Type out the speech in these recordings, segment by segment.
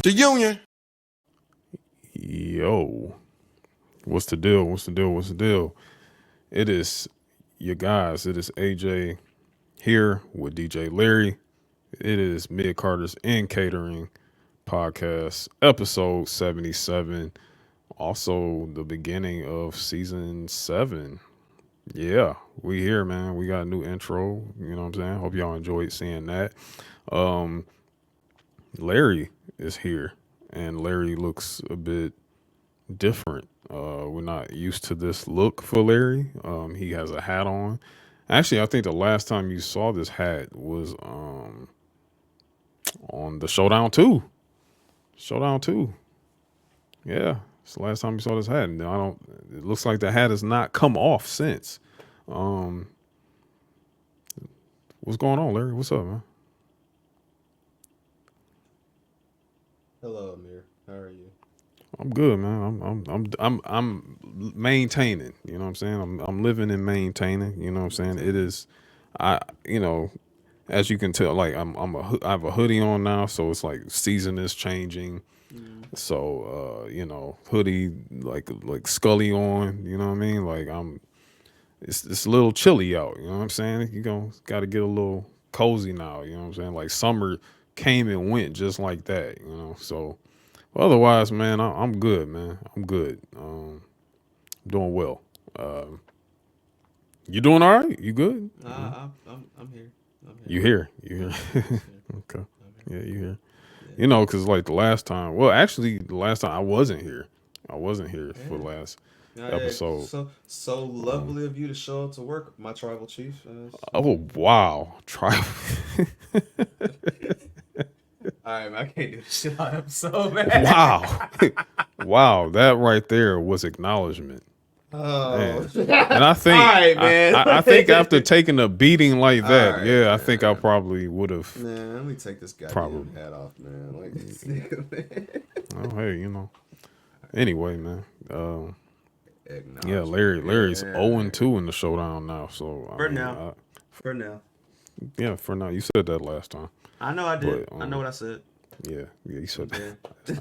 The Union. Yo, what's the deal? What's the deal? What's the deal? It is you guys. It is AJ here with DJ Larry. It is Mid Carter's and Catering podcast, episode 77. Also, the beginning of season 7. Yeah, we here, man. We got a new intro. You know what I'm saying? Hope y'all enjoyed seeing that. Um, Larry is here, and Larry looks a bit different. We're not used to this look for Larry. He has a hat on. Actually, I think the last time you saw this hat was on the Showdown 2. Showdown 2. Yeah, it's the last time you saw this hat. And it looks like the hat has not come off since. What's going on, Larry? What's up, man? Hello, Amir. How are you? I'm good, man. I'm maintaining. You know what I'm saying? I'm living and maintaining. You know what I'm saying? It is, as you can tell, like I have a hoodie on now, so it's like season is changing. So hoodie like Scully on. You know what I mean? Like it's a little chilly out. You know what I'm saying? Got to get a little cozy now. You know what I'm saying? Like summer came and went just like that. So. Otherwise, man, I'm good, man. I'm good. Doing well. You doing all right? You good? I'm here. You here? You here? Okay. I'm Yeah, here. you here? Yeah. Because like the last time. Well, actually, the last time I wasn't here. I wasn't here for the last episode. So lovely of you to show up to work, my tribal chief. Oh wow! Try. All right, man, I can't do this shit on episode, man. Wow, wow! That right there was acknowledgement. Oh, Man. And I think, all right, man. I think after taking a beating like that, right, I man. think I probably would have. Man, let me take this goddamn hat off, man. Like this nigga, man. Oh, hey, Anyway, man. Yeah, Acknowledgement. Larry's Yeah. 0-2 in the showdown now. So For now. Yeah, for now. You said that last time. I know I did. But, I know what I said. Yeah, you said that. Yeah.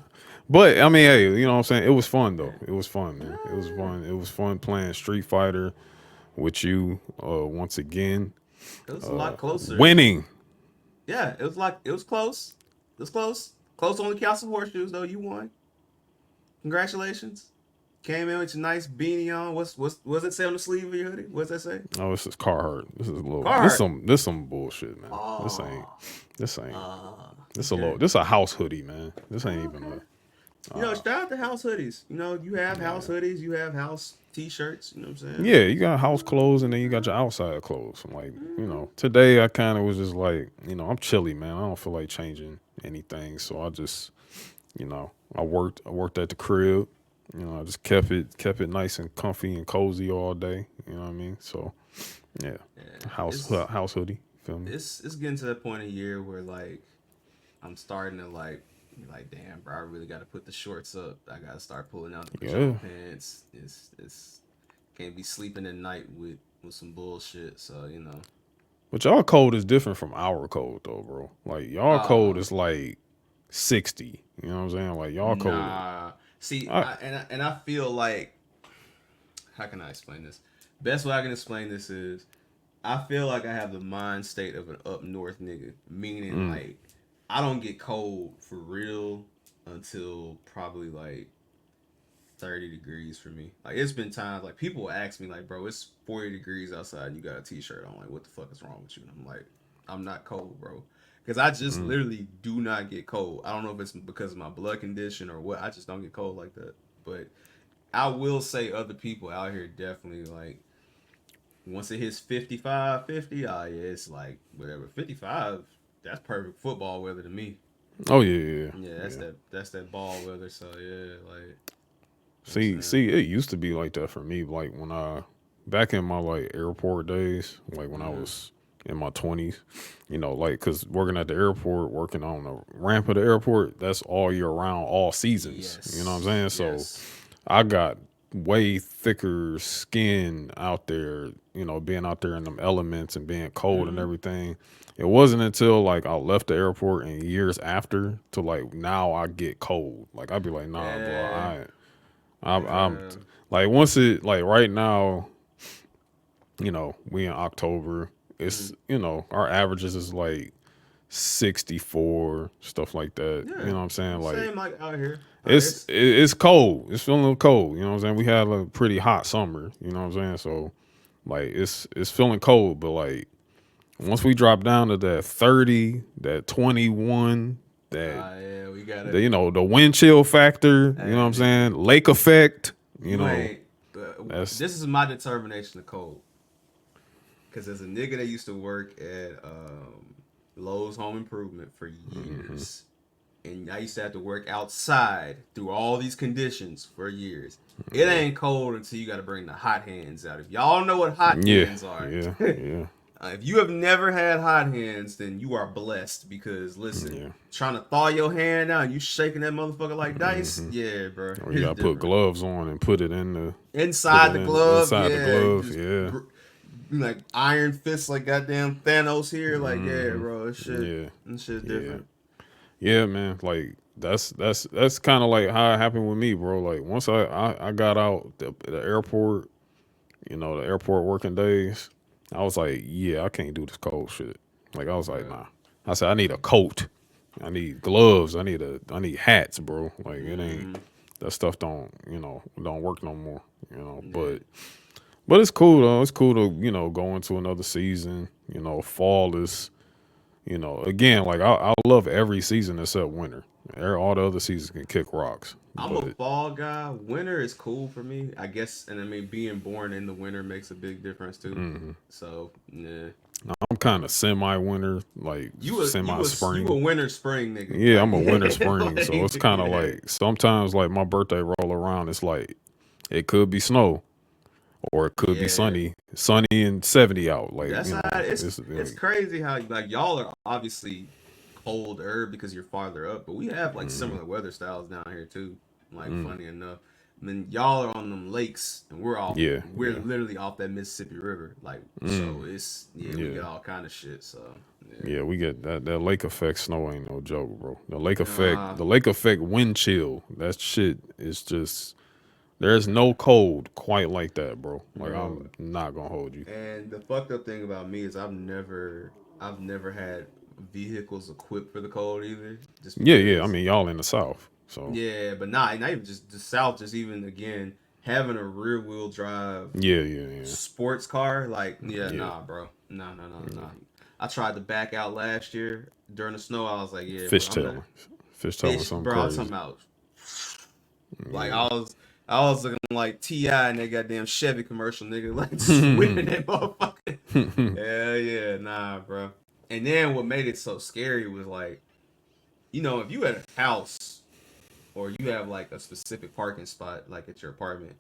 But I mean, hey, you know what I'm saying? It was fun though. It was fun, man. It was fun. It was fun playing Street Fighter with you once again. It was a lot closer. Winning. Yeah, it was close. It was close. Close on the Castle Horseshoes though. You won. Congratulations. Came in with your nice beanie on. What's it say on the sleeve of your hoodie? What's that say? Oh, this is Carhartt. This is a little. Carhartt. This some bullshit, man. Oh. This ain't. This okay. a little. This a house hoodie, man. This ain't even a. Shout out to house hoodies. You have house hoodies. You have house t-shirts. You know what I'm saying? Yeah, you got house clothes and then you got your outside clothes. Like, today I kind of was just like, I'm chilly, man. I don't feel like changing anything, so I just, I worked at the crib. I just kept it nice and comfy and cozy all day. You know what I mean? So, yeah. House hoodie. Feel me? It's getting to that point of year where like I'm starting to like damn, bro, I really got to put the shorts up. I got to start pulling out the pajama pants. It's can't be sleeping at night with some bullshit. So But y'all code is different from our code though, bro. Like y'all code is like 60. You know what I'm saying? Like y'all code. Nah. See, I feel like, how can I explain this? Best way I can explain this is, I feel like I have the mind state of an up north nigga, meaning like I don't get cold for real until probably like 30 degrees for me. Like it's been times like people will ask me like, bro, it's 40 degrees outside and you got a t-shirt on. Like, what the fuck is wrong with you? And I'm like, I'm not cold, bro. Because I just literally do not get cold. I don't know if it's because of my blood condition or what. I just don't get cold like that. But I will say other people out here definitely like, once it hits 55, 50, yeah, it's like whatever. 55, that's perfect football weather to me. Oh yeah. Yeah, that's that ball weather. So yeah, like. See, it used to be like that for me. Like when back in my like airport days, like when I was in my 20s, like because working at the airport, working on the ramp of the airport, that's all year round, all seasons. Yes. You know what I'm saying? Yes. So I got way thicker skin out there, you know, being out there in them elements and being cold and everything. It wasn't until like I left the airport and years after to like now I get cold. Like I'd be like, nah, bro, Yeah. I'm like once it like right now, you know, we in October. It's you know, our averages is like 64, stuff like that. Yeah. You know what I'm saying? Like Same like out here. it's cold. It's feeling a little cold. You know what I'm saying? We had a pretty hot summer. You know what I'm saying? So like it's feeling cold, but like once we drop down to that 30, that 21, that yeah, we got it. the, you know, the wind chill factor. You know what I'm saying? Lake effect. You know, ain't. This is my determination of cold. Because as a nigga that used to work at Lowe's Home Improvement for years, and I used to have to work outside through all these conditions for years. It ain't cold until you got to bring the hot hands out. If y'all know what hot hands are, yeah. If you have never had hot hands, then you are blessed. Because listen, trying to thaw your hand out and you shaking that motherfucker like dice, yeah, bro. Or you gotta put gloves on and put it in the inside the glove, inside the glove, like iron fists, like goddamn Thanos here, like bro, this shit different. Yeah, man, like that's kind of like how it happened with me, bro. Like once I got out the airport, you know, the airport working days, I was like, yeah, I can't do this cold shit. Like I was like, nah. I said I need a coat, I need gloves, I need hats, bro. Like it ain't that stuff don't work no more, you know. But it's cool though. It's cool to, you know, go into another season. You know, fall is, you know, again, like I love every season except winter. All the other seasons can kick rocks. I'm a fall guy. Winter is cool for me, I guess, and I mean being born in the winter makes a big difference too. So yeah, I'm kind of semi-winter, like semi-spring. You a winter spring nigga. Yeah, I'm a winter spring. So it's kind of like sometimes like my birthday roll around, it's like it could be snow. Or it could be sunny and 70 out. Like that's you know, how it's crazy how like y'all are obviously colder because you're farther up, but we have like similar weather styles down here too. Like funny enough, I mean y'all are on them lakes and we're literally off that Mississippi River. Like so it's we get all kind of shit. So yeah, we get that lake effect snow ain't no joke, bro. The lake effect wind chill. That shit is just. There's no cold quite like that, bro. Like I'm not gonna hold you. And the fucked up thing about me is I've never had vehicles equipped for the cold either. Just I mean, y'all in the South, so yeah, but not even just the South. Just even again having a rear wheel drive, sports car. Like nah, bro, nah. I tried to back out last year during the snow. I was like, fishtailing something bro. crazy. I'm talking about like I was looking like T.I. in that goddamn Chevy commercial, nigga. Like, just whipping that motherfucker. Hell yeah, nah, bro. And then what made it so scary was like, you know, if you had a house or you have like a specific parking spot, like at your apartment,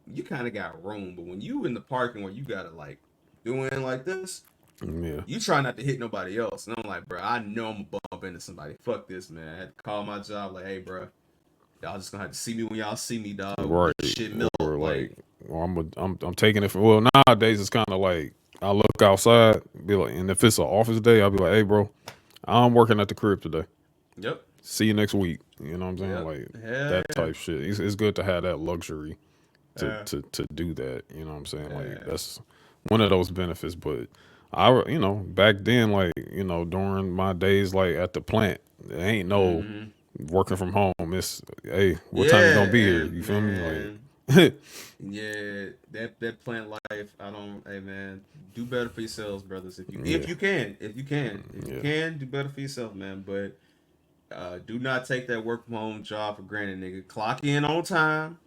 you kind of got room. But when you in the parking where you gotta like doing like this, you try not to hit nobody else. And I'm like, bro, I know I'm gonna bump into somebody. Fuck this, man. I had to call my job, like, hey, bro. Y'all just gonna have to see me when y'all see me, dog. Right. Shit melt. Or like, well, I'm taking it for. Well, nowadays it's kind of like I look outside, be like, and if it's an office day, I'll be like, hey, bro, I'm working at the crib today. Yep. See you next week. You know what I'm saying? Like that type shit. It's good to have that luxury to do that. You know what I'm saying? Like that's one of those benefits. But you know, back then, like, you know, during my days, like at the plant, there ain't no. Working from home, it's hey, what time you gonna be here? You feel me? Like, that plant life. Hey man, do better for yourselves, brothers. If you can, do better for yourself, man. But do not take that work from home job for granted, nigga. Clock in on time.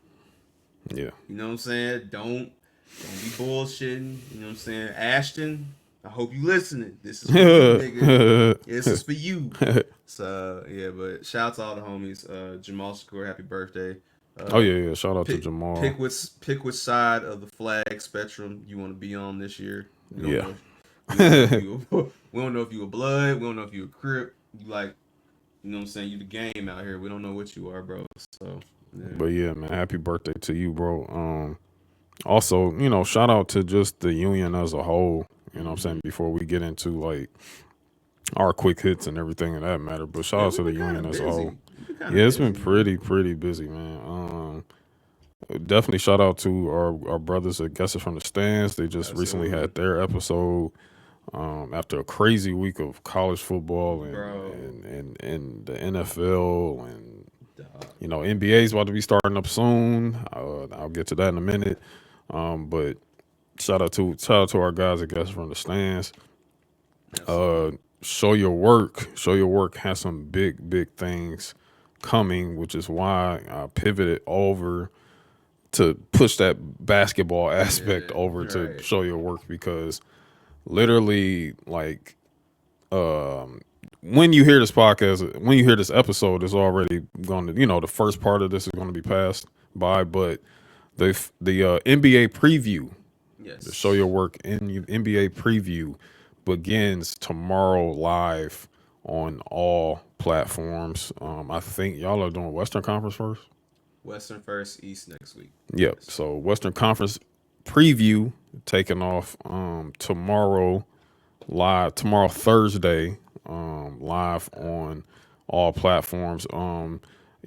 Yeah, you know what I'm saying. Don't be bullshitting. You know what I'm saying, Ashton. I hope you listening. This is for you, nigga. This is for you. So yeah, but shout out to all the homies. Jamal Shakur, happy birthday. Shout out to Jamal. Pick which side of the flag spectrum you want to be on this year. We don't know if you a blood. We don't know if you a crip. You like, you know what I'm saying. You the game out here. We don't know what you are, bro. So But yeah, man, happy birthday to you, bro. Also, shout out to just the union as a whole. You know what I'm saying? Before we get into like our quick hits and everything in that matter. But shout Yeah, out to we've the been kind union of as a whole. busy. We've been kind Yeah, of it's been busy, man. pretty busy, man. Definitely shout out to our brothers at Guesses from the Stands. They just recently Absolutely, had their episode after a crazy week of college football bro. and the NFL and Dog. NBA is about to be starting up soon. I'll get to that in a minute. But shout out to our guys at Guesses from the Stands. Absolutely. Show your work. Show your work has some big things coming, which is why I pivoted over to push that basketball aspect Yeah, over to right. show your work because literally like when you hear this podcast, when you hear this episode, it's already going to the first part of this is going to be passed by, but the NBA preview, the show Yes. your work in NBA preview begins tomorrow live on all platforms. I think y'all are doing Western Conference first. Western first, East next week. Yep. Yes. So Western Conference preview taking off tomorrow live tomorrow Thursday live on all platforms.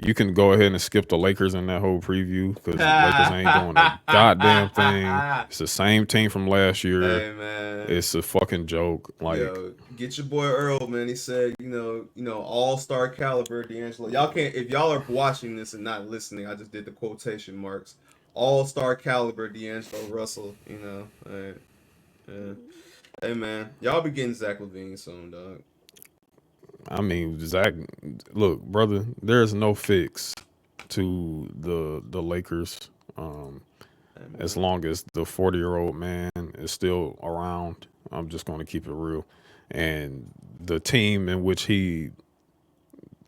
You can go ahead and skip the Lakers in that whole preview because Lakers ain't doing a goddamn thing. It's the same team from last year. Hey man, It's a fucking joke. Like, yo, get your boy Earl, man. He said, all-star caliber, D'Angelo. Y'all can't if y'all are watching this and not listening. I just did the quotation marks. All-star caliber, D'Angelo Russell. Yeah. Hey man, y'all be getting Zach LaVine soon, dog. I mean, Zach, look, brother, there's no fix to the Lakers. Um, Hey as man. long as the 40-year-old man is still around, I'm just going to keep it real. And the team in which he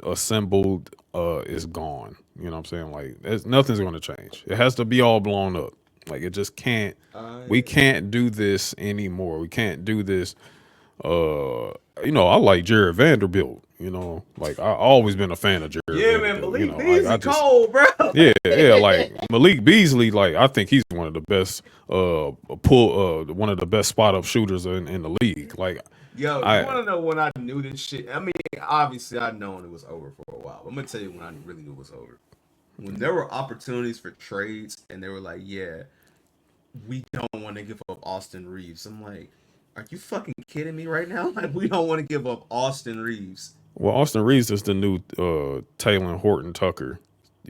assembled is gone. You know what I'm saying? Like, nothing's going to change. It has to be all blown up. Like, it just can't. We I can't do this anymore. We can't do this. I like Jared Vanderbilt. Like I always been a fan of Jared Yeah, man, Vanderbilt. Malik Like I Beasley just cold, bro. yeah, like Malik Beasley, like I think he's one of the best one of the best spot up shooters in the league. Like Yo, you I want to know when I knew this shit? I mean, obviously, I'd known it was over for a while. But I'm gonna tell you when I really knew it was over. When there were opportunities for trades, and they were like, "Yeah, we don't want to give up Austin Reeves." I'm like, "Are you fucking kidding me right now? Like, we don't want to give up Austin Reeves." well Austin Reeves is the new Taylor Horton Tucker,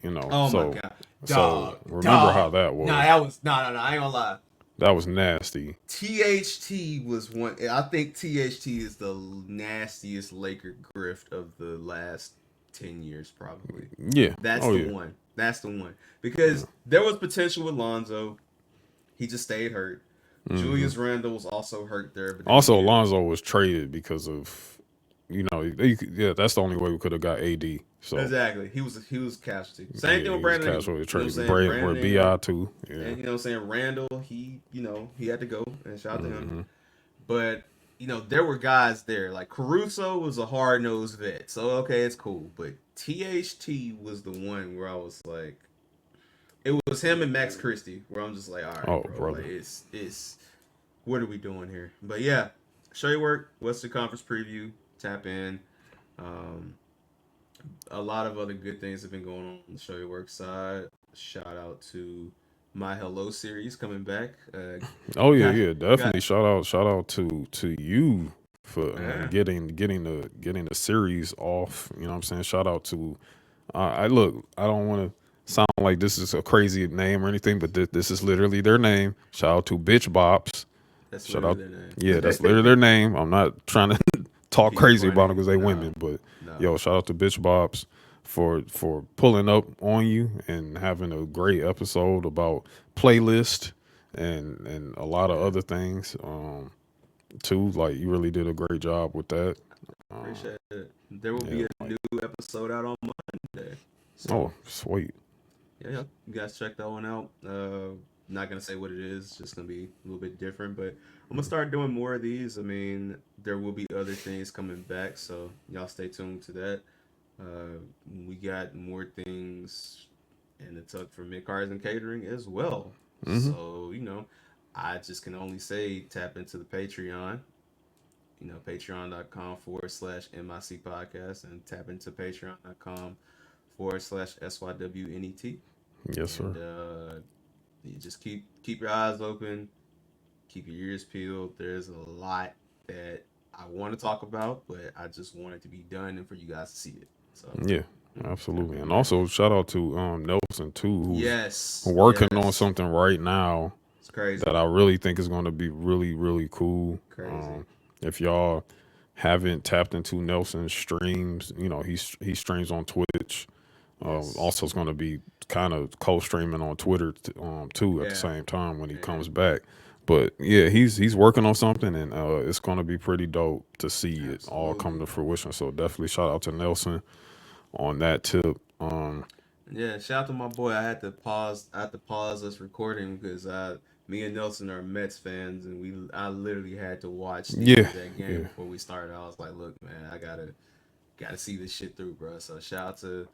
Oh my so god, so dog, remember how dog. that Nah, was. that was no. I ain't gonna lie. That was nasty. THT was one. I think THT is the nastiest Laker grift of the last 10 years, probably. Yeah. That's Oh the yeah. one. That's the one. Yeah. Because there was potential with Lonzo. He just stayed hurt. hmm Julius Randle was also hurt there, but then Also, again, Alonzo was traded because of yeah. That's the only way we could have got AD. So exactly. He was casualty. Same thing yeah, with he was Brandon Ingram. casually You know what I'm traded. saying? Brand where Brandon Ingram. Bi too. Yeah. And you know what I'm saying? Randall, he had to go, and shout out to him. hmm But there were guys there. Like Caruso was a hard nosed vet, so okay, it's cool. But THT was the one where I was like, it was him and Max Christie, where I'm just like, all right, Oh, bro, like brother. it's what are we doing here? But yeah, show your work. Western Conference preview. Tap in. Um, a lot of other good things have been going on the show your work side. Shout out to my Hello series coming back. Oh yeah, Got yeah. got Definitely shout out to you for yeah. getting the series off. You know what I'm saying? Shout out to I look. I don't want to sound like this is a crazy name or anything, but this is literally their name. Shout out to Bitch Bops. That's Shout literally out. their Yeah, that's name. literally their name. I'm not trying to talk Be crazy about them funny. because they No, women, but no. yo, shout out to Bitch Bops for pulling up on you and having a great episode about playlist and a lot of Yeah, other things. Too like you really did a great job with that. Uh, appreciate it. There will yeah, be a like new episode out on Monday. oh So sweet. yeah, you guys check that one out. Not gonna say what it is. It's just gonna be a little bit different, but I'm gonna start doing more of these. I mean, there will be other things coming back, so y'all stay tuned to that. We got more things and the Tuck for Mid Cars and Catering as well. Mm-hmm. So, I just can only say tap into the Patreon, patreon.com/MIC podcast, and tap into patreon.com/SYWNET. Yes, sir. And you just keep your eyes open, keep your ears peeled. There's a lot that I want to talk about, but I just want it to be done and for you guys to see it. So Yeah, absolutely. And also shout out to Nelson too, who's yes, working on yes, something right now it's crazy, that I really think is going to be really, really cool. crazy. If y'all haven't tapped into Nelson's streams, he streams on Twitch. Yes, Also, it's going to be kind of co-streaming on Twitter too at the yeah, same time when he yeah, comes back. But yeah, he's working on something, and it's going to be pretty dope to see it all come absolutely. to fruition. So definitely shout out to Nelson on that tip. Yeah, shout out to my boy. I had to pause us recording because me and Nelson are Mets fans, and I literally had to watch the end Yeah, of that game yeah, before we started. I was like, look, man, I gotta see this shit through, bro. So shout out to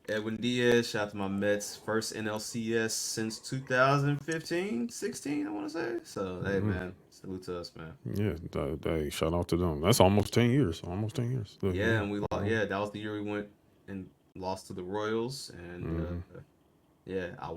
Edwin Diaz. Shout out to my Mets, first NLCS since 2015, 16, I want to say. So hey, man, salute to us, man. yeah. Shout out to them. That's almost 10 years. Almost 10 years. Look, Yeah, yeah. and we lost. Yeah, that was the year we went and lost to the Royals, and yeah, I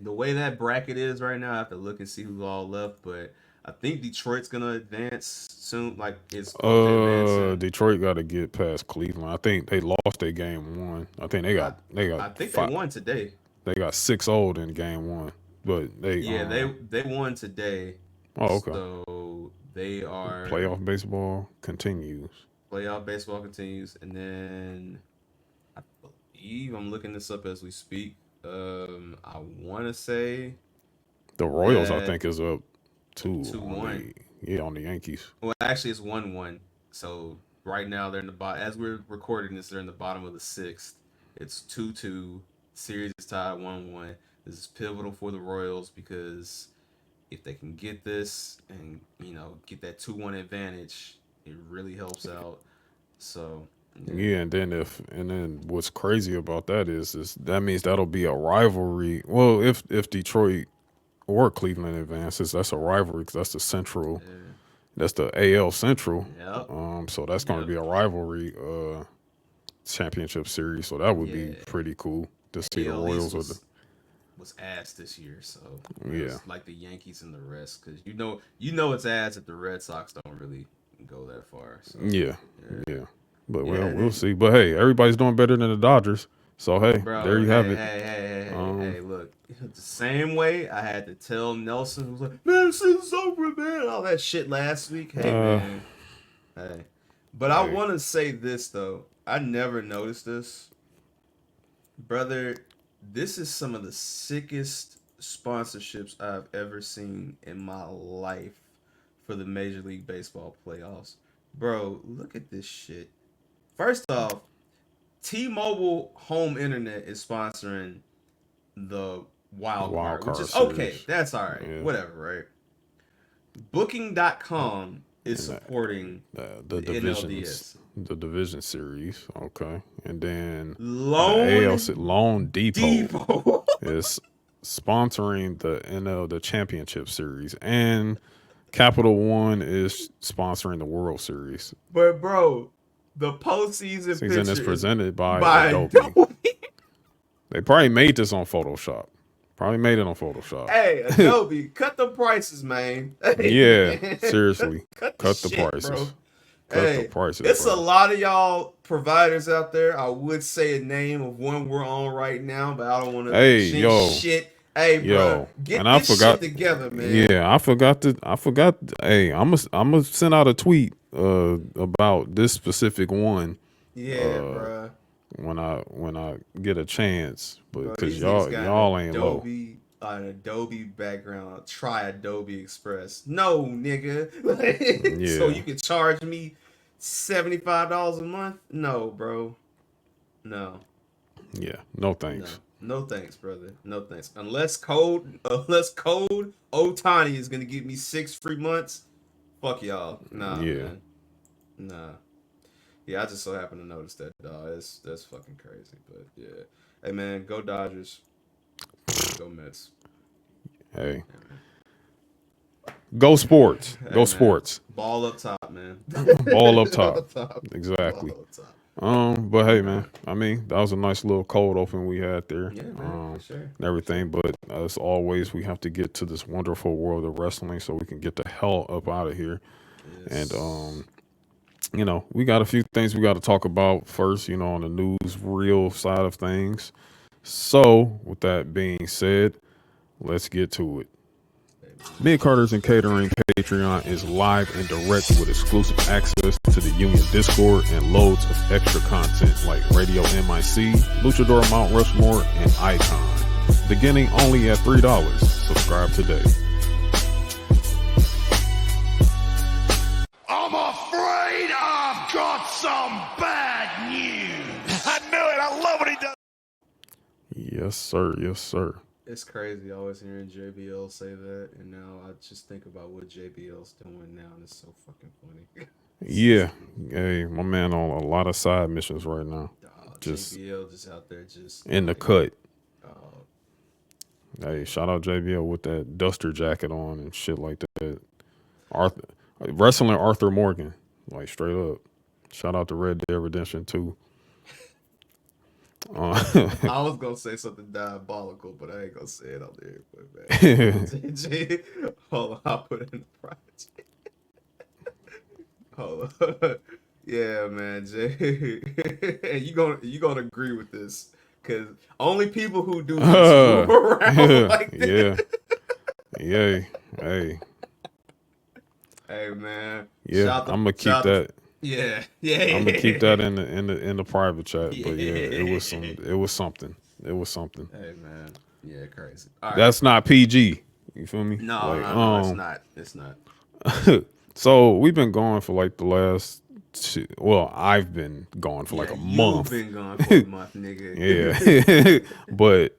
the way that bracket is right now, I have to look and see who's all left, but I think Detroit's gonna advance soon. Like it's close to advancing. Detroit got to get past Cleveland. I think they lost their game one. I think they I got they got I think they five. won today. They got 6-0 in game one, but they Yeah, they won today, oh, okay. so they are Playoff baseball continues. playoff baseball continues, and then I believe I'm looking this up as we speak. I want to say The Royals, I that think, is up two two on one. on the Yankees. Well, actually, it's 1-1. So right now they're in the bottom. As we're recording this, they're in the bottom of the sixth. It's 2-2. Series is tied 1-1. This is pivotal for the Royals because if they can get this and get that 2-1 advantage, it really helps out. So yeah, Yeah, and then what's crazy about that is that means that'll be a rivalry. Well, if Detroit or Cleveland advances, that's a rivalry because that's the Central. yeah, That's the AL Central. yep, So that's going to yep, be a rivalry championship series. So that would be yeah. pretty cool to see the AL East Royals with was ass this year, so yeah, it's like the Yankees and the rest, because you know it's ass if the Red Sox don't really go that far. So yeah, yeah, yeah. But yeah, well, and we'll then, see. But hey, everybody's doing better than the Dodgers. So hey, there bro, you have hey, it. hey, hey, hey, hey, Um, hey, look, the same way I had to tell Nelson, who was like, man, this is over, man, all that shit last week. Hey, uh, man, hey, but I hey, want to say this though. I never noticed this, brother. This is some of the sickest sponsorships I've ever seen in my life for the Major League Baseball playoffs. Bro, look at this shit. First off, T-Mobile Home Internet is sponsoring the the wild wild card, which card is okay. series. That's all right. Yeah, Whatever, right? Booking.com is and supporting the the divisions, NLDS. the division series. Okay, and then the Lone Loan Depot Depot. is sponsoring the the championship series, and Capital One is sponsoring the World Series. But bro, the postseason Season is picture is presented by by Adobe. Adobe. They probably made this on Photoshop. Probably made it on Photoshop. Hey, Adobe, cut the prices, man. Hey, Yeah, man. seriously, Cut the cut the shit, prices. bro. Cut the Hey, prices, it's a bro. lot of y'all providers out there. I would say a name of one we're on right now, but I don't want to Hey, jinx shit. Hey, bro, and get I this shit forgot. together, man. Yeah, I forgot. Hey, I'm gonna send out a tweet about this specific one Yeah, uh bro. when I get a chance, but Bro, because these niggas got y'all ain't low. An Adobe background. Try Adobe Express. No, nigga. So Yeah, you can charge me $75 a month? No, bro. No. yeah. No No. thanks. No thanks, brother. No thanks. Unless code Otani is gonna give me 6 free months. Fuck y'all. Nah, Yeah, man. Nah. Yeah, I just so happened to notice that, dog. That's fucking crazy. But yeah, hey man, go Dodgers, go Mets. Hey, Yeah, man. go sports. Go Hey man, sports. ball up top, man. Ball up top. Up top, Exactly. ball up top. But All hey, man. right. I mean, that was a nice little cold open we had there. Yeah, man, for sure. And everything. But as always, we have to get to this wonderful world of wrestling so we can get the hell up out of here. And Yes. we got a few things we got to talk about first. On the news real side of things. So, with that being said, let's get to it. Hey, man. Mid Carters and Catering Patreon is live and direct with exclusive access to the Union Discord and loads of extra content like Radio MIC, Luchador Mount Rushmore, and Icon. Beginning only at $3. Subscribe today. I'm afraid I've got some bad news. I knew it. I love what he does. Yes, sir. Yes, sir. It's crazy always hearing JBL say that, and now I just think about what JBL's doing now, and it's so fucking funny. Yeah. Hey, my man on a lot of side missions right now. Just JBL just out there just in the like, cut. uh, Hey, shout out JBL with that duster jacket on and shit like that. Wrestling Arthur Morgan, like straight up. Shout out to Red Dead Redemption 2. I was gonna say something diabolical, but I ain't gonna say it on there. But man, JJ, hold on, I'll put it in the private chat. Hold on. Yeah, man, Jay, and you gonna agree with this because only people who do this move around like that. Yeah. Hey. Hey, man. Yeah. I'm gonna keep that. Yeah. I'm gonna keep that in the private chat. Yeah. But yeah, it was something. It was something. Hey, man. Yeah, crazy. All right. That's not PG. You feel me? No, it's not. It's not. So we've been going for like the last I've been gone for like a month. You've been gone for a month, nigga. Yeah. but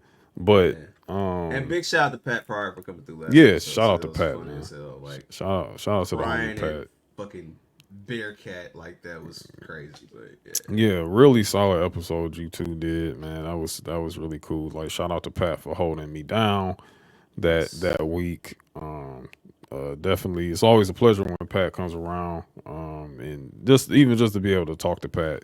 Yeah. And big shout out to Pat Pryor for coming through last yeah, episode. shout out to That was Pat, funny man. as hell. Like, shout out to the Brian homie Pat. and fucking Bearcat, like that was crazy, but Yeah, really solid episode you two did, man. That was really cool. Like shout out to Pat for holding me down that week. Definitely, it's always a pleasure when Pat comes around. And just to be able to talk to Pat,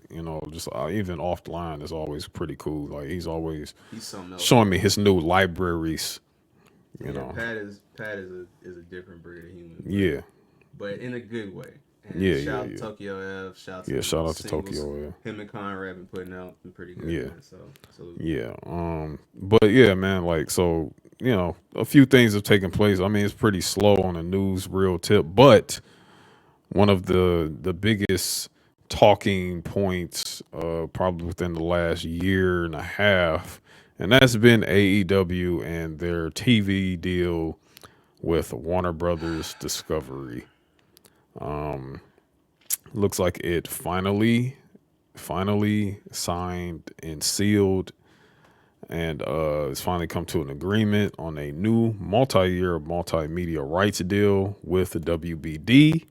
just even off the line is always pretty cool. Like he's always something else, showing me his new libraries. Pat is a different breed of human. Yeah, but in a good way. And Yeah, shout yeah. out to Tokyo F. Shout out to singles Tokyo F. Him and Conrad been putting out some pretty good. Yeah. Man, so salute. Yeah. But yeah, man, like so, a few things have taken place. I mean, it's pretty slow on the news real tip, but one of the biggest talking points probably within the last year and a half, and that's been AEW and their TV deal with Warner Brothers Discovery. Looks like it finally signed and sealed, and it's finally come to an agreement on a new multi-year multimedia rights deal with the WBD.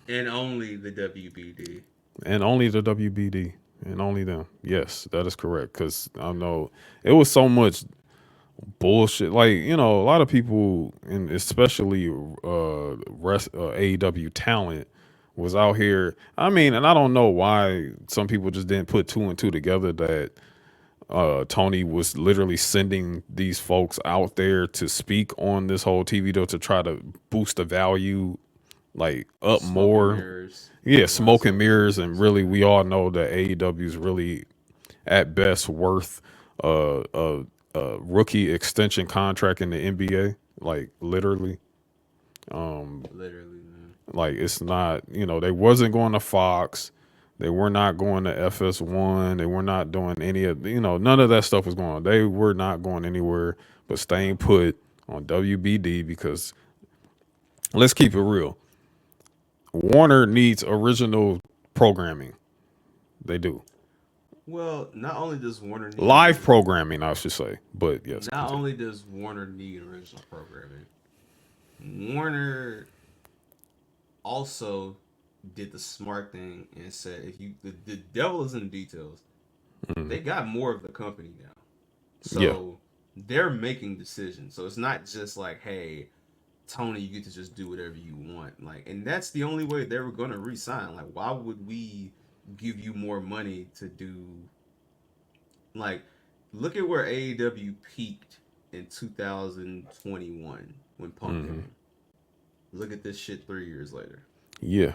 And only the WBD. And only the WBD. And only them. Yes, that is correct. Because I know it was so much bullshit. Like, a lot of people, and especially AEW talent, was out here. I mean, and I don't know why some people just didn't put two and two together that Tony was literally sending these folks out there to speak on this whole TV deal to try to boost the value like up Smoke more. and mirrors. Yeah, smoke and mirrors, and really, we all know that AEW is really, at best, worth a rookie extension contract in the NBA. Like literally, Man. like it's not. They wasn't going to Fox, they were not going to FS1, they were not doing any of. None of that stuff was going on. They were not going anywhere but staying put on WBD because let's keep it real. Warner needs original programming. They do. Well, not only does Warner need Live programming, I should say. But yes. Not only does Warner need original programming, Warner also did the smart thing and said, if you the devil is in the details. Mm-hmm. They got more of the company now, Yeah. so they're making decisions. So it's not just like, hey, Tony, you get to just do whatever you want. Like, and that's the only way they were gonna re-sign. Like, why would we give you more money to do? Like, look at where AEW peaked in 2021 when Punk Mm-hmm. came. Look at this shit 3 years later. Yeah.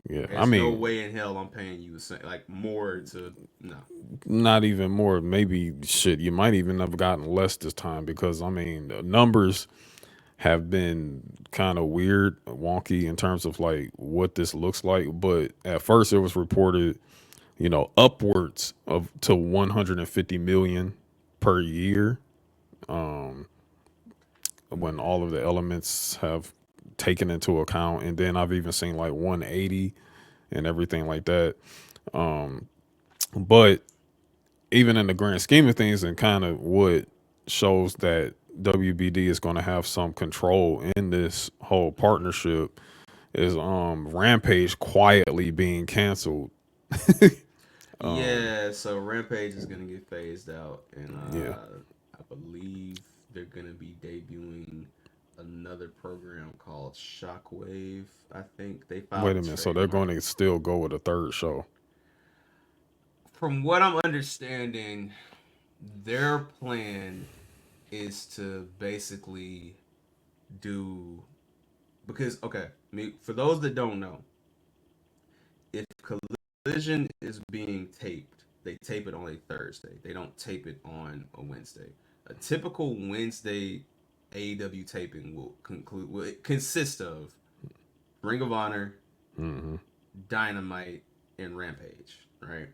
Yeah. I There's no mean, way in hell I'm paying you like more to no. not even more. Maybe shit. You might even have gotten less this time because I mean, the numbers have been kind of weird, wonky in terms of like what this looks like. But at first, it was reported, upwards of to 150 million per year. When all of the elements have taken into account, and then I've even seen like 180 and everything like that. But even in the grand scheme of things, and kind of what shows that WBD is going to have some control in this whole partnership is Rampage quietly being canceled. Yeah, so Rampage is gonna get phased out, and Yeah. I believe they're gonna be debuting another program called Shockwave. I think they filed Wait a a minute. So they're trademark. going to still go with a third show. From what I'm understanding, their plan is to basically do because okay, for those that don't know, if Collision is being taped, they tape it on a Thursday. They don't tape it on a Wednesday. A typical Wednesday AEW taping will consist of Ring of Honor, Mm-hmm. Dynamite, and Rampage. Right.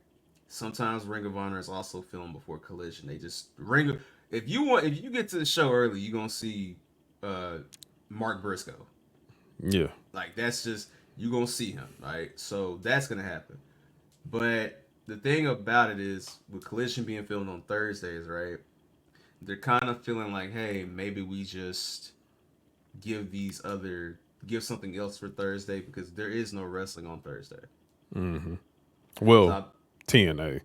Sometimes Ring of Honor is also filmed before Collision. They just if you get to the show early, you're gonna see uh, Mark Briscoe. Yeah. Like that's just you gonna see him, right? So that's gonna happen. But the thing about it is, with Collision being filmed on Thursdays, right? They're kind of feeling like, hey, maybe we just give something else for Thursday because there is no wrestling on Thursday. Mm-hmm. So Well, TNA,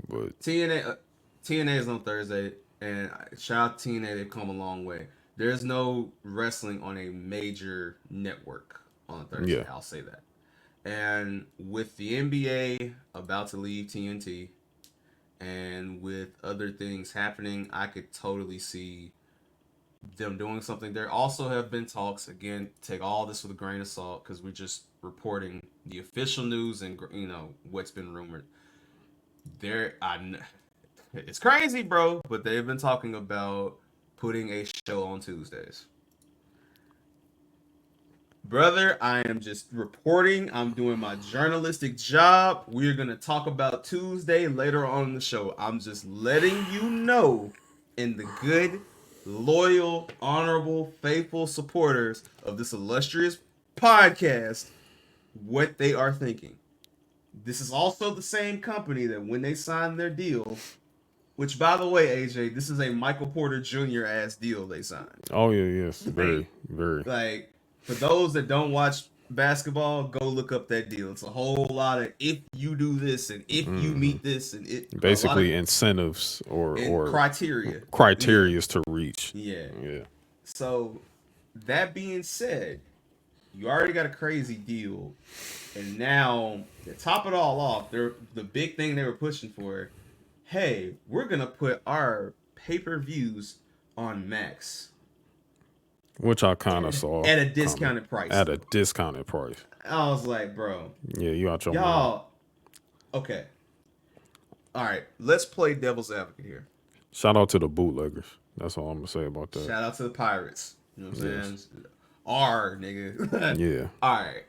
but TNA is on Thursday, and shout out to TNA, they've come a long way. There's no wrestling on a major network on Thursday. yeah. I'll say that. And with the NBA about to leave TNT, and with other things happening, I could totally see them doing something. There also have been talks. Again, take all this with a grain of salt because we're just reporting the official news and what's been rumored. It's crazy, bro. But they've been talking about putting a show on Tuesdays. Brother, I am just reporting. I'm doing my journalistic job. We're going to talk about Tuesday later on in the show. I'm just letting you know, in the good, loyal, honorable, faithful supporters of this illustrious podcast, what they are thinking. This is also the same company that when they signed their deal, which by the way, AJ, this is a Michael Porter Jr. ass deal they signed. Oh yeah, yes, Like, very, very. like, for those that don't watch basketball, go look up that deal. It's a whole lot of if you do this and if you Mm-hmm. meet this and a lot of Basically, incentives or criteria. Yeah. criterias to reach. Yeah. Yeah. So that being said, you already got a crazy deal, and now to top it all off, the big thing they were pushing for. Hey, we're gonna put our pay-per-views on Max Which I kind of saw at a coming discounted price. at a discounted price. I was like, bro, Yeah, you out your mind. y'all. Okay. All right. Let's play devil's advocate here. Shout out to the bootleggers. That's all I'm gonna say about that. Shout out to the Pirates. You know what I'm saying? Yes. R nigga. Yeah. All right.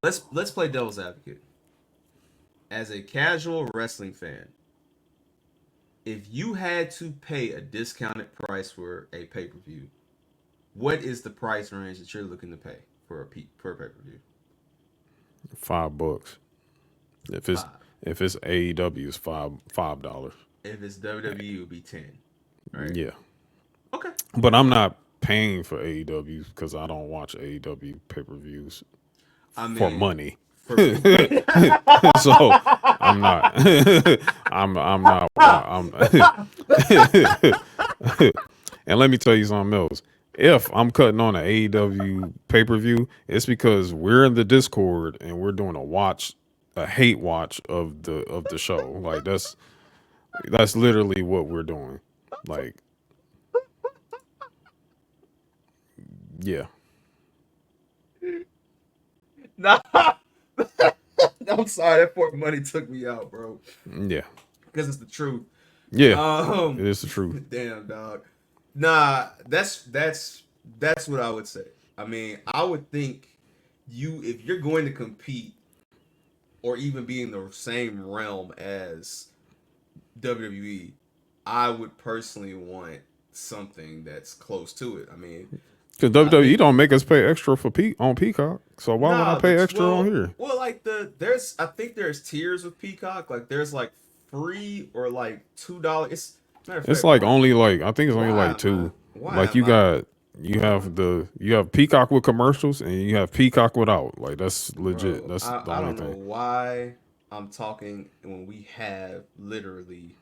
Let's play devil's advocate. As a casual wrestling fan, if you had to pay a discounted price for a pay-per-view, what is the price range that you're looking to pay for per pay-per-view? $5. If it's Five. if it's AEW, it's $5. If it's WWE, it would be 10. Right? Yeah. Okay. But I'm not paying for AEW because I don't watch AEW pay-per-views I mean, for money. For So I'm not. I'm not. And let me tell you something else. If I'm cutting on an AEW pay-per-view, it's because we're in the Discord and we're doing a hate watch of the show. Like that's literally what we're doing. Like, yeah. nah. I'm sorry, that for money took me out, bro. Yeah. Because it's the truth. Yeah. It is the truth. Damn, dog. Nah, that's what I would say. I mean, I would think if you're going to compete or even be in the same realm as WWE, I would personally want something that's close to it. I mean, because WWE don't make us pay extra for on Peacock, so why would I pay extra on here? Well, like I think there's tiers with Peacock. Like there's like free or like $2. It's like only like I think it's only like two. Like you have Peacock with commercials and you have Peacock without. Like that's legit. Bro, That's the I only don't know thing. why I'm talking when we have literally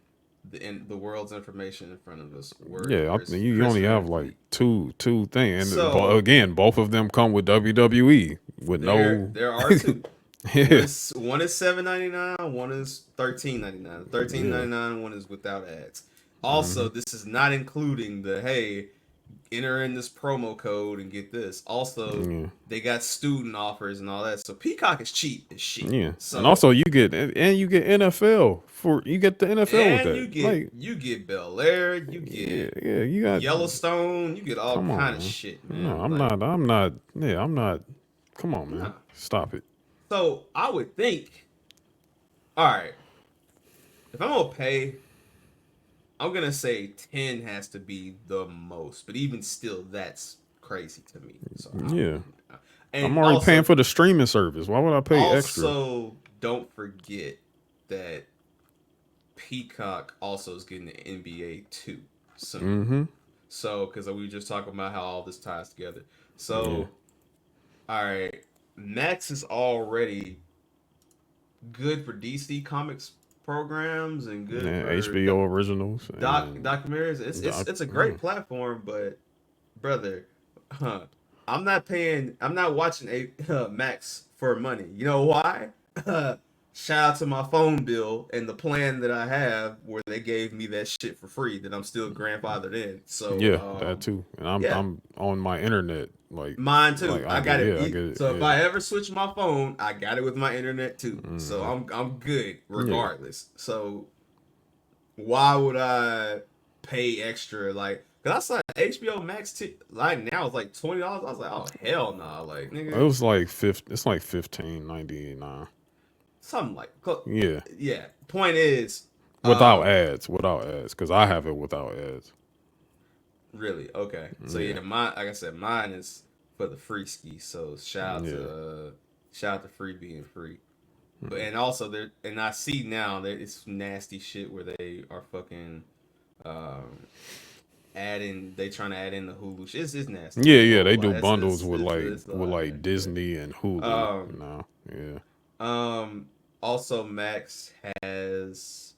the world's information in front of us. Yeah, I think you only have like two things. And again, both of them come with WWE with there are two. Yeah. One is $7.99, one is $13.99. $13.99, one is without ads. Also, this is not including the enter in this promo code and get this. Also, they got student offers and all that. So Peacock is cheap as shit. Yeah. So, and also you get NFL you get the NFL and with that. You get Bel Air, you get you got Yellowstone, you get all kind of shit, man. No, I'm not. Come on, man. Stop it. So I would think, all right, if I'm gonna pay, I'm gonna say 10 has to be the most, but even still, that's crazy to me. So yeah, and I'm already paying for the streaming service. Why would I pay extra? Also, don't forget that Peacock also is getting the NBA too soon. So, because we were just talking about how all this ties together. So, all right, Max is already good for DC Comics programs and good for HBO originals, documentaries. It's a great platform, but brother, I'm not watching Max for money. You know why? Shout out to my phone bill and the plan that I have where they gave me that shit for free that I'm still grandfathered in. So that too. And I'm on my internet, like mine too. Like, I got it. I get it. So if I ever switch my phone, I got it with my internet too. So I'm good regardless. So why would I pay extra? Like, cause I saw HBO Max like now it's like $20. I was like, oh hell no, like nigga. It was like it's like $15.99. Something like yeah. Point is without ads, because I have it without ads. Really? Okay. So mine, like I said, mine is for the free ski. So shout out to free being free. But and also and I see now that it's nasty shit where they are fucking they trying to add in the Hulu shit. It's nasty. Yeah, they do bundles with Disney and Hulu. Also Max there's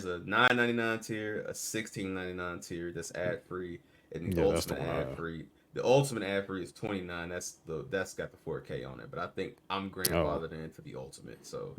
a $9.99 tier, a $16.99 tier that's ad free, and the ultimate ad free. The ultimate ad free is $29. That's got the 4K on it, but I think I'm grandfathered into the ultimate. So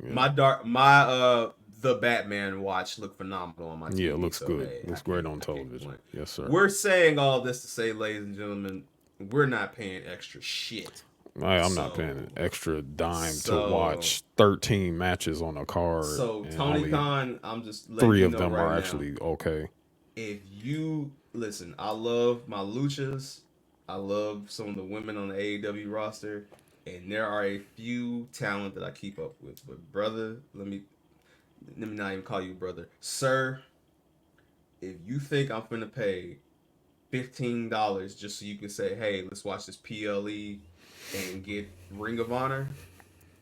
my the Batman watch looked phenomenal on my TV. Yeah, it looks good. Looks great on television. Yes, sir. We're saying all this to say, ladies and gentlemen, we're not paying extra shit. I'm not paying an extra dime to watch 13 matches on a card. So Tony Khan, I'm just letting 3 you of know them right are now, actually okay. If you listen, I love my luchas. I love some of the women on the AEW roster, and there are a few talent that I keep up with. But brother, let me not even call you brother, sir. If you think I'm finna pay $15 just so you can say, hey, let's watch this PLE and get Ring of Honor,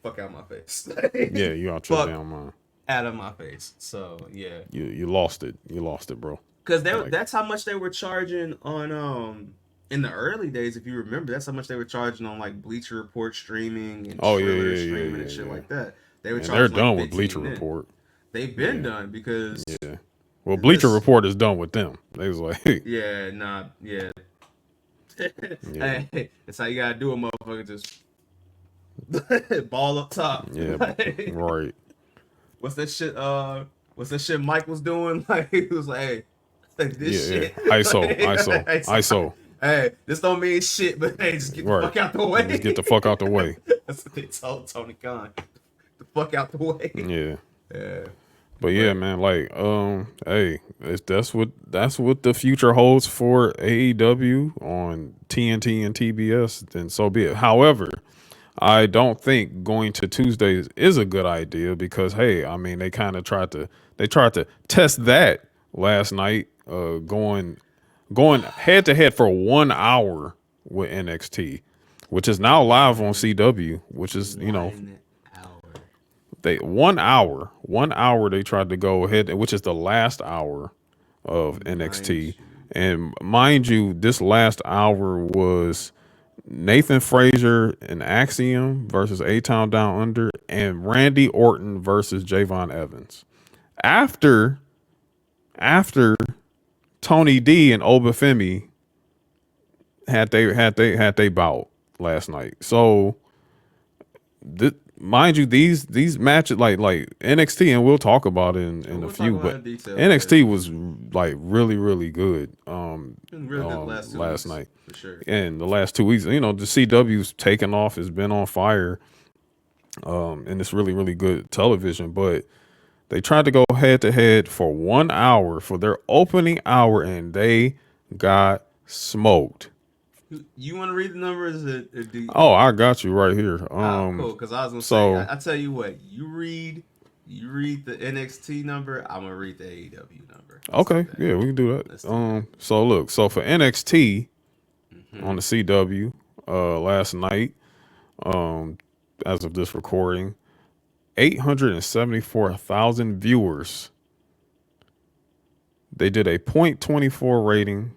fuck out my face. Yeah, you out your damn mind. Out of my face. So yeah, you lost it. You lost it, bro. Because that's how much they were charging on in the early days, if you remember, that's how much they were charging on like Bleacher Report streaming and Oh Triller yeah, streaming and yeah, shit yeah. like that. They were And they're charging like done with Bleacher 15 then. Report. They've been Yeah, done because yeah. Well, Bleacher this, Report is done with them. They was like, yeah, nah, yeah. yeah, Hey, that's how you gotta do a motherfucker. Just ball up top. yeah, Like, right. what's that shit? What's that shit Mike was doing? Like he was like Yeah, this yeah. shit. ISO. Hey, this don't mean shit, but hey, just get the Right. fuck out the way. Just get the fuck out the way. That's what they told Tony Khan. The fuck out the way. Yeah. Yeah. But yeah, man, like, hey, that's what the future holds for AEW on TNT and TBS. Then so be it. However, I don't think going to Tuesdays is a good idea because, hey, I mean, they kind of tried to test that last night, going head to head for 1 hour with NXT, which is now live on CW, which is 1 hour. they 1 hour they tried to go ahead, which is the last hour of NXT. And mind you, this last hour was Nathan Frazier and Axiom versus A-Town Down Under and Randy Orton versus Javon Evans. After Tony D and Obafemi had they bout last night. So mind you, these matches like NXT, and we'll talk about it in a few, but NXT was like really good. Really good last night for sure. And the last 2 weeks, you know, the CW's taken off, has been on fire, and it's really good television. But they tried to go head to head for 1 hour for their opening hour, and they got smoked. You want to read the numbers? Oh, I got you right here. Cool. Because I was gonna say, I tell you what, you read the NXT number. I'm gonna read the AEW number. Okay, yeah, we can do that. So look, so for NXT on the CW, last night, as of this recording, 874,000 viewers. They did a .24 rating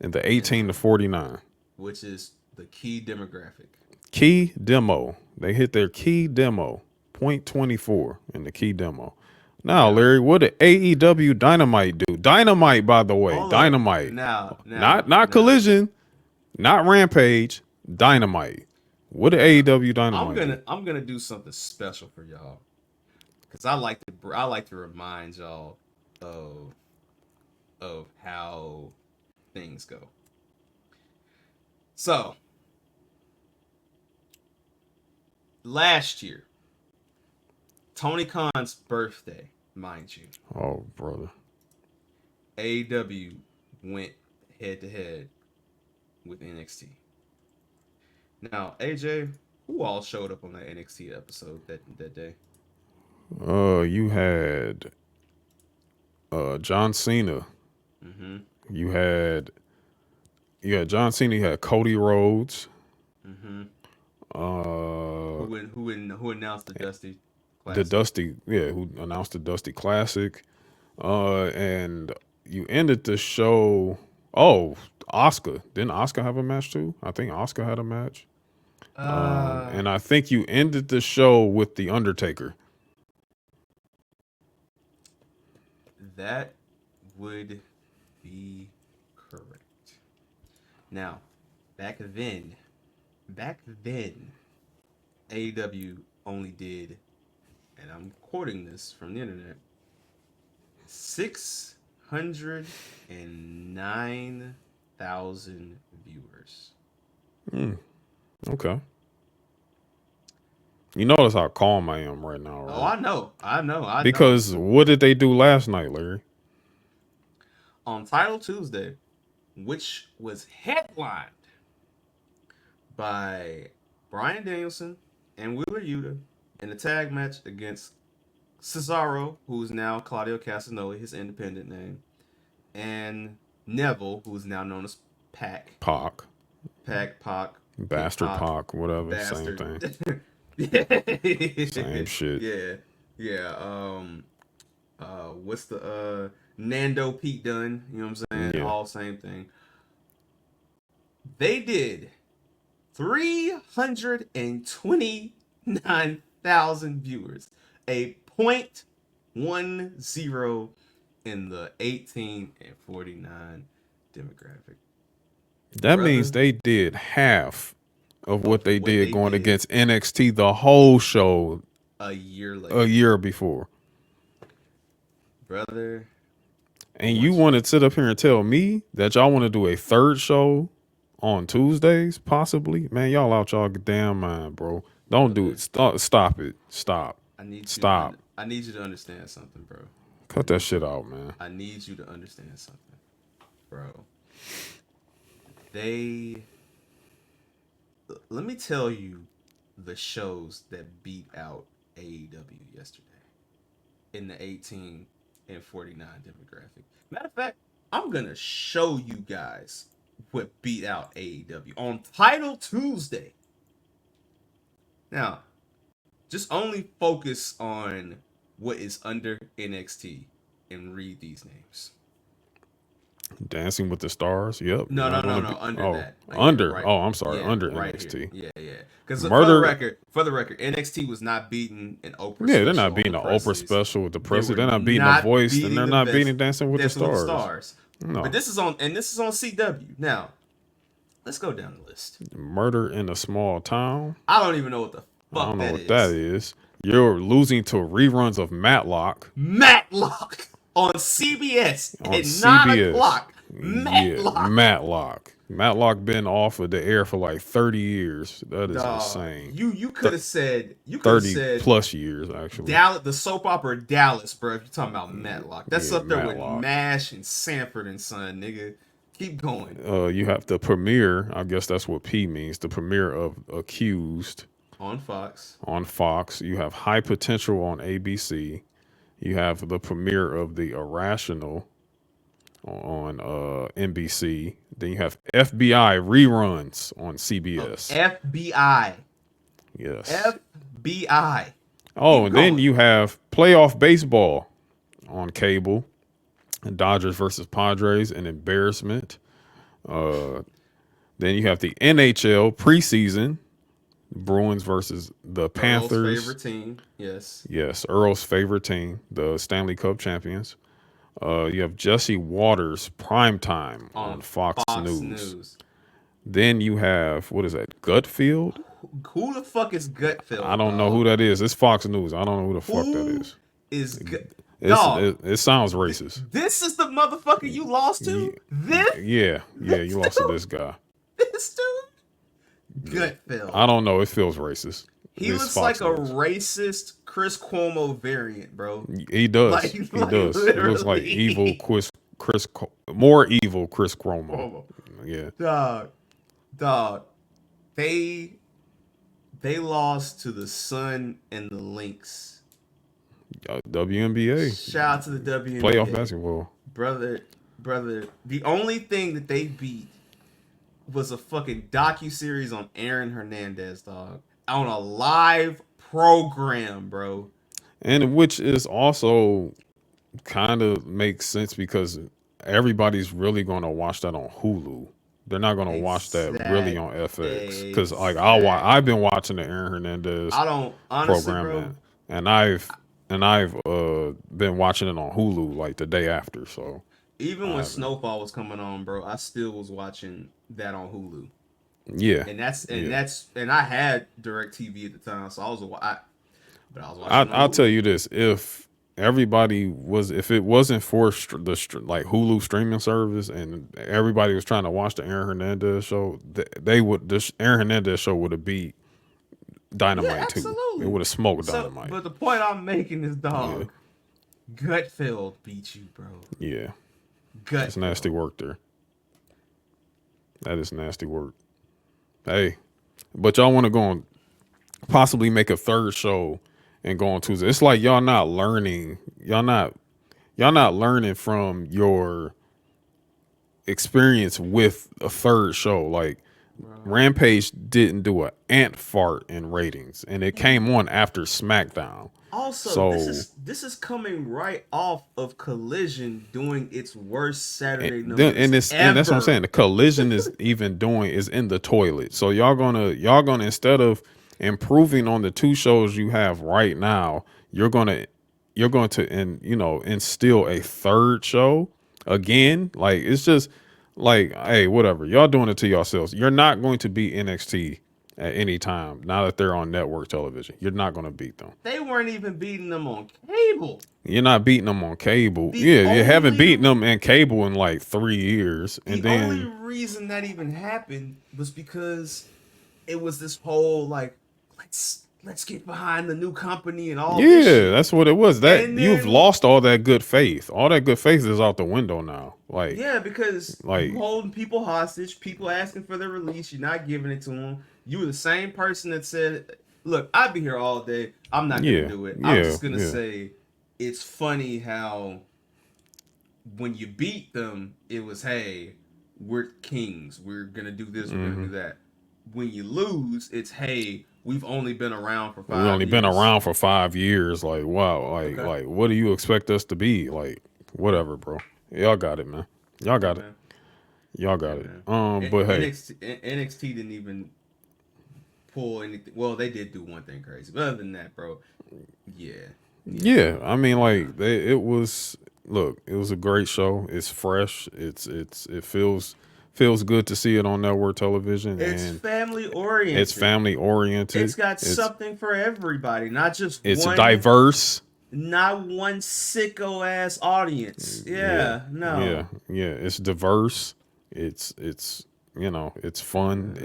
in the 18 to 49, which is the key demographic. Key demo. They hit their key demo, .24 in the key demo. Now, Larry, what did AEW Dynamite do? Dynamite, by the way, Dynamite. Not Collision, not Rampage. Dynamite. What did AEW Dynamite? I'm gonna do something special for y'all, because I like to remind y'all of how things go. So last year, Tony Khan's birthday, mind you. Oh, brother. AEW went head to head with NXT. Now, AJ, who all showed up on that NXT episode that day? You had John Cena. Mm-hmm. You had John Cena. You had Cody Rhodes. Mm-hmm. Who announced the Dusty Classic? Who announced the Dusty Classic. And you ended the show. Oh, Asuka. Didn't Asuka have a match too? I think Asuka had a match. And I think you ended the show with The Undertaker. That would be correct. Now, back then, AEW only did, and I'm quoting this from the internet, 609,000 viewers. Okay. You notice how calm I am right now, right? Oh, I know. Because what did they do last night, Larry? On Title Tuesday, which was headlined by Bryan Danielson and Wheeler Yuta in a tag match against Cesaro, who's now Claudio Castagnoli, his independent name, and Neville, who's now known as Pac. Bastard Pac, whatever, Bastard. same thing. Same shit. Yeah. What's the Nando Pete Dunne? You know what I'm saying? Yeah. All same thing. They did 329,000 viewers, a .10 in the 18 and 49 demographic. That means they did half of what they did going against NXT the whole show a year before. Brother. And you want to sit up here and tell me that y'all want to do a third show on Tuesdays, possibly? Man, y'all out y'all damn mind, bro. Don't do it. Stop it. Stop. I need you to understand something, bro. Cut that shit out, man. I need you to understand something, bro. Let me tell you the shows that beat out AEW yesterday in the 18 and 49 demographic. Matter of fact, I'm gonna show you guys what beat out AEW on Title Tuesday. Now, just only focus on what is under NXT and read these names. Dancing with the Stars. Yep. No. Under that. Like under. Right, I'm sorry. Yeah, under right NXT. Here. Yeah. Because for the record, NXT was not beating an Oprah. Yeah, they're not beating an Oprah special with the President. They're not beating The Voice, and they're not beating Dancing with the Stars. No. But this is on CW. Now, let's go down the list. Murder in a Small Town. I don't even know what the fuck that is. I don't know what that is. You're losing to reruns of Matlock. On CBS at 9 o'clock. Matlock been off of the air for like 30 years. That is insane. You could have said 30 plus years actually. The soap opera Dallas, bro. If you're talking about Matlock, that's up there with MASH and Sanford and Son, nigga. Keep going. You have the premiere. I guess that's what P means. The premiere of Accused on Fox. You have High Potential on ABC. You have the premiere of The Irrational on NBC. Then you have FBI reruns on CBS. FBI. Yes. FBI. Oh, and then you have playoff baseball on cable. Dodgers versus Padres, an embarrassment. Then you have the NHL preseason. Bruins versus the Panthers. Earl's favorite team. Yes, Earl's favorite team, the Stanley Cup champions. You have Jesse Waters primetime on Fox News. Then you have, what is that, Gutfield? Who the fuck is Gutfield? I don't know who that is. It's Fox News. I don't know who the fuck that is. It sounds racist. This is the motherfucker you lost to? Yeah, you lost to this guy. This dude? Gutfield. I don't know. It feels racist. He looks like a racist Chris Cuomo variant, bro. He does. He does. He looks like evil more evil Chris Cuomo. Yeah. Dog. They lost to the Sun and the Lynx. WNBA. Shout out to the WNBA. Playoff basketball. Brother. The only thing that they beat was a fucking docuseries on Aaron Hernandez, dog. On a live program, bro. And which is also kind of makes sense because everybody's really going to watch that on Hulu. They're not going to watch that really on FX. Because like I've been watching the Aaron Hernandez program, and I've been watching it on Hulu like the day after. So even when Snowfall was coming on, bro, I still was watching that on Hulu. Yeah, and I had DirecTV at the time, so I was watching. I'll tell you this: if it wasn't for the like Hulu streaming service, and everybody was trying to watch the Aaron Hernandez show, this Aaron Hernandez show would have beat Dynamite too. It would have smoked Dynamite. But the point I'm making is, dog, Gutfield beat you, bro. Yeah, that's nasty work there. That is nasty work. Hey, but y'all want to go and possibly make a third show and go on Tuesday. It's like y'all not learning. Y'all not learning from your experience with a third show. Like Rampage didn't do an ant fart in ratings, and it came on after SmackDown. Also, So this is coming right off of Collision doing its worst Saturday and numbers and it's ever. and that's what I'm saying. The Collision is in the toilet. So y'all gonna instead of improving on the two shows you have right now, you're going to instill a third show again. Like it's just like, hey, whatever. Y'all doing it to yourselves. You're not going to beat NXT at any time now that they're on network television. You're not going to beat them. They weren't even beating them on cable. You're not beating them on cable. You haven't beaten them in cable in like 3 years. And the then only reason that even happened was because it was this whole like, let's get behind the new company and all this shit. That's what it was. That And you've then, lost all that good faith. All that good faith is out the window now. Like, yeah, because like you holding people hostage, people asking for their release, you're not giving it to them. You were the same person that said, "Look, I'd be here all day. I'm not gonna do it. I'm just gonna say it's funny how when you beat them, it was, hey, we're kings. We're gonna do this. We're gonna do that. When you lose, it's, hey, we've only been around for 5 years. We've only been around for 5 years. Like, wow. Like, what do you expect us to be? Like, whatever, bro. Y'all got it, man. Y'all got it. Y'all got it. But hey, NXT didn't even pull anything. Well, they did do one thing crazy, but other than that, bro, yeah. I mean, like, it was a great show. It's fresh. It feels good to see it on network television. It's family oriented. It's got something for everybody, not just it's one. Diverse. Not one sicko ass audience. Yeah. It's diverse. It's it's fun.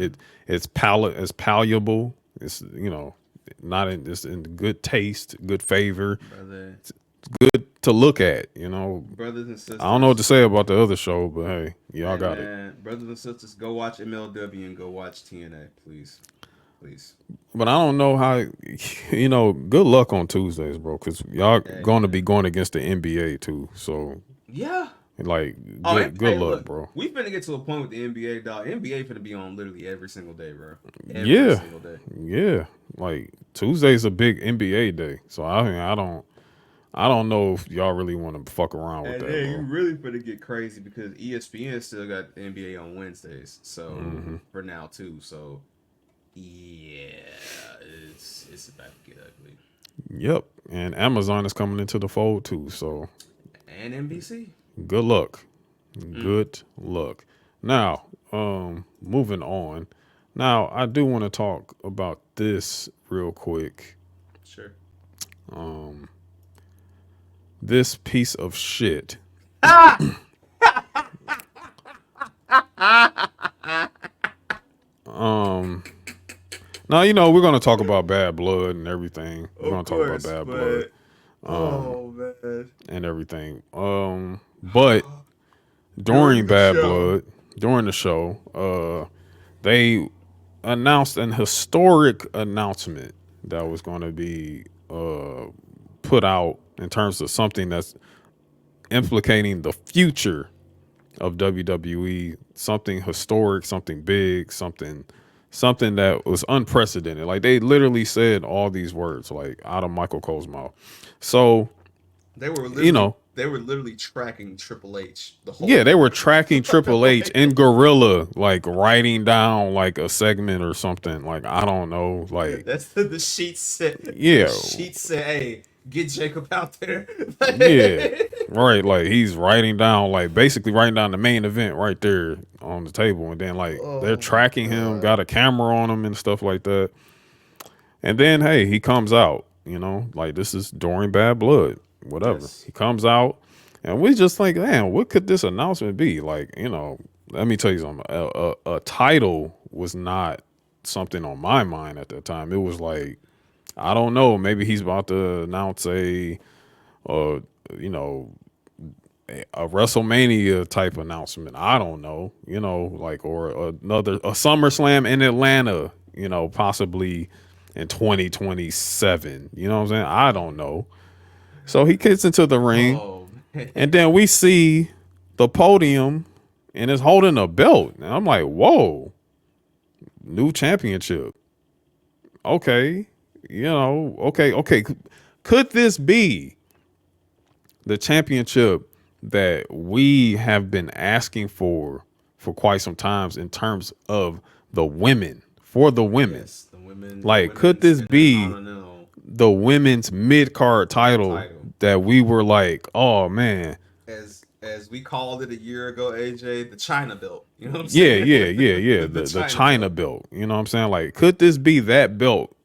It's palatable. It's it's in good taste, good favor. Brother. It's good to look at. Brothers and sisters. I don't know what to say about the other show, but hey, y'all got it. Brothers and sisters, go watch MLW and go watch TNA, please. But I don't know how. Good luck on Tuesdays, bro, because y'all going to be going against the NBA too. So yeah. Like, good luck, look, bro. We finna get to a point with the NBA, dog. NBA finna be on literally every single day, bro. Every single day. Yeah. Like, Tuesday's a big NBA day. So, I don't know if y'all really want to fuck around with that, bro. You really finna get crazy because ESPN still got the NBA on Wednesdays. So, for now, too. So, yeah, it's about to get ugly. Yep. And Amazon is coming into the fold, too. So, and NBC. Good luck. Good luck. Now, moving on. Now, I do want to talk about this real quick. Sure. This piece of shit. Now, we're going to talk about Bad Blood and everything. We're going to talk about Bad Blood. Man. And everything. But during Bad Blood, during the show, they announced an historic announcement that was going to be put out in terms of something that's implicating the future of WWE, something historic, something big, something that was unprecedented. Like, they literally said all these words, like, out of Michael Cole's mouth. So they were literally tracking Triple H the whole they were tracking Triple H in Gorilla, like writing down like a segment or something. Like, I don't know, like that's the sheet said. Yeah, the sheet said, "Hey, get Jacob out there." Right. Like, he's writing down, like, basically writing down the main event right there on the table, and then like they're tracking him, got a camera on him and stuff like that. And then, hey, he comes out. Like, this is during Bad Blood, whatever. Yes. He comes out, and we just like, man, what could this announcement be? Like, let me tell you something. A title was not something on my mind at that time. It was like, I don't know, maybe he's about to announce a WrestleMania type announcement. I don't know, like, or a SummerSlam in Atlanta, possibly in 2027. You know what I'm saying? I don't know. So he gets into the ring, and then we see the podium, and it's holding a belt. And I'm like, whoa. new championship. Okay, okay. Could this be the championship that we have been asking for quite some times in terms of the women, for the women? Yes, the women. Like, could this be Intercontinental the women's mid-card title title. that we were like, oh man, As we called it a year ago, AJ, the China belt. You know what I'm yeah, saying? the China belt. You know what I'm saying? Like, could this be that belt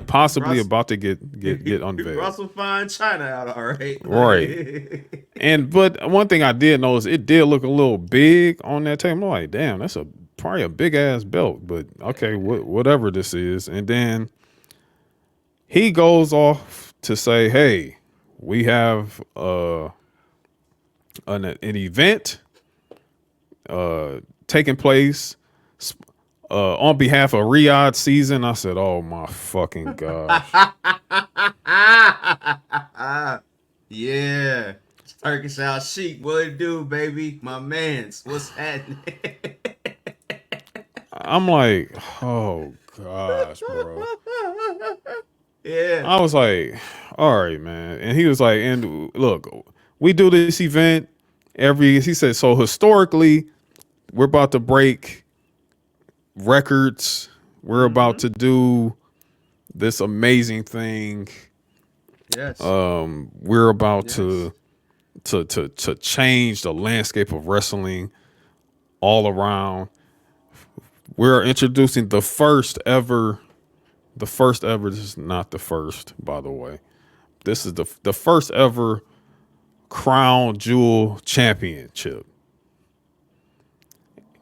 possibly about to get unveiled? Brought some fine China out, all right. Right. But one thing I did notice, it did look a little big on that table. I'm like, damn, that's probably a big ass belt. But okay, whatever this is. And then he goes off to say, hey, we have an event taking place on behalf of Riyadh season. I said, oh my fucking gosh. Yeah. Turkish Al Sheik, what it do, baby? My mans, what's happening? I'm like, oh gosh, bro. Yeah. I was like, all right, man. And he was like, and look, we do this event he said, so historically, we're about to break records. We're about to do this amazing thing. Yes. We're about to change the landscape of wrestling all around. We're introducing the first ever. This is not the first, by the way. This is the first ever crown jewel championship.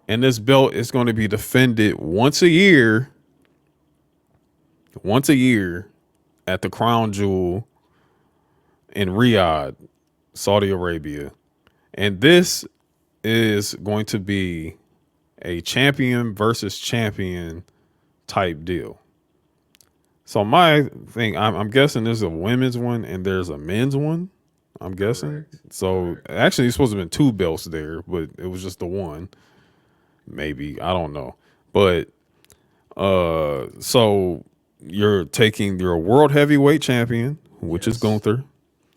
And this belt is going to be defended once a year at the crown jewel in Riyadh, Saudi Arabia. And this is going to be a champion versus champion type deal. So my thing, I'm guessing there's a women's one and there's a men's one. I'm guessing. Correct. So actually, it's supposed to have been two belts there, but it was just the one. Maybe, I don't know. But so you're taking your world heavyweight champion, which is Gunther.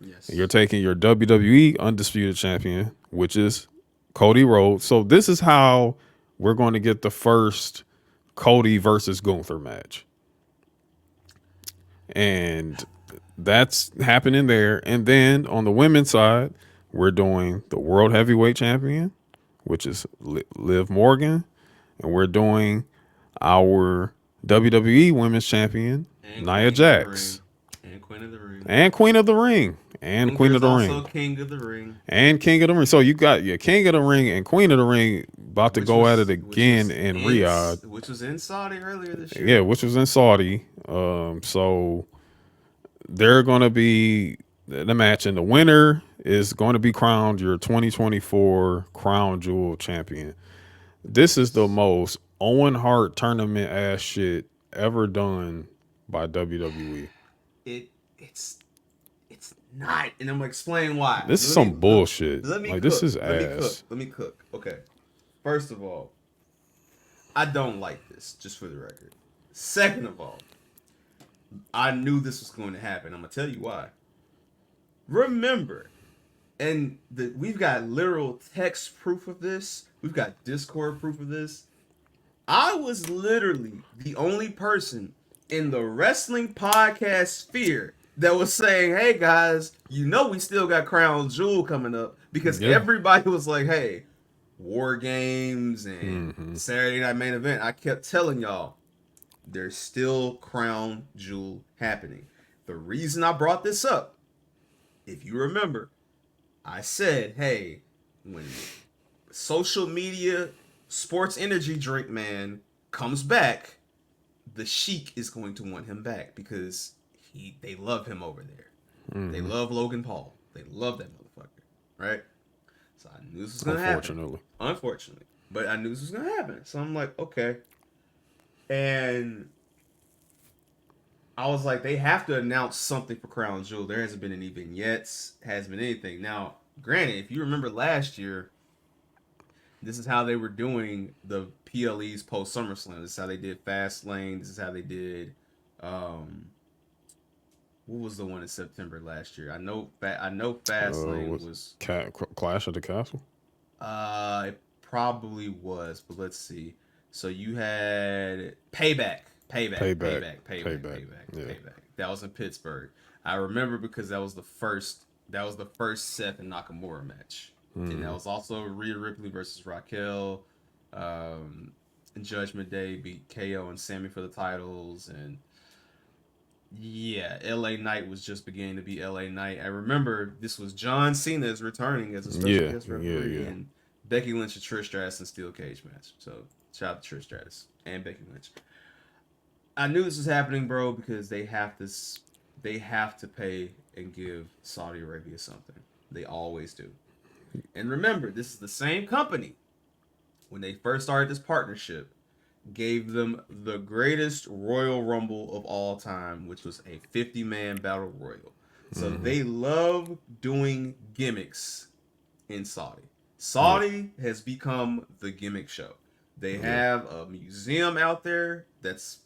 Yes. You're taking your WWE undisputed champion, which is Cody Rhodes. So this is how we're going to get the first Cody versus Gunther match. And that's happening there. And then on the women's side, we're doing the world heavyweight champion, which is Liv Morgan. And we're doing our WWE women's champion, Nia Jax. And Queen of the Ring. And Queen of the Ring. And Queen of the Ring. Also King of the Ring. And King of the Ring. So you got your King of the Ring and Queen of the Ring about to go at it again in Riyadh. Which was in Saudi earlier this year. Yeah, which was in Saudi. So they're going to be the match, and the winner is going to be crowned your 2024 Crown Jewel champion. This is the most Owen Hart tournament ass shit ever done by WWE. It's not, and I'm gonna explain why. This is some bullshit. This is ass. Let me cook. Okay. First of all, I don't like this, just for the record. Second of all, I knew this was going to happen. I'm gonna tell you why. Remember, and we've got literal text proof of this. We've got Discord proof of this. I was literally the only person in the wrestling podcast sphere that was saying, hey guys, we still got Crown Jewel coming up, because everybody was like, hey, War Games and Saturday Night Main Event. I kept telling y'all, there's still Crown Jewel happening. The reason I brought this up, if you remember, I said, hey, when social media sports energy drink man comes back, the Sheik is going to want him back, because they love him over there. They love Logan Paul. They love that motherfucker, right? So I knew this was going to happen. Unfortunately. But I knew this was going to happen. So I'm like, okay. And I was like, they have to announce something for Crown Jewel. There hasn't been any vignettes, hasn't been anything. Now, granted, if you remember last year, This is how they were doing the PLEs post SummerSlam. This is how they did Fastlane. This is how they did. What was the one in September last year? I know Fastlane was Clash of the Castle. It probably was, but let's see. So you had Payback. That was in Pittsburgh. I remember because that was the first Seth and Nakamura match. And that was also Rhea Ripley versus Raquel. Judgment Day beat KO and Sammy for the titles, and yeah, LA Knight was just beginning to be LA Knight. I remember this was John Cena's returning as a special guest referee, and Becky Lynch and Trish Stratus in steel cage match. So shout out to Trish Stratus and Becky Lynch. I knew this was happening, bro, because they have to pay and give Saudi Arabia something. They always do. And remember, this is the same company when they first started this partnership gave them the greatest Royal Rumble of all time, which was a 50-man battle royal. So they love doing gimmicks in Saudi. Saudi has become the gimmick show. They have a museum out there that's,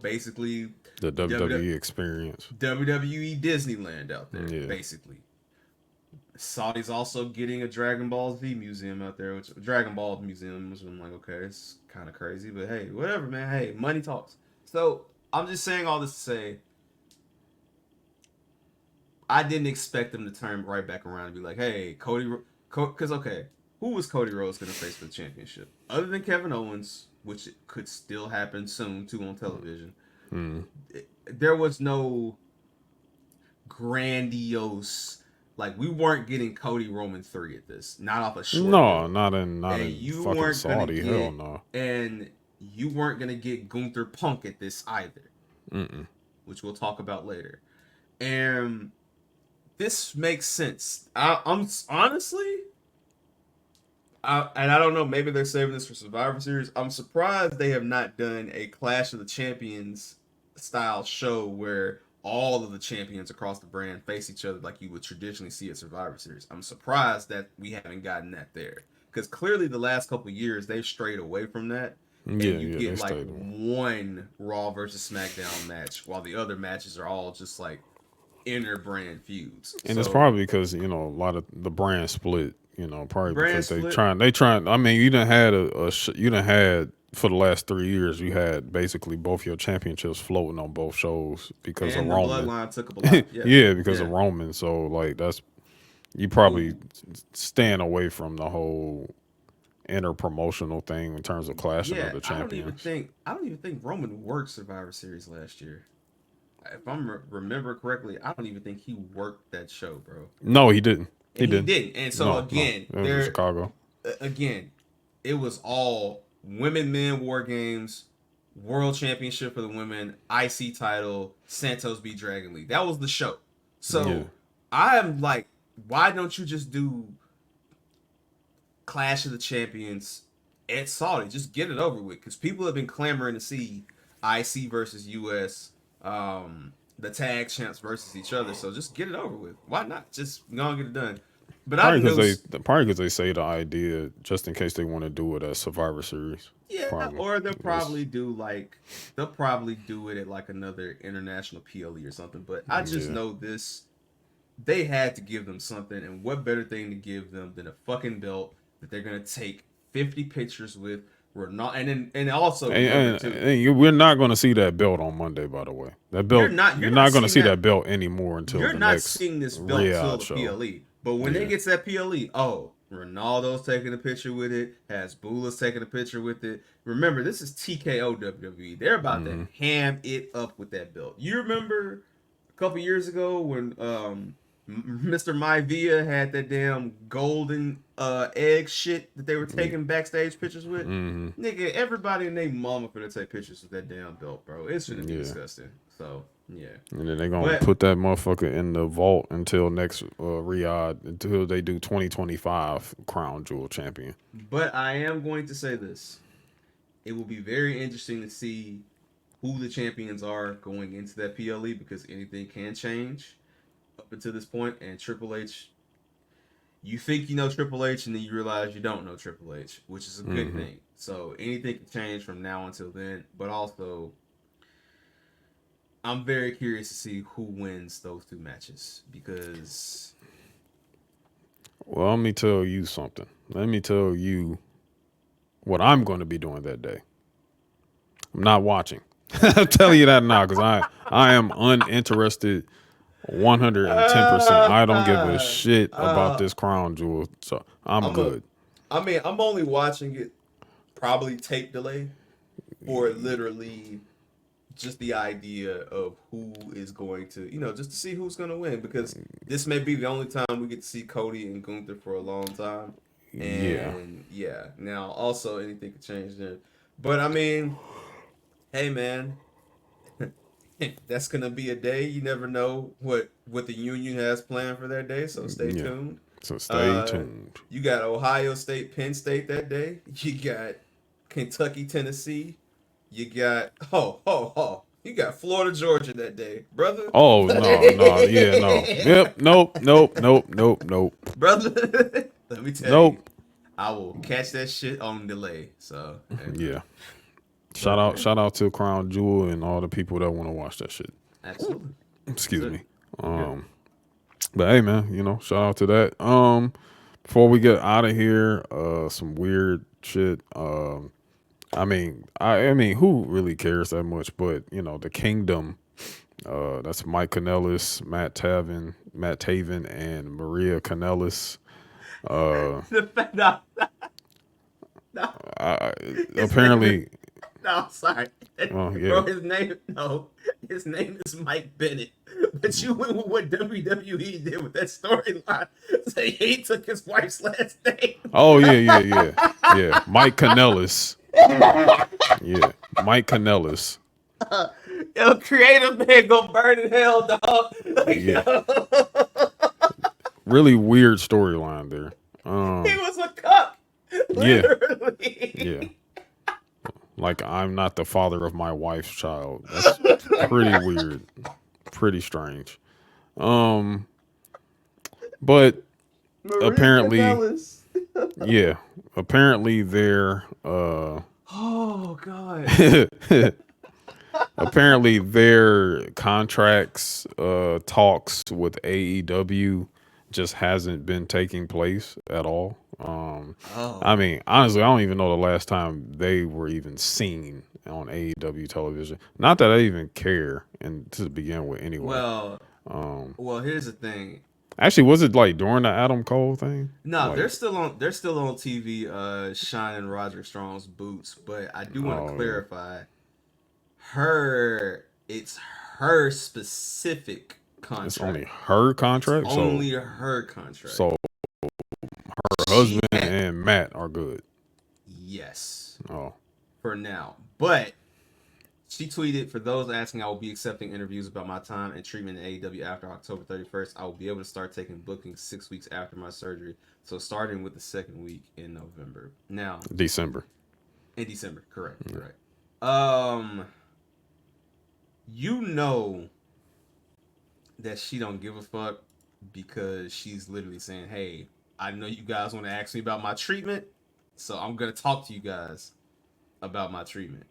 basically the WWE experience. WWE Disneyland out there, basically. Saudi's also getting a Dragon Ball Z museum out there, which Dragon Ball museum, which I'm like, okay, it's kind of crazy, but hey, whatever, man. Hey, money talks. So I'm just saying all this to say, I didn't expect them to turn right back around and be like, hey, because okay, who was Cody Rhodes going to face for the championship? Other than Kevin Owens, which could still happen soon, too, on television. There was no grandiose. Like, we weren't getting Cody Roman 3 at this. Not off a short. No, not in fucking Saudi. Hell no. And you weren't going to get Gunther Punk at this either. Which we'll talk about later. And this makes sense. I'm honestly, and I don't know, maybe they're saving this for Survivor Series. I'm surprised they have not done a Clash of the Champions style show where all of the champions across the brand face each other like you would traditionally see at Survivor Series. I'm surprised that we haven't gotten that there. Because clearly the last couple of years, they've strayed away from that. And you get like one Raw versus SmackDown match, while the other matches are all just like inner brand feuds. And it's probably because, a lot of the brand split, probably because they trying. I mean, you done had for the last 3 years, you had basically both your championships floating on both shows because of Roman. Bloodline took up a lot. Because of Roman. So like you probably staying away from the whole inter-promotional thing in terms of clashing of the champions. I don't even think Roman worked Survivor Series last year. If I remember correctly, I don't even think he worked that show, bro. No, he didn't. He didn't. And so it was in Chicago. Again, it was all women, men, war games, world championship for the women, IC title, Santos beat Dragon Lee. That was the show. So I'm like, why don't you just do Clash of the Champions at Saudi? Just get it over with, because people have been clamoring to see IC versus US, the tag champs versus each other. So just get it over with. Why not? Just go and get it done. But probably because they say the idea just in case they want to do it as Survivor Series. Yeah, probably. Or they'll probably do it at like another international PLE or something. But I just know this. They had to give them something, and what better thing to give them than a fucking belt that they're gonna take 50 pictures with. We're not, and also we're not going to see that belt on Monday. By the way, that belt you're not going to see that belt anymore until you're the not next seeing this belt until the PLE. But when they get to that PLE, Ronaldo's taking a picture with it. Hasbullah's taking a picture with it. Remember, this is TKO WWE. They're about to ham it up with that belt. You remember a couple years ago when Mr. Maivia had that damn golden egg shit that they were taking backstage pictures with? Nigga, everybody and their mama finna take pictures with that damn belt, bro. It's gonna be disgusting. So, yeah. And then they're going to put that motherfucker in the vault until next Riyadh, until they do 2025 Crown Jewel Champion. But I am going to say this. It will be very interesting to see who the champions are going into that PLE, because anything can change up until this point, and Triple H, you think you know Triple H, and then you realize you don't know Triple H, which is a good thing. So anything can change from now until then. But also, I'm very curious to see who wins those two matches because. Well, let me tell you something. Let me tell you what I'm going to be doing that day. I'm not watching. I'll tell you that now because I am uninterested 110%. I don't give a shit about this crown jewel. So I'm good. I'm only watching it probably tape delay for literally just the idea of who is going to, just to see who's going to win because this may be the only time we get to see Cody and Gunther for a long time. Yeah. And yeah, now also anything could change there. But I mean, hey man, that's gonna be a day. You never know what the union has planned for that day, so stay tuned. So stay tuned. You got Ohio State, Penn State that day. You got Kentucky, Tennessee. You got you got Florida, Georgia that day, brother. Oh no, yeah, no. Yep, nope. Brother. Let me tell you, I will catch that shit on delay. So yeah. Shout out to Crown Jewel and all the people that want to watch that shit. Absolutely. Excuse me. But hey man, shout out to that. Before we get out of here, some weird shit. I mean, who really cares that much? But the Kingdom. That's Mike Kanellis, Matt Taven, and Maria Kanellis. Apparently. No, sorry. Oh, yeah. Bro, his name is Mike Bennett. But you went with what WWE did with that storyline. So he took his wife's last name. Oh, yeah. Mike Kanellis. Yeah, Mike Kanellis. Yo, creative man gonna burn in hell, dog. Yeah. Really weird storyline there. He was a cuck. Literally. Yeah. Like, I'm not the father of my wife's child. That's pretty weird. Pretty strange. But Maria apparently, Kanellis. apparently they're oh God. apparently their contracts talks with AEW just hasn't been taking place at all. I mean, honestly, I don't even know the last time they were even seen on AEW television. Not that I even care, and to begin with, anyway. Well, here's the thing. Actually, was it like during the Adam Cole thing? No, like, they're still on TV, shining Roderick Strong's boots. But I do want to clarify, it's her specific contract. It's only her contract. Only her contract. So her husband and Matt are good. Yes. Oh. For now. But she tweeted, for those asking, I will be accepting interviews about my time and treatment in AEW after October 31st. I will be able to start taking bookings 6 weeks after my surgery. So starting with the second week in November. Now. December. In December. Correct. Correct. You know that she don't give a fuck because she's literally saying, hey, I know you guys want to ask me about my treatment, so I'm going to talk to you guys about my treatment.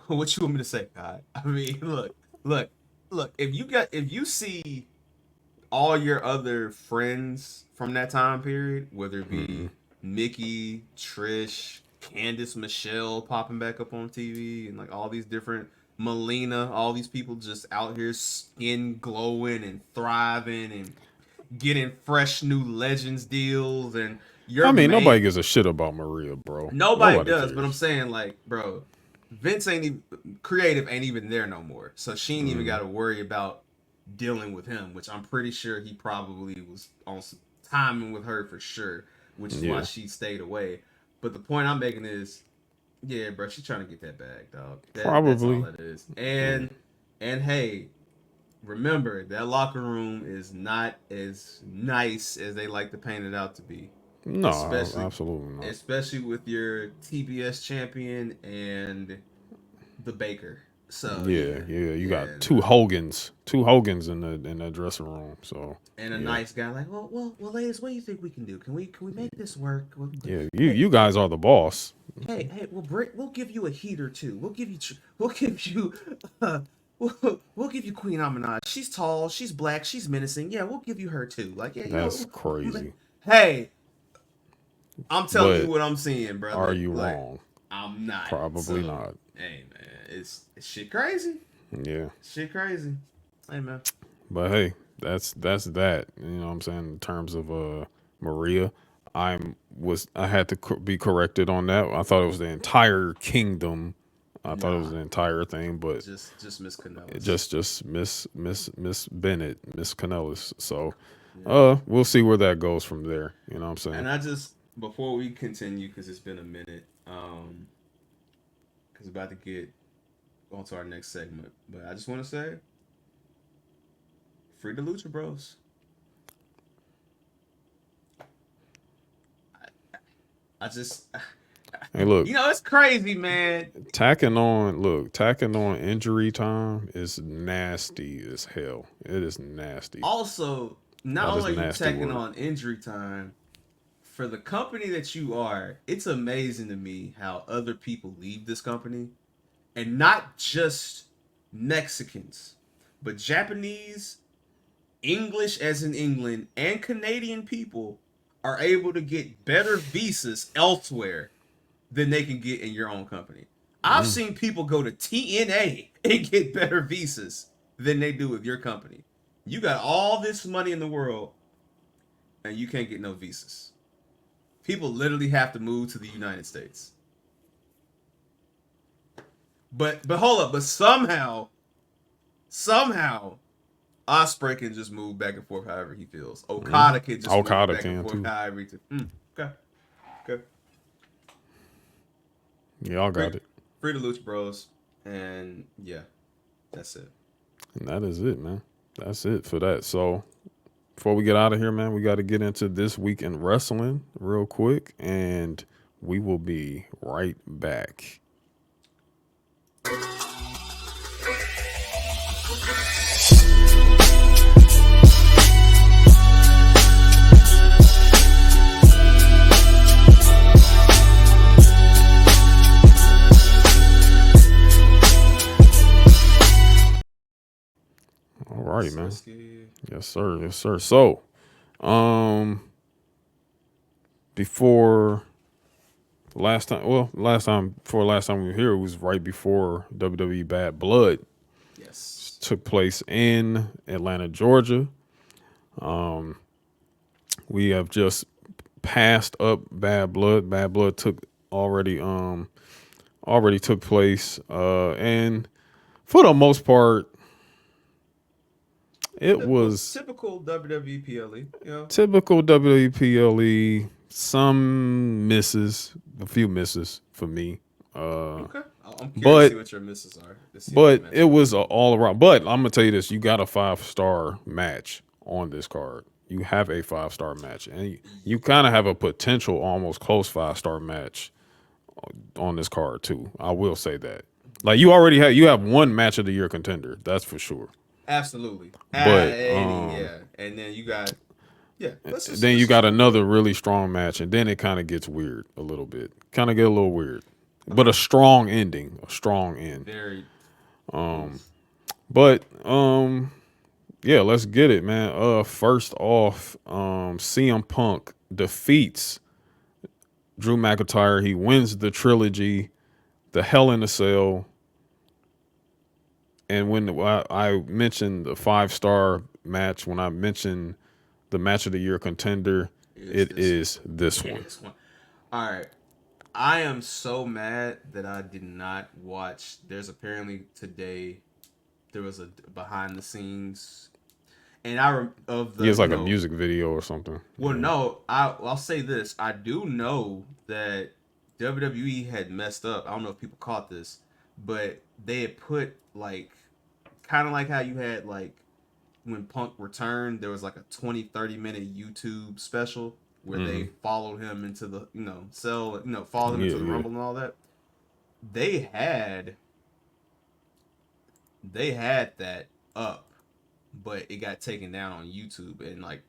What you want me to say, God? I mean, look. If you see all your other friends from that time period, whether it be Mickey, Trish, Candice, Michelle popping back up on TV, and like all these different Melina, all these people just out here skin glowing and thriving and getting fresh new Legends deals, and nobody gives a shit about Maria, bro. Nobody does, cares. But I'm saying, like, bro, Vince ain't even there no more, so she ain't even got to worry about dealing with him, which I'm pretty sure he probably was on some timing with her for sure, which is why she stayed away. But the point I'm making is, yeah, bro, she's trying to get that bag, dog. Probably. That's all that is. And hey, remember, that locker room is not as nice as they like to paint it out to be. No, absolutely not. Especially with your TBS champion and the Baker. So yeah. You got two Hogans in the dressing room. So and a nice guy like, well, ladies, what do you think we can do? Can we make this work? yeah, Hey, you guys are the boss. hey, we'll give you a heater too. Uh, we'll give you Queen Amanaj. She's tall, she's black, she's menacing. Yeah, we'll give you her too. Like, yeah, That's crazy. Hey, I'm telling you But what I'm seeing, brother. are you like, wrong? I'm not. Probably not. Hey, man, it's shit crazy. Yeah. Shit crazy. Hey, man. But hey, that's that. You know what I'm saying? In terms of Maria, I had to be corrected on that. I thought it was the entire kingdom. I thought it was the entire thing, but just Miss Canellis. Just Miss Bennett, Miss Canellis. So we'll see where that goes from there. You know what I'm saying? And I just, before we continue, because it's been a minute, because about to get onto our next segment, but I just want to say, free the Lucha Bros. I just, hey, look, you know, it's crazy, man. Tacking on injury time is nasty as hell. It is nasty. Also, not only are you tacking on injury time, for the company that you are, it's amazing to me how other people leave this company, and not just Mexicans, but Japanese, English as in England, and Canadian people are able to get better visas elsewhere than they can get in your own company. I've seen people go to TNA and get better visas than they do with your company. You got all this money in the world, and you can't get no visas. People literally have to move to the United States. But hold up, but somehow, Ospreay can just move back and forth however he feels. Okada can just move back and forth however he feels. Okay. Y'all got it. Free the Lucha Bros. And yeah, that's it. And that is it, man. That's it for that. So before we get out of here, man, we got to get into this week in wrestling real quick, and we will be right back. All right, man. Yes, sir. So, before last time we were here, it was right before WWE Bad Blood. Yes. Took place in Atlanta, Georgia. We have just passed up Bad Blood. Bad Blood already took place, and for the most part, it was typical WWE PLE. You know? Typical WWE PLE. Some misses, a few misses for me. Okay. I'm curious to see what your misses are. But it was all around. But I'm gonna tell you this: you got a 5-star match on this card. You have a 5-star match, and you kind of have a potential, almost close 5-star match on this card too. I will say that. Like you have one match of the year contender. That's for sure. Absolutely. But and then you got another really strong match, and then it kind of gets weird a little bit. Kind of get a little weird, but a strong ending, a strong end. Very. But yeah, let's get it, man. First off, CM Punk defeats Drew McIntyre. He wins the trilogy, the Hell in a Cell. And when I mentioned the 5-star match, when I mentioned the match of the year contender, it is this one. All right. I am so mad that I did not watch. There's apparently today there was a behind the scenes, and it's like a music video or something. Well, no, I'll say this. I do know that WWE had messed up. I don't know if people caught this, but they had put like kind of like how you had like when Punk returned, there was like a 20-30 minute YouTube special where they followed him into the followed him into the Rumble and all that. They had they had that up, but it got taken down on YouTube, and like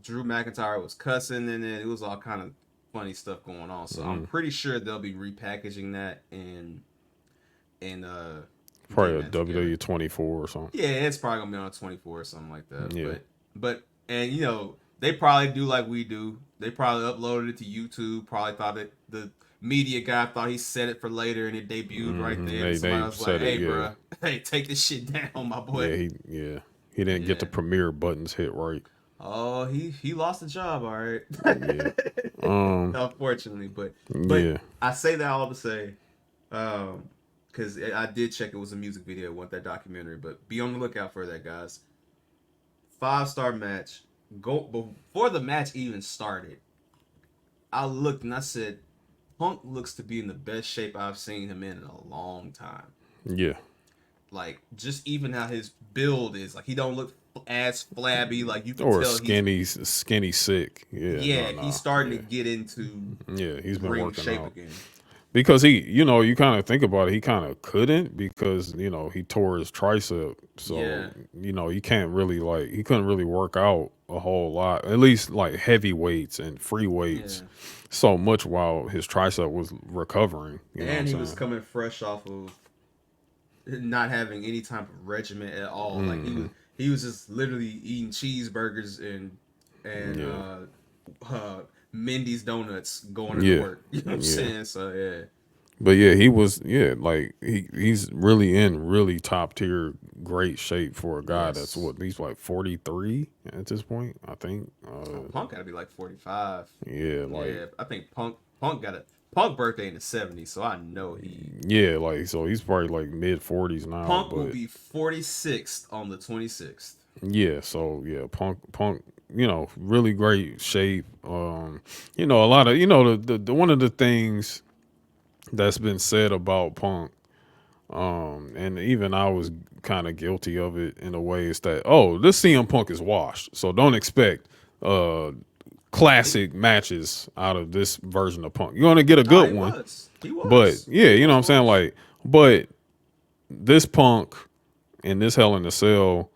Drew McIntyre was cussing, and then it was all kind of funny stuff going on. So I'm pretty sure they'll be repackaging that and Probably a WWE 24 or something. Yeah, it's probably gonna be on 24 or something like that. Yeah. But they probably do like we do. They probably uploaded it to YouTube. Probably thought that the media guy thought he set it for later, and it debuted right there. And somebody was like, "Hey, bro, hey, take this shit down, my boy." He didn't get the premiere buttons hit right. Oh, he lost the job, all right. Yeah. Unfortunately, but I say that all to say, because I did check it was a music video, want that documentary, but be on the lookout for that, guys. 5-star match. Go before the match even started. I looked and I said, Punk looks to be in the best shape I've seen him in a long time. Yeah. Like just even how his build is, like he don't look as flabby, like you can tell skinny sick. He's starting to get into he's been working shape out again. because you kind of think about it, he kind of couldn't because he tore his tricep, so he can't really he couldn't really work out a whole lot, at least like heavy weights and free weights so much while his tricep was recovering. And he was coming fresh off of not having any type of regimen at all. Like he was just literally eating cheeseburgers and Mindy's donuts going to work. You know what I'm saying? So But he was he's really in really top tier great shape for a guy that's he's like 43 at this point, I think. Punk gotta be like 45. I think Punk birthday in the 70s, so I know so he's probably like mid 40s now. Punk will be 46 on the 26th. Punk, really great shape. A lot of the one of the things that's been said about Punk, and even I was kind of guilty of it in a way, is that this CM Punk is washed, so don't expect classic matches out of this version of Punk. You're gonna get a good one. He was. But you know what I'm saying? Like, but this Punk in this Hell in a Cell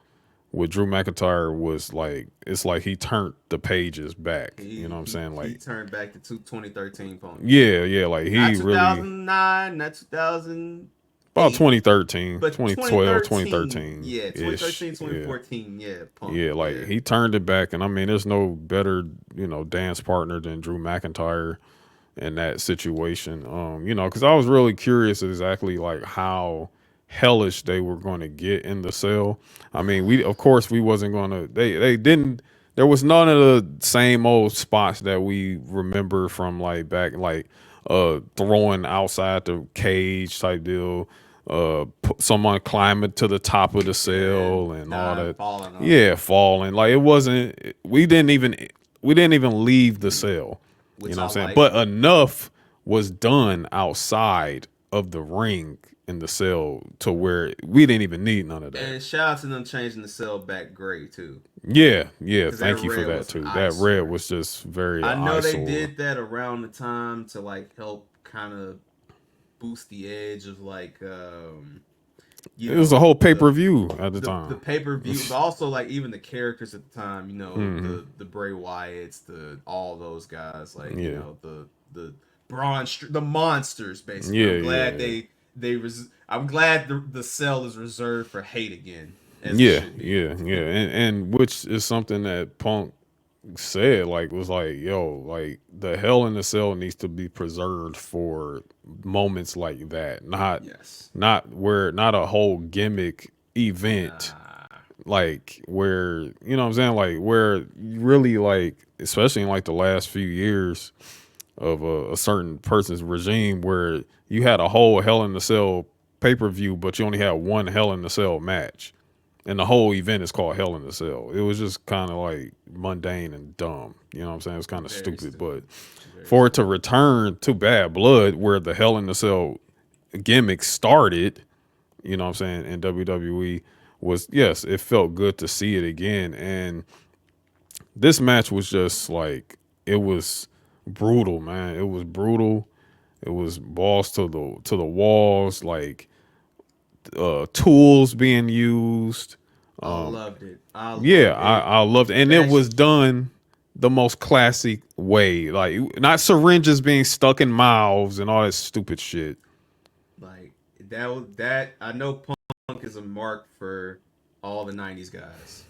with Drew McIntyre was like, it's like he turned the pages back. You know what I'm saying? Like he turned back to 2013 Punk. Yeah, like he not 2009, really not 2000. About 2013, but 2012, 2013. Yeah, 2013, 2014, Punk. Yeah, like he turned it back, and I mean, there's no better, dance partner than Drew McIntyre in that situation. Because I was really curious exactly like how hellish they were going to get in the cell. I mean, we wasn't going to. They didn't. There was none of the same old spots that we remember from like back, like throwing outside the cage type deal. Someone climbing to the top of the cell and all that. Falling. Like it wasn't. We didn't even leave the cell. You know what I'm saying? But enough was done outside of the ring in the cell to where we didn't even need none of that. And shout out to them changing the cell back gray too. Yeah. Thank you for that too. That red was just very. I know they did that around the time to like help kind of boost the edge of like. It was a whole pay-per-view at the time. The pay-per-view, but also like even the characters at the time. The Bray Wyatts, all those guys, like the Braun, the monsters basically. I'm glad the cell is reserved for hate again. And which is something that Punk said, was like, like the Hell in the Cell needs to be preserved for moments like that, not a whole gimmick event, like where you know what I'm saying, like where really like, especially in like the last few years of a certain person's regime, where you had a whole Hell in the Cell pay-per-view, but you only had one Hell in the Cell match. And the whole event is called Hell in the Cell. It was just kind of like mundane and dumb. You know what I'm saying? It's kind of stupid. But for it to return to Bad Blood, where the Hell in the Cell gimmick started, you know what I'm saying, in WWE, it felt good to see it again. And this match was just like, it was brutal, man. It was brutal. It was balls to the walls, like tools being used. I loved it. I loved it, and it was done the most classic way, like not syringes being stuck in mouths and all that stupid shit. Like that. I know Punk is a mark for all the '90s guys.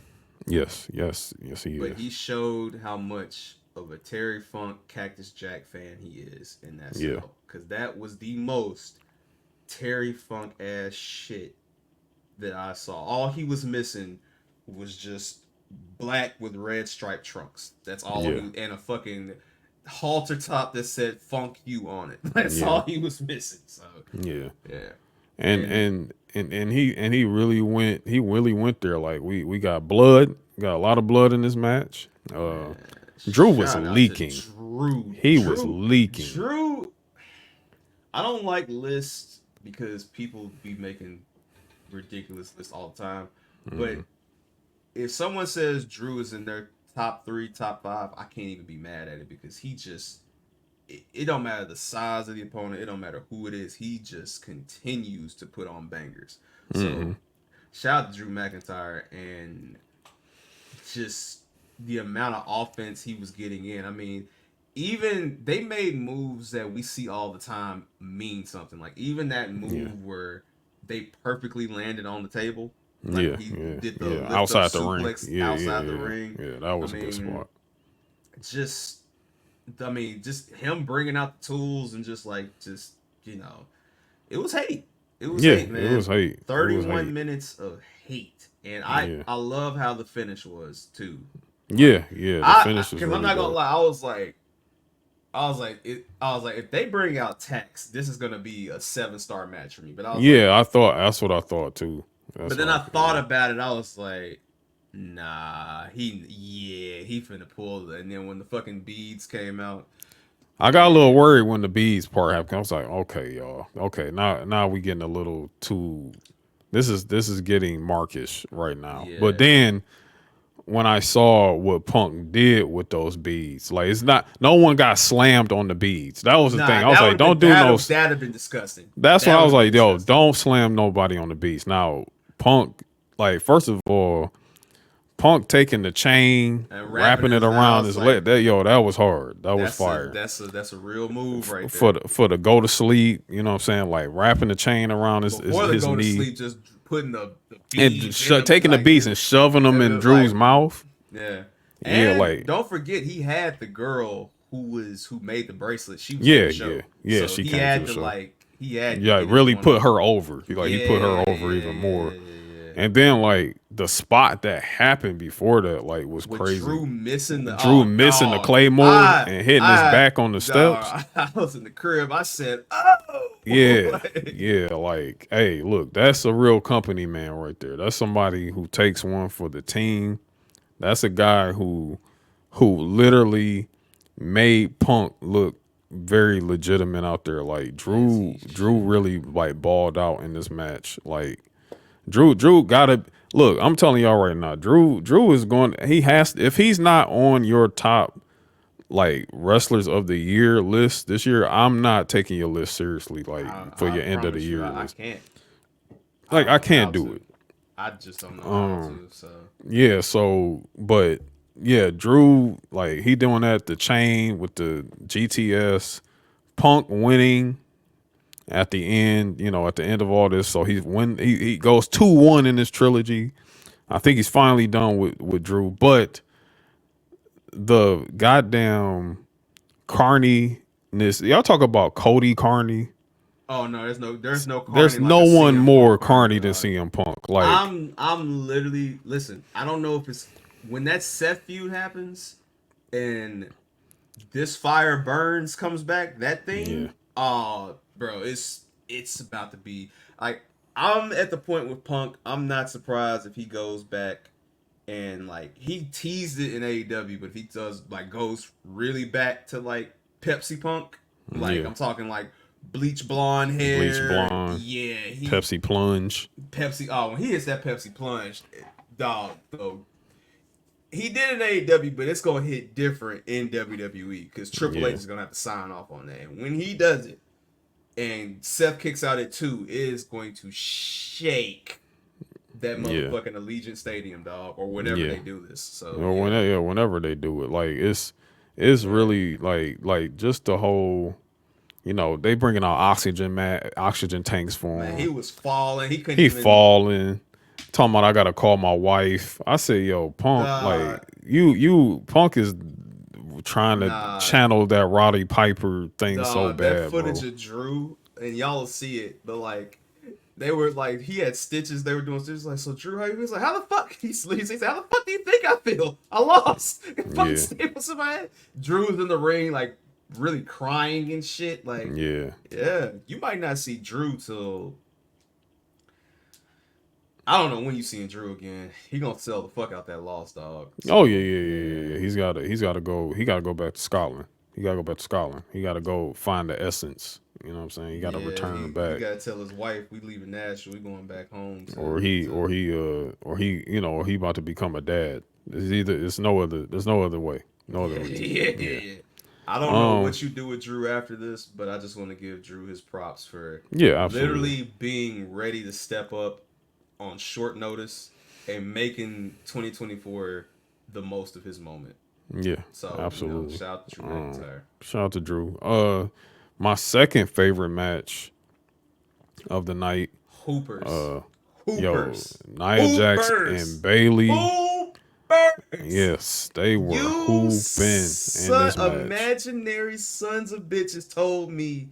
Yes, he But is. he showed how much of a Terry Funk Cactus Jack fan he is in that cell. Because that was the most Terry Funk ass shit that I saw. All he was missing was just black with red striped trunks. That's all and a fucking halter top that said "Funk You" on it. That's all he was missing. So yeah. And he really went there. Like we got a lot of blood in this match. Drew was leaking. He was leaking. Drew, I don't like lists because people be making ridiculous lists all the time. But if someone says Drew is in their top 3, top 5, I can't even be mad at it because he just it don't matter the size of the opponent, it don't matter who it is, he just continues to put on bangers. So shout out to Drew McIntyre and just the amount of offense he was getting in. I mean, even they made moves that we see all the time mean something. Like even that move where they perfectly landed on the table. Like he did the outside the ring. Outside the ring. Yeah, that was a good spot. Just him bringing out the tools and just it was hate. It was hate, man. It was hate. 31 minutes of hate. And I love how the finish was too. The finish was really I'm not gonna lie, I was like, if they bring out Tex, this is gonna be a 7-star match for me. But I thought that's what I thought too. But then I thought about it, I was like, nah, he finna pull it. And then when the fucking beads came out, I got a little worried when the beads part happened. I was like, okay, y'all. Okay, now we getting a little too. This is getting markish right now. Yeah. But then when I saw what Punk did with those beads, like it's not, no one got slammed on the beads. That was the thing. I was like, don't do no. That'd have been disgusting. That's why I was like, yo, don't slam nobody on the beads. Now Punk, like first of all, Punk taking the chain, wrapping it around his leg. That was hard. That was fire. That's a real move right there. For the go to sleep, you know what I'm saying? Like wrapping the chain around his knee. To sleep, just putting the beads and taking the beads and shoving them in Drew's mouth. Yeah. And don't forget he had the girl who made the bracelet. She was on the show. So she came had to the show. Really put her over. He put her over even more. And then like the spot that happened before that was crazy. Drew missing the Claymore and hitting his back on the steps. I was in the crib. I said, "Oh." Like, hey, look, that's a real company man right there. That's somebody who takes one for the team. That's a guy who literally made Punk look very legitimate out there. Like Drew really like balled out in this match. Like Drew gotta look. I'm telling y'all right now, Drew is going. He has, if he's not on your top like wrestlers of the year list this year, I'm not taking your list seriously. Like for your end of the year list, I can't. I can't do it. I just don't know how to. So but Drew, like he doing that, the chain with the GTS, Punk winning at the end, at the end of all this. So he goes 2-1 in this trilogy. I think he's finally done with Drew, but the goddamn carniness. Y'all talk about Cody Carney. Oh no, there's no Carney. There's no one more Carney than CM Punk. Like I'm literally, listen, I don't know if it's when that Seth feud happens and this fire burns comes back, that thing. Oh, bro, it's about to be like, I'm at the point with Punk. I'm not surprised if he goes back and like he teased it in AEW, but if he does like goes really back to like Pepsi Punk, like I'm talking like bleach blonde hair, Pepsi plunge, when he hits that Pepsi plunge, dog, though. He did it in AEW, but it's gonna hit different in WWE because Triple H is gonna have to sign off on that. And when he does it, and Seth kicks out at 2, it is going to shake that motherfucking Allegiant Stadium, dog, or whenever they do this. So whenever they do it, like it's really like just the whole, you know, they bringing out oxygen tanks for him. Man, he was falling. He falling. Talking about I gotta call my wife. I say, yo, Punk, like you Punk is trying to channel that Roddy Piper thing so bad. That footage bro. of Drew, and y'all will see it, but like they were like, he had stitches. They were doing stitches. Like, so Drew, he was like, how the fuck? He said, how the fuck do you think I feel? I lost. Fucking staples in my head. Drew was in the ring, like really crying and shit. Like, yeah. You might not see Drew till, I don't know when you seeing Drew again. He gonna sell the fuck out that loss, dog. So, oh yeah. He's gotta go. He gotta go back to Scotland. He gotta go find the essence. You know what I'm saying? He gotta return back. He gotta tell his wife we leaving Nashville. We going back home. Or he about to become a dad. There's no other way. No other way. Yeah. I don't know what you do with Drew after this, but I just want to give Drew his props for literally being ready to step up on short notice and making 2024 the most of his moment. Yeah. So absolutely. Shout out to Drew McIntyre. Shout out to Drew. My second favorite match of the night. Hoopers. Yo, Nia Jax and Bayley. Yes, they were hooping in this match. Imaginary sons of bitches told me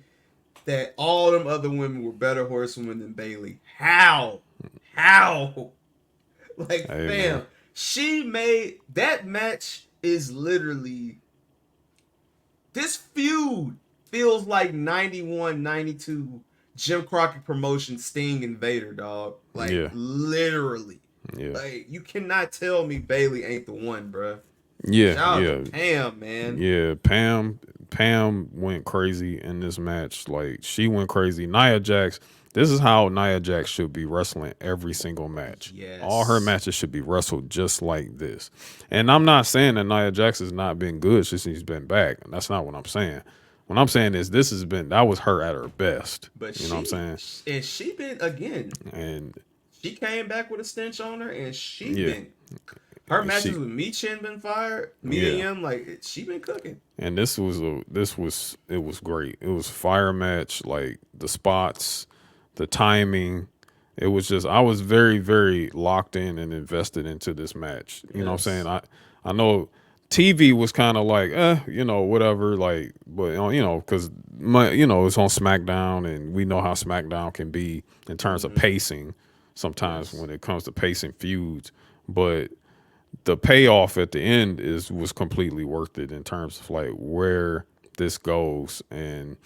that all them other women were better horsewomen than Bayley. How? Like, fam, she made that match is literally, this feud feels like 91, 92 Jim Crockett promotion Sting and Vader, dog. Like, literally. Yeah. Like, you cannot tell me Bayley ain't the one, bruh. Yeah, Shout out to Pam, man. Yeah, Pam went crazy in this match. Like, she went crazy. Nia Jax, this is how Nia Jax should be wrestling every single match. Yes. All her matches should be wrestled just like this. And I'm not saying that Nia Jax has not been good since she's been back. That's not what I'm saying. What I'm saying is that was her at her best. But you know what I'm saying? And she been, again, and she came back with a stench on her, and she been, her matches with Michin been fired. Me and him, like, she been cooking. And it was great. It was fire match, like the spots, the timing. It was just, I was very, very locked in and invested into this match. You know what I'm saying? I know TV was kind of like, whatever, like, but, because, it's on SmackDown, and we know how SmackDown can be in terms of pacing sometimes when it comes to pacing feuds. But the payoff at the end was completely worth it in terms of, like, where this goes, and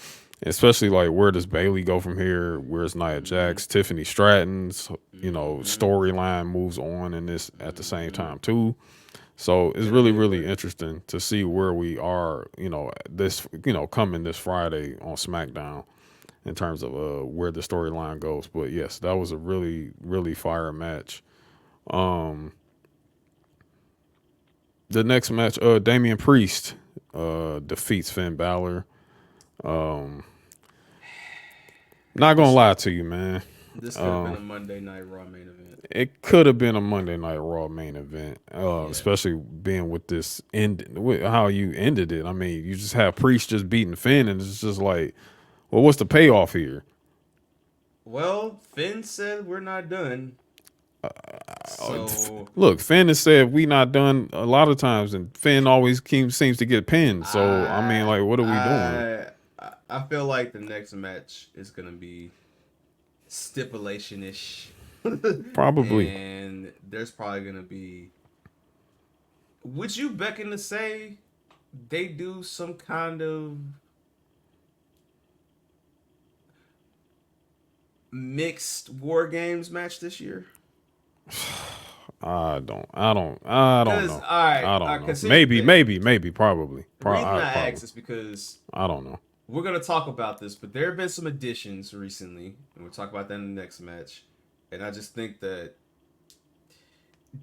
especially, like, where does Bayley go from here? Where's Nia Jax? Tiffany Stratton's, storyline moves on in this at the same time, too. So it's really, really interesting to see where we are, coming this Friday on SmackDown in terms of where the storyline goes. But yes, that was a really, really fire match. The next match, Damian Priest defeats Finn Balor. Not gonna lie to you, man. This could have been a Monday Night Raw main event. It could have been a Monday Night Raw main event, especially being with this how you ended it. I mean, you just have Priest just beating Finn, and it's just like, well, what's the payoff here? Well, Finn said we're not done. So look, Finn has said we not done a lot of times, and Finn always seems to get pinned. So I mean, like, what are we doing? I feel like the next match is gonna be stipulation-ish. Probably. And there's probably gonna be, would you beckon to say they do some kind of mixed War Games match this year? I don't know. I don't know. Maybe, probably. The reason I ask is because I don't know. We're gonna talk about this, but there have been some additions recently, and we'll talk about that in the next match. And I just think that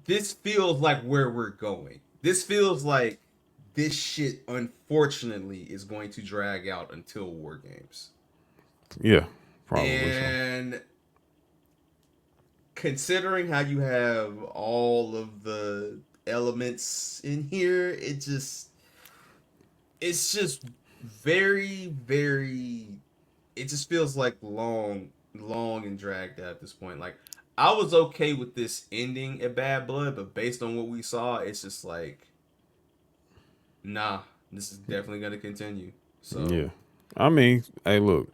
this feels like where we're going. This feels like this shit, unfortunately, is going to drag out until War Games. Yeah, probably. And considering how you have all of the elements in here, it's just very, very. It just feels like long and dragged out at this point. Like I was okay with this ending at Bad Blood, but based on what we saw, it's just like, nah, this is definitely gonna continue. So Yeah, I mean, hey, look.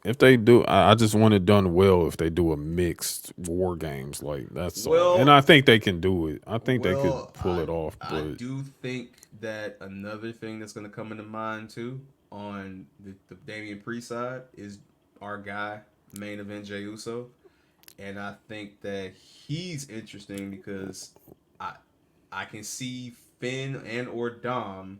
If they do, I just want it done well. If they do a mixed war games, like that's all, and well, I think they can do it. I think they could well, pull it off. I But do think that another thing that's gonna come into mind too on the Damian Priest side is our guy main event Jey Uso, and I think that he's interesting because I I can see Finn and or Dom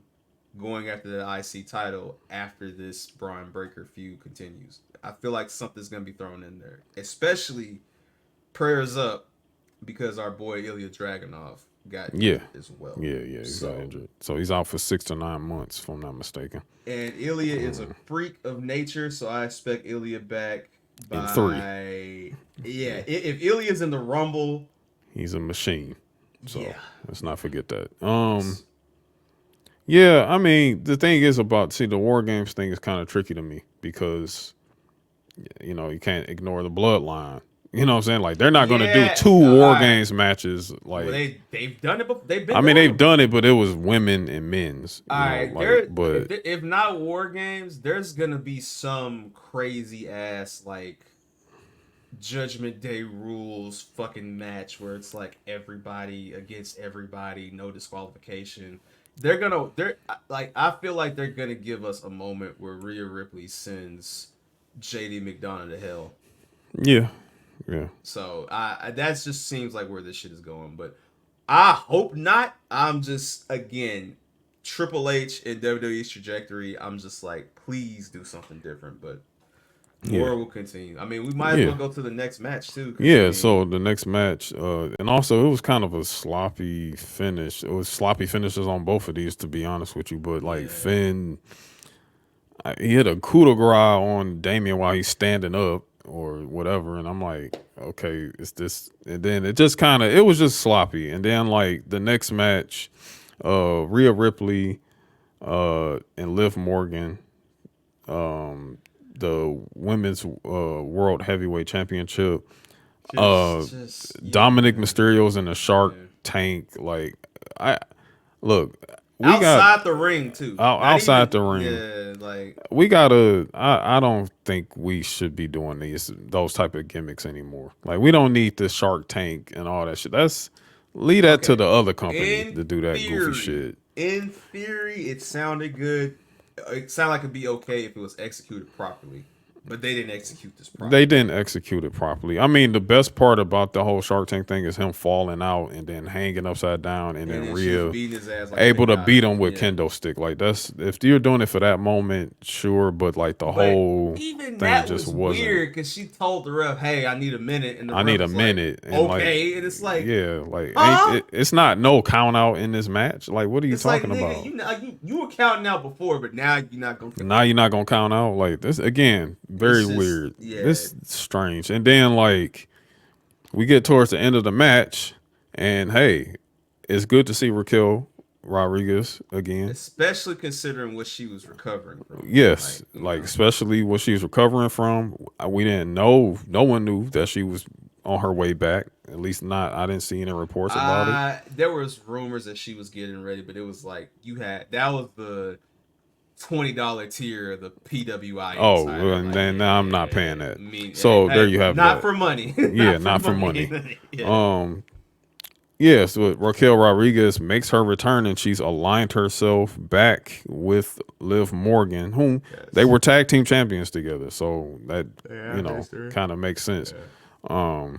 going after the IC title after this Braun Breaker feud continues. I feel like something's gonna be thrown in there, especially prayers up because our boy Ilya Dragunov got yeah, injured as well. he's got injured, so he's out for 6 to 9 months, if I'm not mistaken. And Ilya is a freak of nature, so I expect Ilya back by In 3. Yeah, if Ilya's in the Rumble, He's a machine. So yeah, let's not forget that. Yeah, I mean, the thing is about the war games thing is kind of tricky to me because you can't ignore the bloodline. You know what I'm saying? Like they're not going to do 2 war games matches. Like well, they've done it before. I mean, they've done it, but it was women and men's. All right, but if not war games, there's gonna be some crazy ass like Judgment Day rules fucking match where it's like everybody against everybody, no disqualification. They're like I feel like they're gonna give us a moment where Rhea Ripley sends JD McDonough to hell. yeah. So that just seems like where this shit is going, but I hope not. I'm just again Triple H and WWE's trajectory. I'm just like, please do something different, but more will continue. I mean, we might as well go to the next match too. Yeah, so the next match, and also it was kind of a sloppy finish. It was sloppy finishes on both of these, to be honest with you. But like Finn, he hit a coup de grace on Damian while he's standing up or whatever, and I'm like, okay, it's this. And then it was just sloppy. And then like the next match, Rhea Ripley, and Liv Morgan, the women's world heavyweight championship. Dominic Mysterio's in the Shark Tank. Like we outside the ring too. Outside the ring. Yeah, like we gotta. I don't think we should be doing those type of gimmicks anymore. Like we don't need this Shark Tank and all that shit. Leave that to the other company to do that goofy shit. In theory, it sounded good. It sounded like it'd be okay if it was executed properly. But they didn't execute this properly. They didn't execute it properly. I mean, the best part about the whole Shark Tank thing is him falling out and then hanging upside down and then Rhea able to beat him with kendo stick. Like that's if you're doing it for that moment, sure. But like the whole even thing that just was wasn't weird because she told the ref, "Hey, I need a minute." And I need a minute. Like, okay, and it's like, yeah, like it's not no count out in this match. Like, what are you talking about? You were counting out before, but now you're not gonna. Now you're not gonna count out. Like this again. Very weird. Yeah. It's strange. And then like we get towards the end of the match and hey, it's good to see Raquel Rodriguez again. Especially considering what she was recovering from. Yes. Especially what she was recovering from. We didn't know, no one knew that she was on her way back. At least not I didn't see any reports about it. There was rumors that she was getting ready, but it was like that was the $20 tier of the PWI. Oh, and then now I'm not paying that. There you have not that. For money. Not for money. Yeah. So Raquel Rodriguez makes her return, and she's aligned herself back with Liv Morgan, whom they were tag team champions together. So that kind of makes sense. Yeah.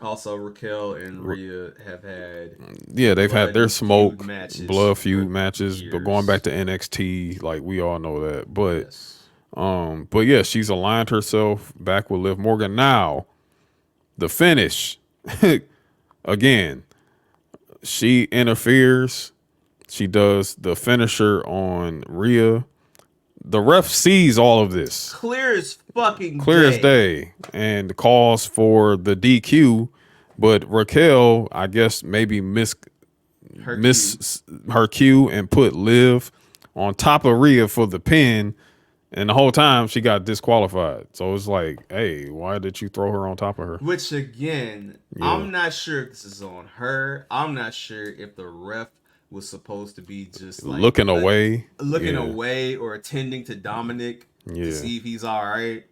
Also, Raquel and Rhea have had they've had their smoke blood feud matches, years. but going back to NXT, like we all know that. But yeah, she's aligned herself back with Liv Morgan. Now, the finish again, she interferes. She does the finisher on Rhea. the ref sees all of this. Clear as fucking Clear as day. And calls for the DQ. But Raquel, I guess, maybe miss her cue and put Liv on top of Rhea for the pin. And the whole time she got disqualified. So it's like, hey, why did you throw her on top of her? Which, again, I'm not sure if this is on her. I'm not sure if the ref was supposed to be just like looking away or attending to Dominic to see if he's all right.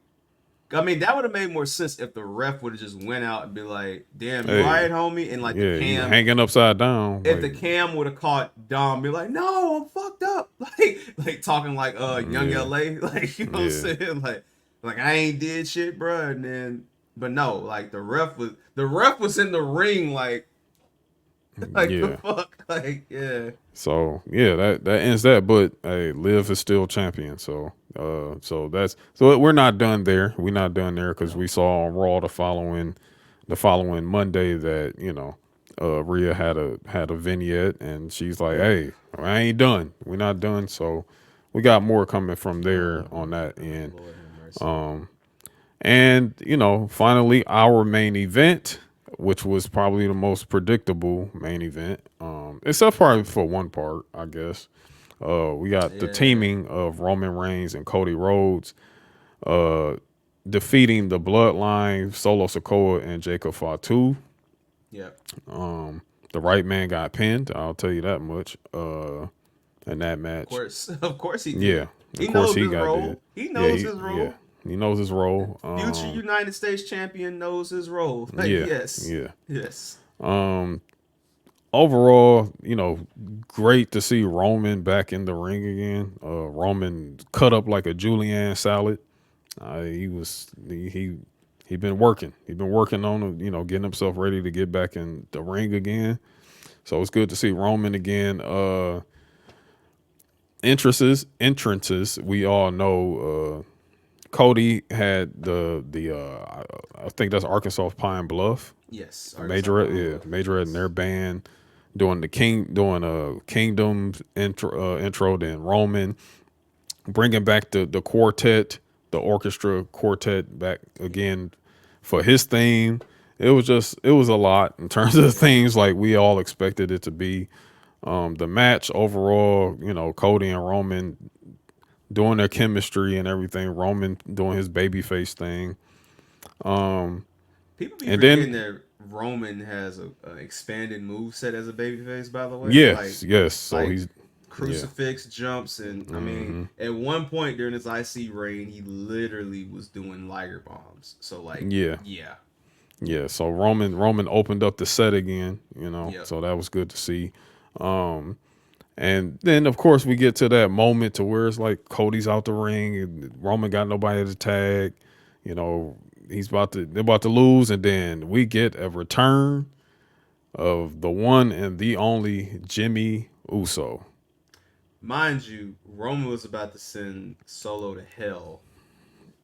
I mean, that would have made more sense if the ref would have just went out and be like, damn, you all right, homie? And like the cam hanging upside down. If the cam would have caught Dom, be like, no, I'm fucked up. Like talking like Young LA. Like, you know what I'm saying? Like I ain't did shit, bro. And then but no, like the ref was in the ring like the fuck. Like, So that ends that. But hey, Liv is still champion. So we're not done there. We're not done there because we saw on Raw the following Monday that, you know, Rhea had a vignette and she's like, hey, I ain't done. We're not done. So we got more coming from there on that end. And you know, finally our main event, which was probably the most predictable main event, except probably for one part, I guess. We got the teaming of Roman Reigns and Cody Rhodes, defeating the Bloodline, Solo Sikoa and Jacob Fatu. Yep. The right man got pinned. I'll tell you that much. In that match, of course he did. Yeah, he knows his role. He knows his role. Yeah. He knows his role. Future United States champion knows his role. Like, yes. Overall, you know, great to see Roman back in the ring again. Roman cut up like a julienne salad. He been working. He's been working on, you know, getting himself ready to get back in the ring again. So it's good to see Roman again. Entrances. We all know. Cody had the I think that's Arkansas Pine Bluff. Yes, Majorette and their band doing a Kingdom intro. Then Roman bringing back the quartet, the orchestra quartet back again for his theme. It was a lot in terms of things like we all expected it to be. The match overall, you know, Cody and Roman doing their chemistry and everything. Roman doing his babyface thing. People be forgetting that Roman has an expanded moveset as a babyface, by the way. Yes. So like he's crucifix jumps, and I mean, at one point during his IC reign, he literally was doing Liger bombs. So like, yeah. So Roman opened up the set again, you know. So that was good to see. And then, of course, we get to that moment to where it's like Cody's out the ring and Roman got nobody to tag. You know, they're about to lose, and then we get a return of the one and the only Jimmy Uso. Mind you, Roman was about to send Solo to hell,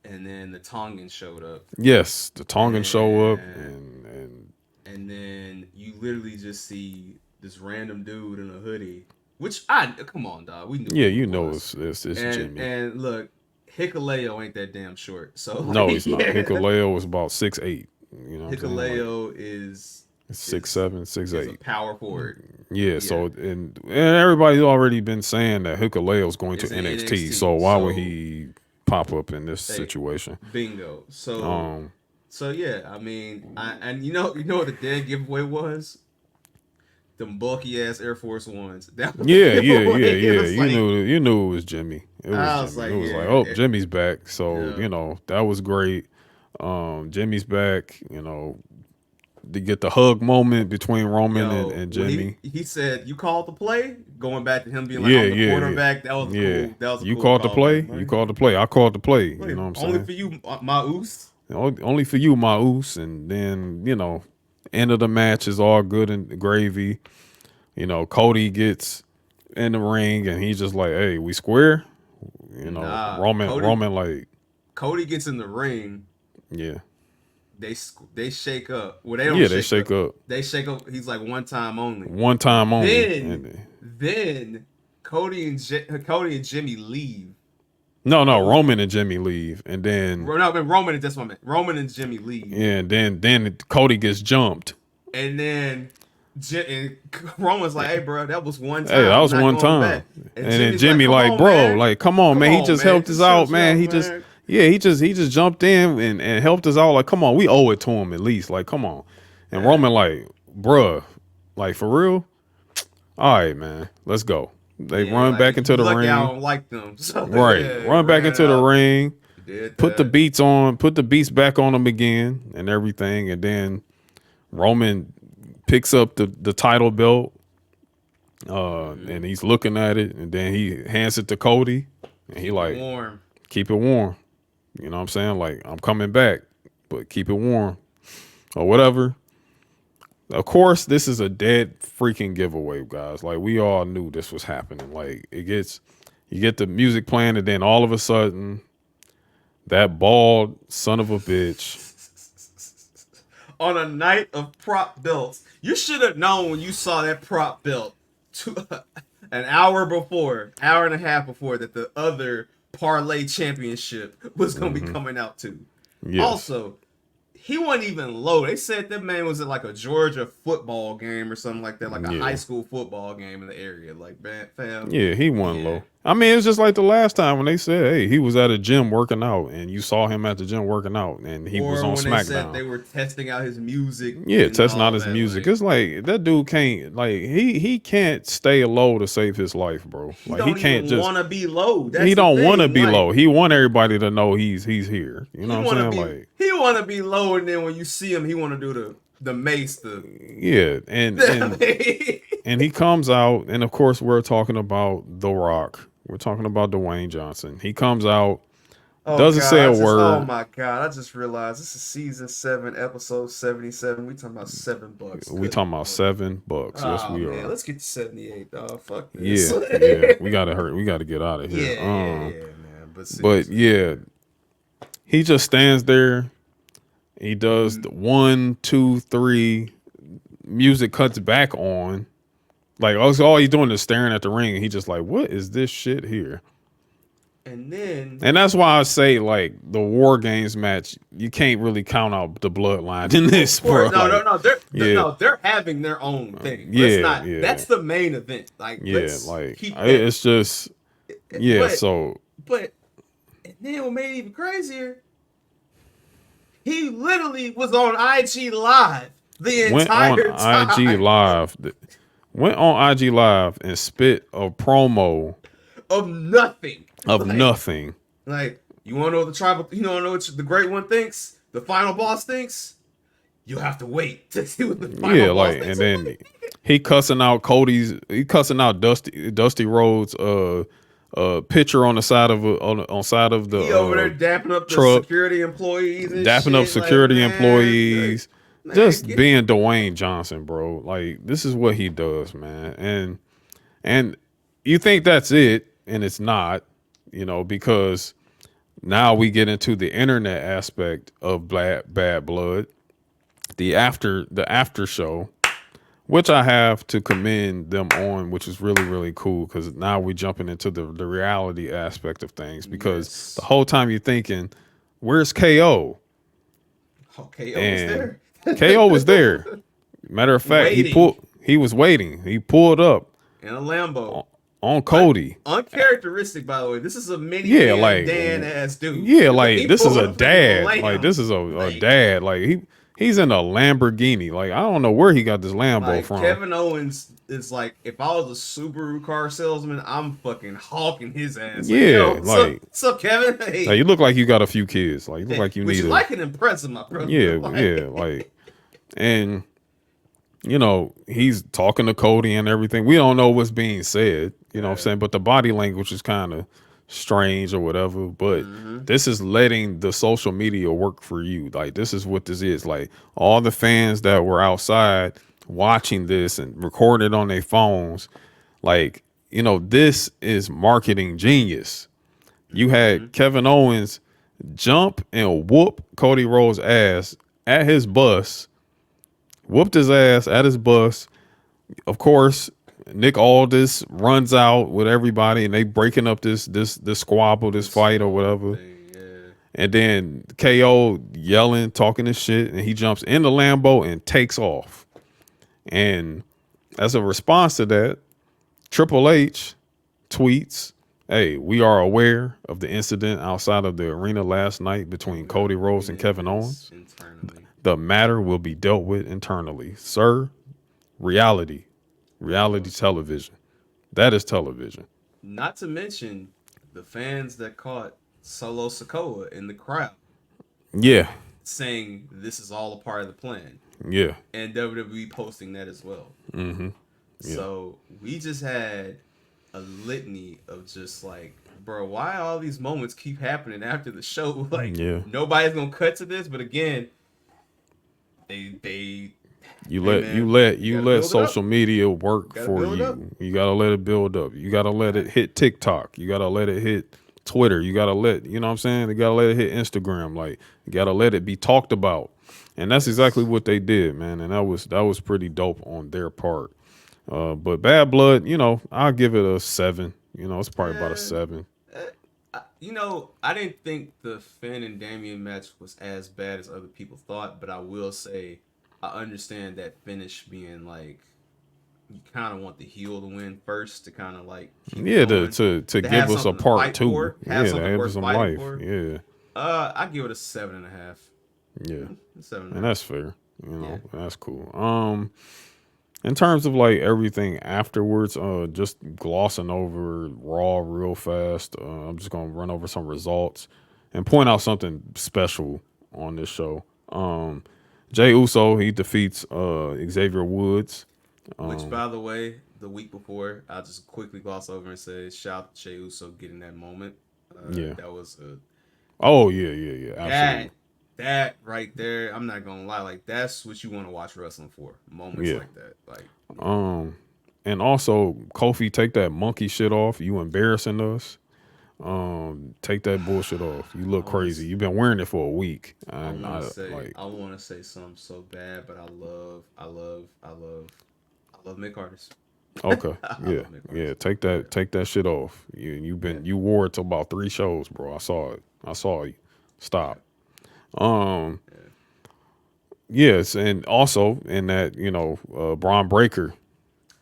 and then the Tongan showed up. Yes, the Tongan show up, and then you literally just see this random dude in a hoodie. Which come on, dog. We knew. Yeah, you know it's Jimmy. And look, Hikuleo ain't that damn short. So no, he's not. Hikuleo was about 6'8". You know, Hikuleo is 6'7", 6'8". A power forward. Yeah. So and everybody's already been saying that Hikuleo is going to NXT. So why would he pop up in this situation? Bingo. So yeah, I mean, and you know what the dead giveaway was? Them bulky ass Air Force Ones. Yeah. You knew it was Jimmy. It was Jimmy. Jimmy's back. So you know that was great. Jimmy's back. You know, to get the hug moment between Roman and Jimmy. He said, "You called the play." Going back to him being like, "I'm the quarterback." That was cool. That was you called the play. You called the play. I called the play. You know what I'm saying? Only for you, my oos. Only for you, my oos. And then you know. End of the match is all good and gravy. You know, Cody gets in the ring and he's just like, "Hey, we square." You know, Roman like Cody gets in the ring. Yeah. They shake up. Well, they don't. Yeah, they shake up. They shake up. He's like one time only. One time only. Then Cody and Jimmy leave. No, Roman and Jimmy leave, and then Roman and that's what I meant. Roman and Jimmy leave. Yeah, and then Cody gets jumped. And then Roman's like, "Hey, bro, that was one time. Hey, that was one time." And then Jimmy like, "Bro, like, come on, man. He just helped us out, man. He just jumped in and helped us out. Like, come on, we owe it to him at least. Like, come on." And Roman like, "Bruh, like for real? All right, man, let's go." They run back into the ring. I don't like them. So run back into the ring. Put the beats back on them again and everything. And then Roman picks up the title belt. And he's looking at it, and then he hands it to Cody, and he like, keep it warm. You know what I'm saying? Like, I'm coming back, but keep it warm or whatever. Of course, this is a dead freaking giveaway, guys. Like, we all knew this was happening. Like, you get the music playing, and then all of a sudden, that bald son of a bitch. On a night of prop belts, you should have known when you saw that prop belt an hour and a half before, that the other parlay championship was going to be coming out too. Yes. Also, he wasn't even low. They said that man was at like a Georgia football game or something like that, like a high school football game in the area. Like, fam. Yeah, he wasn't low. I mean, it was just like the last time when they said, "Hey, he was at a gym working out," and you saw him at the gym working out, and he was on SmackDown. They said they were testing out his music. Yeah, testing out his music. Like, it's like that dude can't. Like he can't stay low to save his life, bro. Like he can't just want to be low. He don't want to be low. He want everybody to know he's here. You know what I'm saying? Like, he want to be low, and then when you see him, he want to do the mace. And he comes out, and of course we're talking about The Rock. We're talking about Dwayne Johnson. He comes out, doesn't say a word. Oh my God! I just realized this is season 7, episode 77. We talking about $7. We talking about $7. Yes, we are. Let's get to 78, dog. Fuck this. Yeah. We gotta get out of here. Man. But yeah, he just stands there. He does the 1, 2, 3. Music cuts back on. Like, all he's doing is staring at the ring, and he just like, what is this shit here? And that's why I say, like, the War Games match, you can't really count out the bloodline in this, bro. No. They're having their own thing. That's the main event. Like, it's just, But and then what made it even crazier, he literally was on IG Live the entire time. Went on IG Live and spit a promo of nothing. Nothing. Like, you want to know what the great one thinks? The final boss thinks? You have to wait to see what the final boss thinks. And then he cussing out Dusty Rhodes' picture on the side of the he over there dapping up truck, the security employees and employees. Just being Dwayne Johnson, bro. Like, this is what he does, man. And you think that's it, and it's not, because now we get into the internet aspect of Bad Blood, the after show, which I have to commend them on, which is really, really cool, because now we're jumping into the reality aspect of things, because the whole time you're thinking, where's KO? Oh, KO was there. KO was there. Matter of fact, he was waiting. He pulled up in a Lambo on Cody. Uncharacteristic, by the way. This is a mini Dan ass dude. Yeah, like this is a dad. Like this is a dad. Like he's in a Lamborghini. Like, I don't know where he got this Lambo from. Kevin Owens is like, if I was a Subaru car salesman, I'm fucking hawking his ass. What's up, Kevin? Hey. Like, you look like you got a few kids. Like, you look like you need. I can impress him, my brother. And he's talking to Cody and everything. We don't know what's being said. You know what I'm saying? But the body language is kind of strange or whatever. But this is letting the social media work for you. Like, this is what this is. Like, all the fans that were outside watching this and recording it on their phones, like, this is marketing genius. You had Kevin Owens jump and whoop Cody Rhodes' ass at his bus, whooped his ass at his bus. Of course, Nick Aldis runs out with everybody, and they breaking up this squabble, this fight or whatever. Yeah. And then KO yelling, talking this shit, and he jumps in the Lambo and takes off. And as a response to that, Triple H tweets, "Hey, we are aware of the incident outside of the arena last night between Cody Rhodes and Kevin Owens. Internally. The matter will be dealt with internally. Sir, reality television. That is television." Not to mention the fans that caught Solo Sikoa in the crowd Yeah. saying this is all a part of the plan. Yeah. And WWE posting that as well. Mm-hmm. Yeah. So we just had a litany of just like, bro, why all these moments keep happening after the show? Like, nobody's gonna cut to this, but again, you let social media work for you. You gotta let it build up. You gotta let it hit TikTok. You gotta let it hit Twitter. You gotta let, you know what I'm saying? You gotta let it hit Instagram. Like, you gotta let it be talked about. And that's exactly what they did, man. And that was pretty dope on their part. But Bad Blood, you know, I'll give it a 7. You know, it's probably about a 7. You know, I didn't think the Finn and Damian match was as bad as other people thought, but I will say I understand that finish being like, you kind of want the heel to win first to kind of like to give us a part 2. Yeah, to have us some life. Yeah. I give it a 7.5. Yeah. 7.5. And that's fair. You know, that's cool. In terms of like everything afterwards, just glossing over Raw real fast. I'm just gonna run over some results and point out something special on this show. Jey Uso, he defeats Xavier Woods. Which, by the way, the week before, I'll just quickly gloss over and say, shout out to Jey Uso getting that moment. That was a... Oh, yeah. Absolutely. That right there, I'm not gonna lie, like that's what you want to watch wrestling for. Moments like that. Like and also Kofi, take that monkey shit off. You embarrassing us. Take that bullshit off. You look crazy. You've been wearing it for a week. I want to say something so bad, but I love mid carders. Okay. Yeah. Take that shit off. You wore it to about 3 shows, bro. I saw you. Stop. Yes, and also in that, you know, Braun Breaker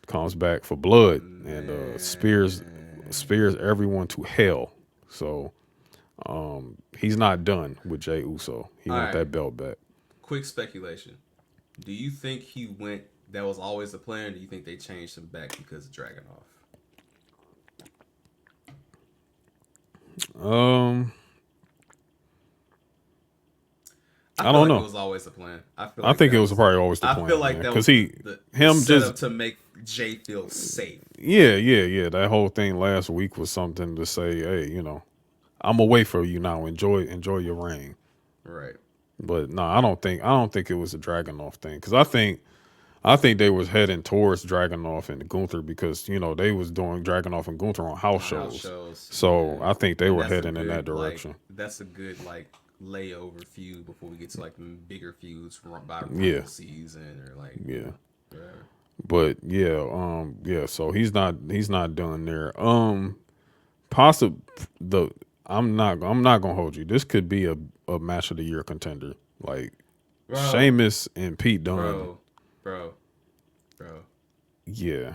comes back for blood and spears everyone to hell. So he's not done with Jey Uso. He wants that belt back. Quick speculation. Do you think he went, that was always the plan, or do you think they changed him back because of Dragunov? I don't know. It was always the plan. I think it was probably always the plan. I feel like that was set up to make Jay feel safe. Yeah. That whole thing last week was something to say, hey, you know, I'm away from you now. Enjoy your reign. Right. But no, I don't think it was a Dragunov thing, because I think they was heading towards Dragunov and Gunther, because, you know, they was doing Dragunov and Gunther on house shows. So I think they were heading in that direction. Like, that's a good like layover feud before we get to like bigger feuds by the season or like whatever. But so he's not done there. I'm not gonna hold you. This could be a match of the year contender. Like Sheamus and Pete Dunne. Bro. Yeah.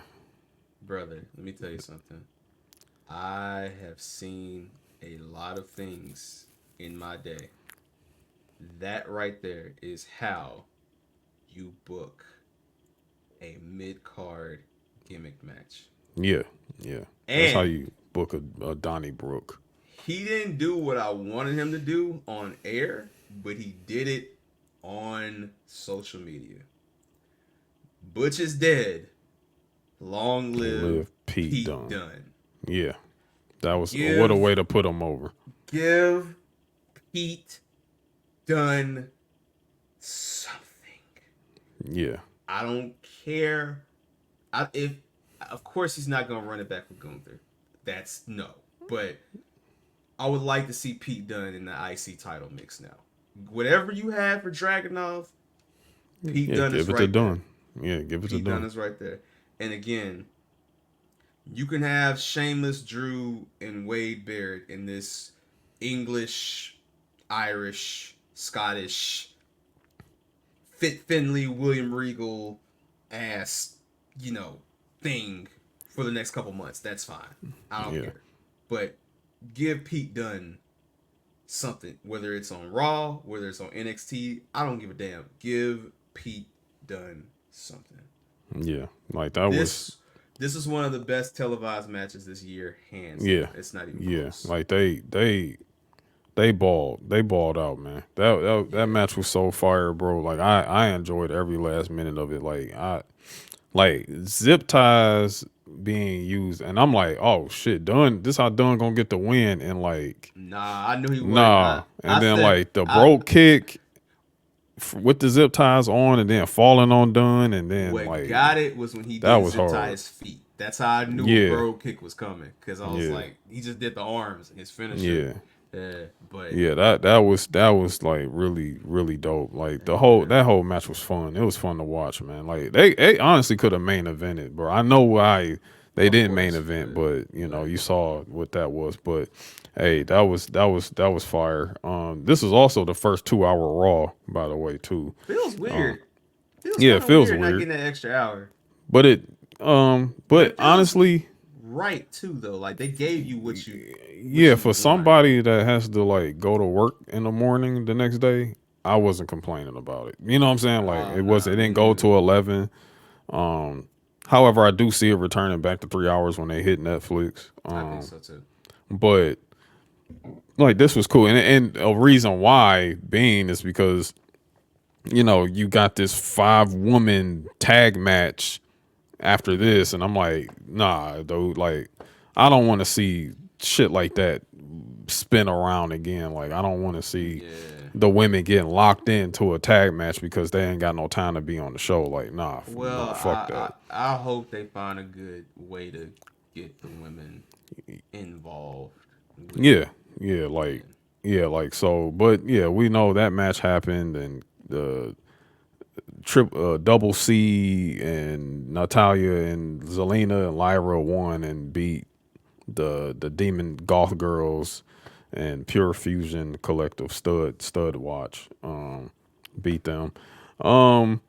Brother, let me tell you something. I have seen a lot of things in my day. That right there is how you book a mid-card gimmick match. Yeah. That's how you book a Donnybrook. He didn't do what I wanted him to do on air, but he did it on social media. Butch is dead. Long live Pete Dunne. Yeah. That was what a way to put him over. Give Pete Dunne something. Yeah. I don't care. Of course he's not gonna run it back with Gunther. That's no. But I would like to see Pete Dunne in the IC title mix now. Whatever you have for Dragunov, Pete Dunne is right there. Yeah, give it to Dunne. Pete Dunne is right there. And again, You can have Sheamus, Drew, and Wade Barrett in this English, Irish, Scottish, Fit Finley, William Regal ass, thing for the next couple months. That's fine. I don't care. But give Pete Dunne something, whether it's on Raw, whether it's on NXT. I don't give a damn. Give Pete Dunne something. Yeah, like that was. This is one of the best televised matches this year, hands. Yeah, it's not even close. Like they balled out, man. That match was so fire, bro. Like I enjoyed every last minute of it. Like zip ties being used, and I'm like, oh shit, Dunn. This how Dunn gonna get the win, and like, nah, I knew he was. Nah, and then like the broke kick with the zip ties on, and then falling on Dunn, and then what like got it was when he did zip tie his feet. That's how I knew a broke kick was coming, because I was like, he just did the arms, his finisher. But that was like really, really dope. Like that whole match was fun. It was fun to watch, man. Like they honestly could have main evented, bro. I know why they didn't main event, but you saw what that was. But hey, that was fire. This is also the first 2-hour Raw, by the way, too. Feels weird. It feels weird not getting that extra hour. But but honestly, right too though. Like they gave you what you. For somebody that has to like go to work in the morning the next day, I wasn't complaining about it. You know what I'm saying? Like it didn't go to 11. However, I do see it returning back to 3 hours when they hit Netflix. I think so too. But like this was cool, and a reason why being is because you got this 5-woman tag match after this, and I'm like, nah, dude, like I don't want to see shit like that spin around again. Like I don't want to see the women getting locked into a tag match because they ain't got no time to be on the show. Like fuck that. I hope they find a good way to get the women involved. But we know that match happened, and the Double C and Natalia and Zelina and Lyra won and beat the Demon Goth Girls and Pure Fusion Collective Stud Watch. Beat them. And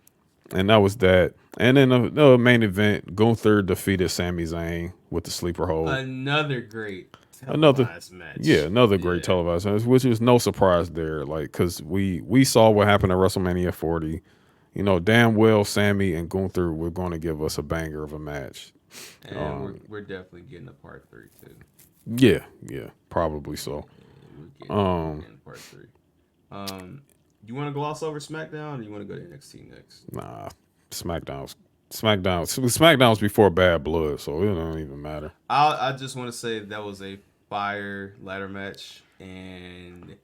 that was that. And then the main event, Gunther defeated Sami Zayn with the sleeper hold. Another great televised match. Yeah, another great televised match, which is no surprise there. Like, because we saw what happened at WrestleMania 40. Damn well Sammy and Gunther were going to give us a banger of a match. And we're definitely getting a part 3 too. Yeah, probably so. Yeah, we're getting part 3. You want to gloss over SmackDown, or you want to go to NXT next? Nah, SmackDown's before Bad Blood, so it don't even matter. I just want to say that was a fire ladder match, and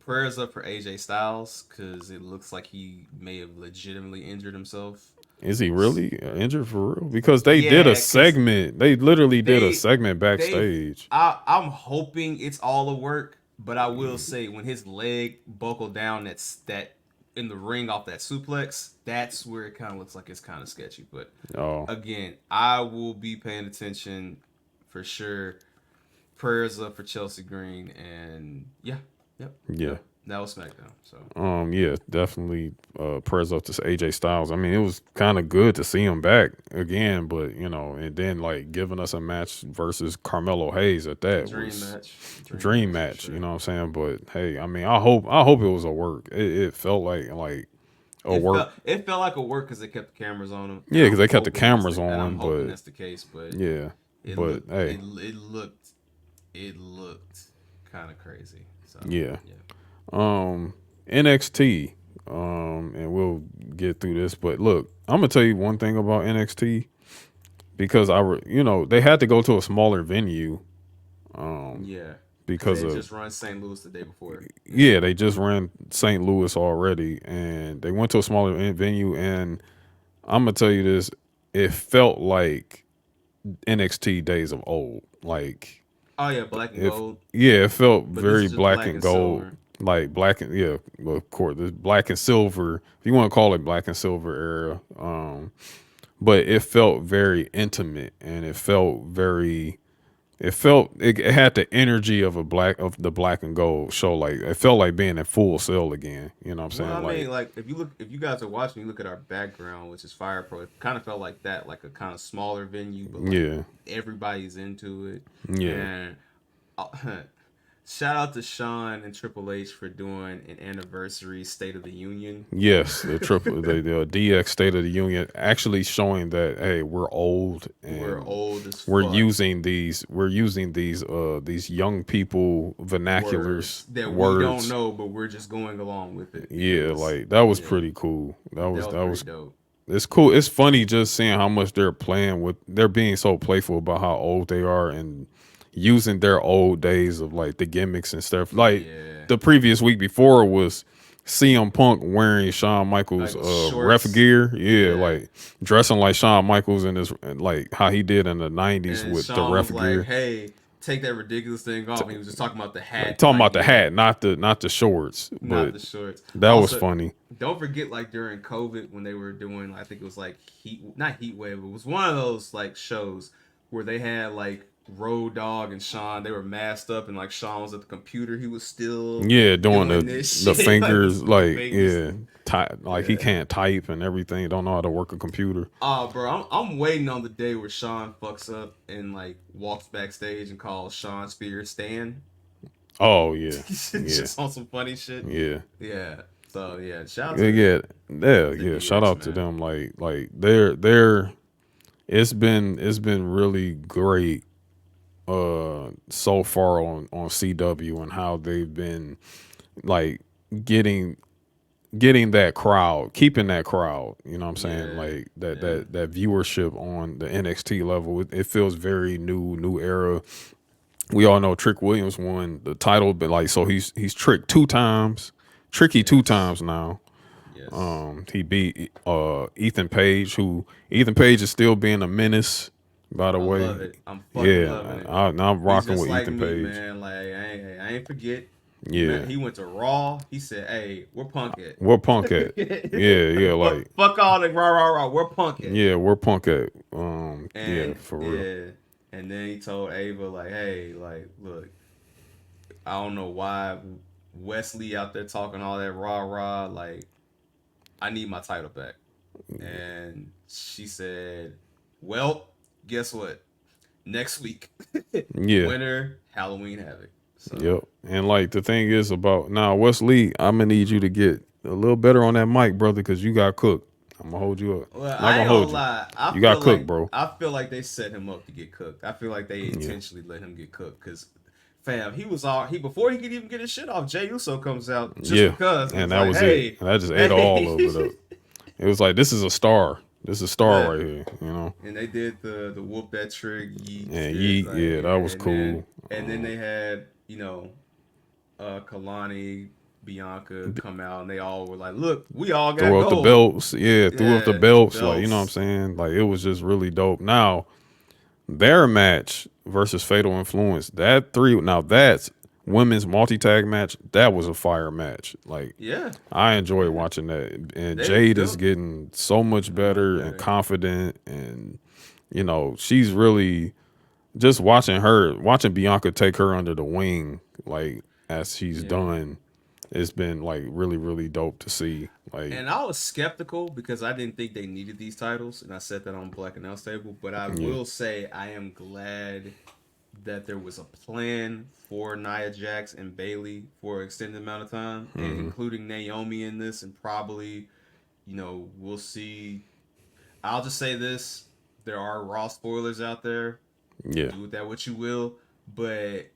prayers up for AJ Styles, because it looks like he may have legitimately injured himself. Is he really injured for real? Because they did a segment. They literally did a segment backstage. I'm hoping it's all a work, but I will say when his leg buckled down that in the ring off that suplex, that's where it kind of looks like it's kind of sketchy. But again, I will be paying attention for sure. Prayers up for Chelsea Green, and yeah. That was SmackDown. So definitely prayers up to AJ Styles. I mean, it was kind of good to see him back again, but and then like giving us a match versus Carmelo Hayes at that dream match. Sure. You know what I'm saying? But hey, I mean, I hope it was a work. It felt like a work. It felt like a work because they kept the cameras on him. Yeah, because they kept the cameras on. I'm hoping that's the case, but it looked kind of crazy. So, yeah. NXT, and we'll get through this, but look, I'm gonna tell you one thing about NXT, because they had to go to a smaller venue. Because they just run St. Louis the day before. Yeah, they just ran St. Louis already, and they went to a smaller venue, and I'm gonna tell you this, it felt like NXT days of old, like. Oh yeah, black and gold. Yeah, it felt very black and gold. Silver. Like black and well, of course, the black and silver. If you want to call it black and silver era, but it felt very intimate, and it felt very. It had the energy of the black and gold show. Like it felt like being in Full Sail again. You know what I'm Well, I saying? mean, like if you guys are watching, you look at our background, which is Fire Pro. It kind of felt like that, like a kind of smaller venue, but like Yeah, everybody's into it. yeah. And uh, shout out to Sean and Triple H for doing an anniversary State of the Union. Yes, the DX State of the Union actually showing that hey, we're old and We're old as we're fuck. using these young people vernaculars that words. we don't know, but we're just going along with it. Yeah, like that was pretty cool. That was dope. It's cool. It's funny just seeing how much they're playing with. They're being so playful about how old they are and using their old days of like the gimmicks and stuff. Like the previous week before was CM Punk wearing Shawn Michaels ref gear. Yeah, like dressing like Shawn Michaels in his like how he did in the 90s and with Shawn the ref was gear. Like, hey, take that ridiculous thing off. And he was just talking about the hat. Like, talking about the hat, not the shorts. Not the shorts. That also, was funny. Don't forget, like during COVID when they were doing, I think it was like not Heat Wave, but it was one of those like shows where they had like Road Dogg and Sean. They were masked up, and like Sean was at the computer. He was still doing the fingers like he can't type and everything. Don't know how to work a computer. Bro, I'm waiting on the day where Sean fucks up and like walks backstage and calls Sean Spears Stan. Oh yeah, just on some funny shit. Yeah. So yeah, shout out to shout out to them. Like they're it's been really great so far on CW and how they've been like getting that crowd, keeping that crowd, you know what I'm saying? Like that viewership on the NXT level. It feels very new era. We all know Trick Williams won the title, but like so he's tricked 2 times. Tricky 2 times now. Yes. He beat Ethan Page, who Ethan Page is still being a menace. By the way, love it. I'm fucking loving it. I'm rocking with like Ethan me, Page. Man, like I ain't forget. Yeah, man, he went to Raw. He said, "Hey, where Punk at? Where Punk at? yeah, like fuck all the raw. Where Punk at? Yeah, where Punk at? For real. Yeah, and then he told Ava like, "Hey, like, look, I don't know why Wesley out there talking all that rah. Like, I need my title back." And she said, "Well, guess what? Next week, winter Halloween Havoc." So. Yep. And like the thing is about now, Wesley, I'm gonna need you to get a little better on that mic, brother, because you got cooked. I'm gonna hold you up. Well, I ain't gonna lie. You got cooked, bro. I feel like they set him up to get cooked. I feel like they intentionally let him get cooked because, fam, before he could even get his shit off, Jey Uso comes out just because. And that was it. And that just ate all of it up. It was like, this is a star. This is a star right here, you know. And they did the whoop that trick, yeet. And yeet, like, that was cool. Then they had, Kalani, Bianca come out, and they all were like, "Look, we all got threw gold." Up the belts, threw up the belts, like you know what I'm saying. Like it was just really dope. Now, their match versus Fatal Influence, that's women's multi-tag match. That was a fire match. Like I enjoy watching that, and Jade is getting so much better and confident, and she's really just watching Bianca take her under the wing, like as she's done. It's been like really, really dope to see. Like, and I was skeptical because I didn't think they needed these titles, and I said that on Black Announce Table. But I will say I am glad that there was a plan for Nia Jax and Bayley for an extended amount of time, and including Naomi in this, and probably, we'll see. I'll just say this: there are Raw spoilers out there. Yeah, do with that what you will, but.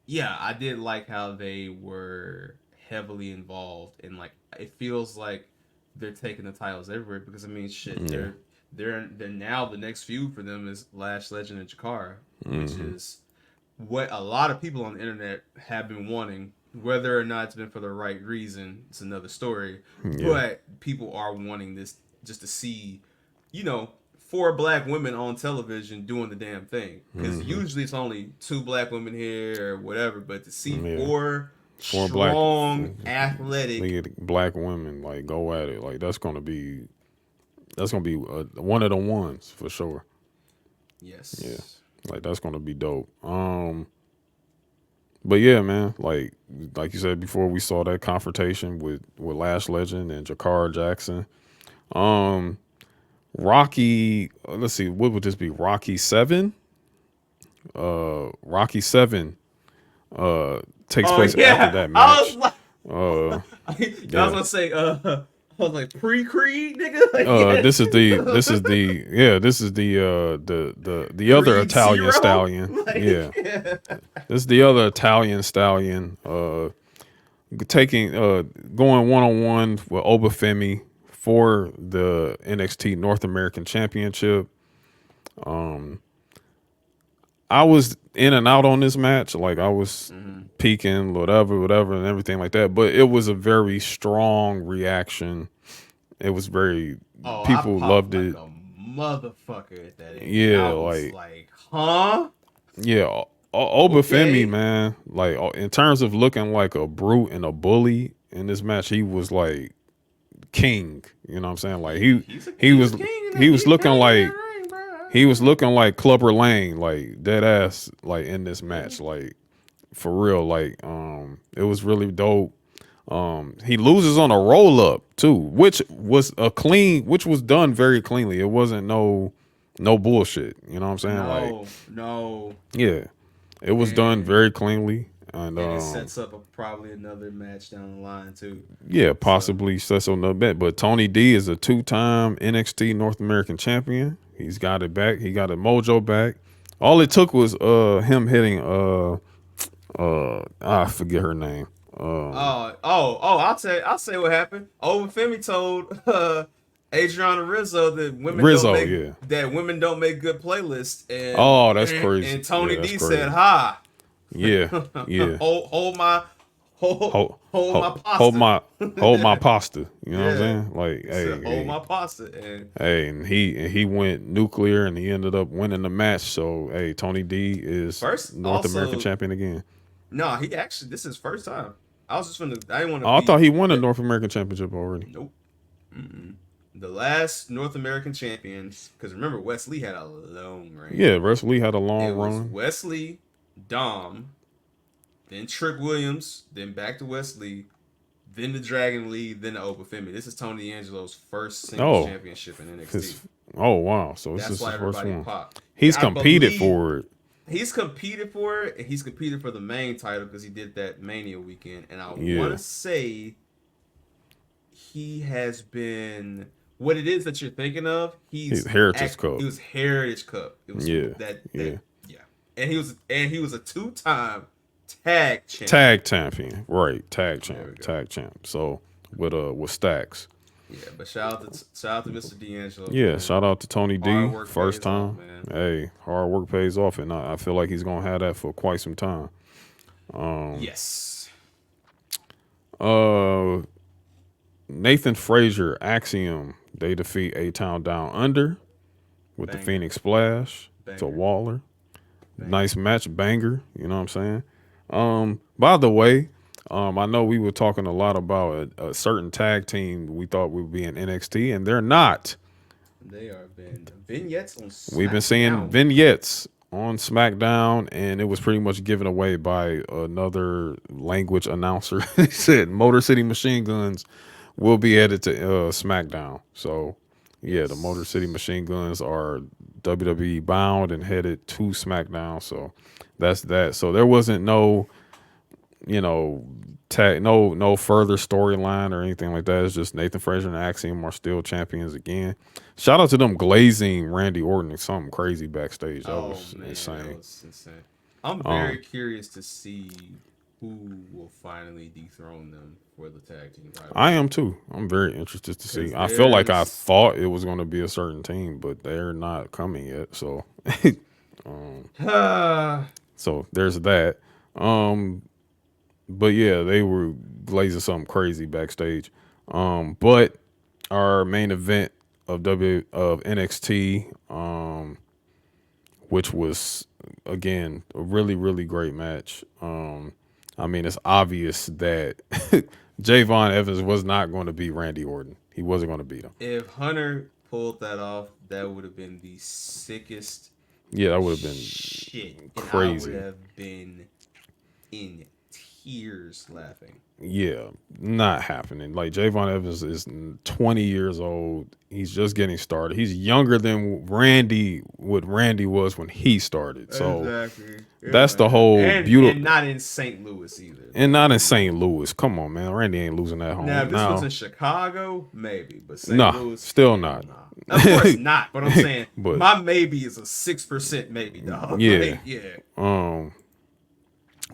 Yeah, I did like how they were heavily involved, and like it feels like they're taking the titles everywhere because they're now the next feud for them is Lash Legend and Jakara, which is what a lot of people on the internet have been wanting. Whether or not it's been for the right reason, it's another story. But people are wanting this just to see, 4 black women on television doing the damn thing. Because usually it's only 2 black women here or whatever, but to see 4 strong, athletic black women like go at it, like that's gonna be That's gonna be one of the ones for sure. Yes. Yeah, like that's gonna be dope. But yeah, man, like you said before, we saw that confrontation with Lash Legend and Jakar Jackson. Rocky, let's see, what would this be? Rocky 7? Rocky 7 takes place after that match. I was gonna say, I was like pre-Creed, nigga. This is the other Creed Italian 0? stallion. Yeah. This is the other Italian stallion taking going one-on-one with Obafemi for the NXT North American Championship. I was in and out on this match. Like I was peeking, whatever, and everything like that. But it was a very strong reaction. It was very people loved like it. a motherfucker at that end. Yeah, I was like, huh? Yeah, Obafemi, man. Like in terms of looking like a brute and a bully in this match, he was like king. You know what I'm saying? Like he was looking like. He was looking like Clubber Lang, like dead ass, like in this match, like for real. Like, it was really dope. He loses on a roll up too, which was done very cleanly. It wasn't no bullshit. You know what I'm saying? No. Yeah, it was done very cleanly, and it sets up probably another match down the line too. Yeah, possibly sets up another bet. But Tony D is a 2-time NXT North American champion. He's got it back. He got a mojo back. All it took was him hitting I forget her name. I'll say what happened. Femi told Adriana Rizzo that women don't make good playlists. And that's crazy. And Tony D crazy. said, "Ha, yeah, hold my pasta." You know what I'm saying? Like, hold my pasta. And he went nuclear, and he ended up winning the match. So, hey, Tony D is North American champion again. No, this is his first time. I didn't want to. I thought he won a North American championship already. Nope. The last North American champions, because remember Wesley had a long reign. Yeah, Wesley had a long run. Wesley, Dom, then Trick Williams, then back to Wesley, then the Dragon League, then the Obafemi. This is Tony D'Angelo's first single championship in NXT. Oh wow! So this is his first one. Popped. He's competed for it. He's competed for it, and he's competed for the main title because he did that Mania weekend. And I want to say he has been what it is that you're thinking of. He's Heritage Cup. It was Heritage Cup. It was And he was a 2-time tag champion. Tag champion, right? Tag champ. So with Stacks. Yeah, but shout out to Mr. D'Angelo. Yeah, man. Shout out to Tony D. First time. Off, man. Hey, hard work pays off, and I feel like he's gonna have that for quite some time. Yes. Nathan Frazier, Axiom, they defeat A-Town Down Under with the Phoenix Splash to Waller. Nice match, banger. You know what I'm saying? By the way, I know we were talking a lot about a certain tag team we thought would be in NXT, and they're not. They are vignettes on SmackDown. We've been seeing vignettes on SmackDown, and it was pretty much given away by another language announcer. He said Motor City Machine Guns will be added to SmackDown. So, yeah, the Motor City Machine Guns are WWE bound and headed to SmackDown. So that's that. So there wasn't no no further storyline or anything like that. It's just Nathan Frazier and Axiom are still champions again. Shout out to them glazing Randy Orton and something crazy backstage. That was insane. That was insane. I'm very curious to see who will finally dethrone them for the tag team title. I am too. I'm very interested to see. I feel like I thought it was going to be a certain team, but they're not coming yet. So, so there's that. But yeah, they were glazing something crazy backstage. But our main event of NXT, which was again a really, really great match. I mean, it's obvious that Javon Evans was not going to beat Randy Orton. He wasn't going to beat him. If Hunter pulled that off, that would have been the sickest. Yeah, that would have been shit. crazy. And I would have been in tears laughing. Yeah, not happening. Like Javon Evans is 20 years old. He's just getting started. He's younger than what Randy was when he started. So exactly. that's the whole beautiful. And not in St. Louis either. And not in St. Louis. Come on, man. Randy ain't losing that home. Now, if this was in Chicago, maybe. But St. Louis, still not. Nah. Of course not. But I'm saying but, my maybe is a 6% maybe, dog. Yeah. Like, yeah.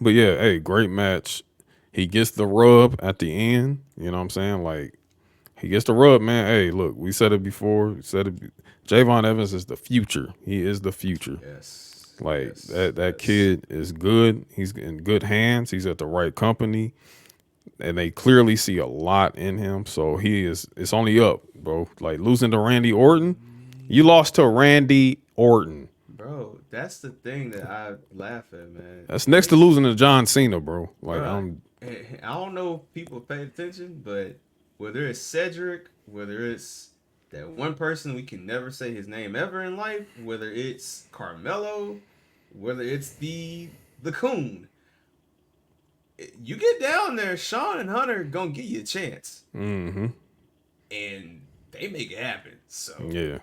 But yeah, hey, great match. He gets the rub at the end. You know what I'm saying? Like, he gets the rub, man. Hey, look, we said it before. Javon Evans is the future. He is the future. Yes. Like, that kid is good. He's in good hands. He's at the right company. And they clearly see a lot in him. So it's only up, bro. Like, losing to Randy Orton. You lost to Randy Orton. Bro, that's the thing that I laugh at, man. That's next to losing to John Cena, bro. Like, I don't know if people pay attention, but whether it's Cedric, whether it's that one person we can never say his name ever in life, whether it's Carmelo, whether it's the Coon, you get down there, Sean and Hunter gonna give you a chance. Mm-hmm. And they make it happen. So yeah.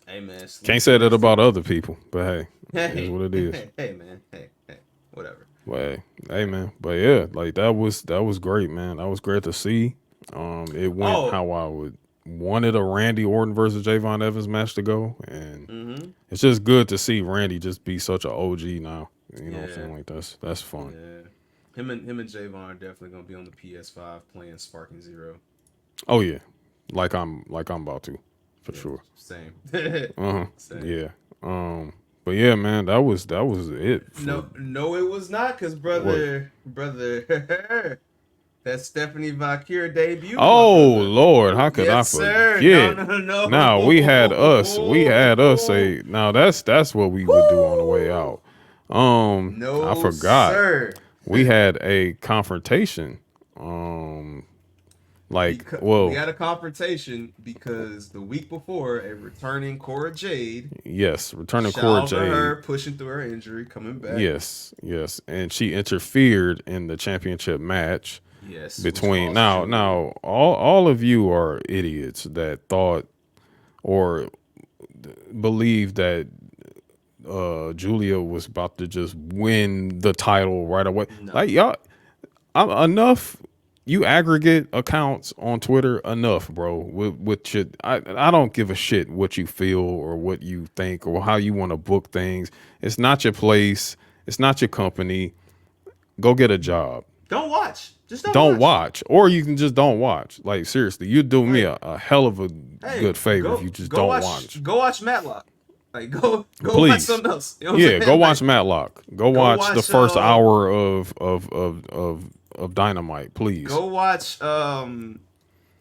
Hey man, can't say that about other people, but hey, it is what it is. Hey man, hey, whatever. But hey man, but yeah, like that was great, man. That was great to see. It went how I wanted a Randy Orton versus Javon Evans match to go, and it's just good to see Randy just be such an OG now. You know what I'm saying? Like that's fun. Yeah, him and Javon are definitely gonna be on the PS5 playing Sparking Zero. Oh yeah, like I'm about to. For sure. Same. Same. Yeah. But yeah, man, that was it. No, it was not, because brother, that Stephanie Valkyrie debut. Oh Lord, how could I forget? Sir. No. Now we had us say. Now that's what we would do on the way out. No, I forgot. Sir. We had a confrontation. We had a confrontation because the week before, a returning Cora Jade. Yes, returning Cora Jade. Her pushing through her injury, coming back. Yes, and she interfered in the championship match. Yes. Between now, all of you are idiots that thought or believed that Julia was about to just win the title right away. No. Like y'all, enough. You aggregate accounts on Twitter enough, bro. With shit, I don't give a shit what you feel or what you think or how you want to book things. It's not your place. It's not your company. Go get a job. Don't watch. Just don't watch. Or you can just don't watch. Like seriously, you do me a hell of a good favor if you just don't watch. Go watch Matlock. Like go watch something else. You know go watch Matlock. Go watch the first hour of Dynamite, please. Go watch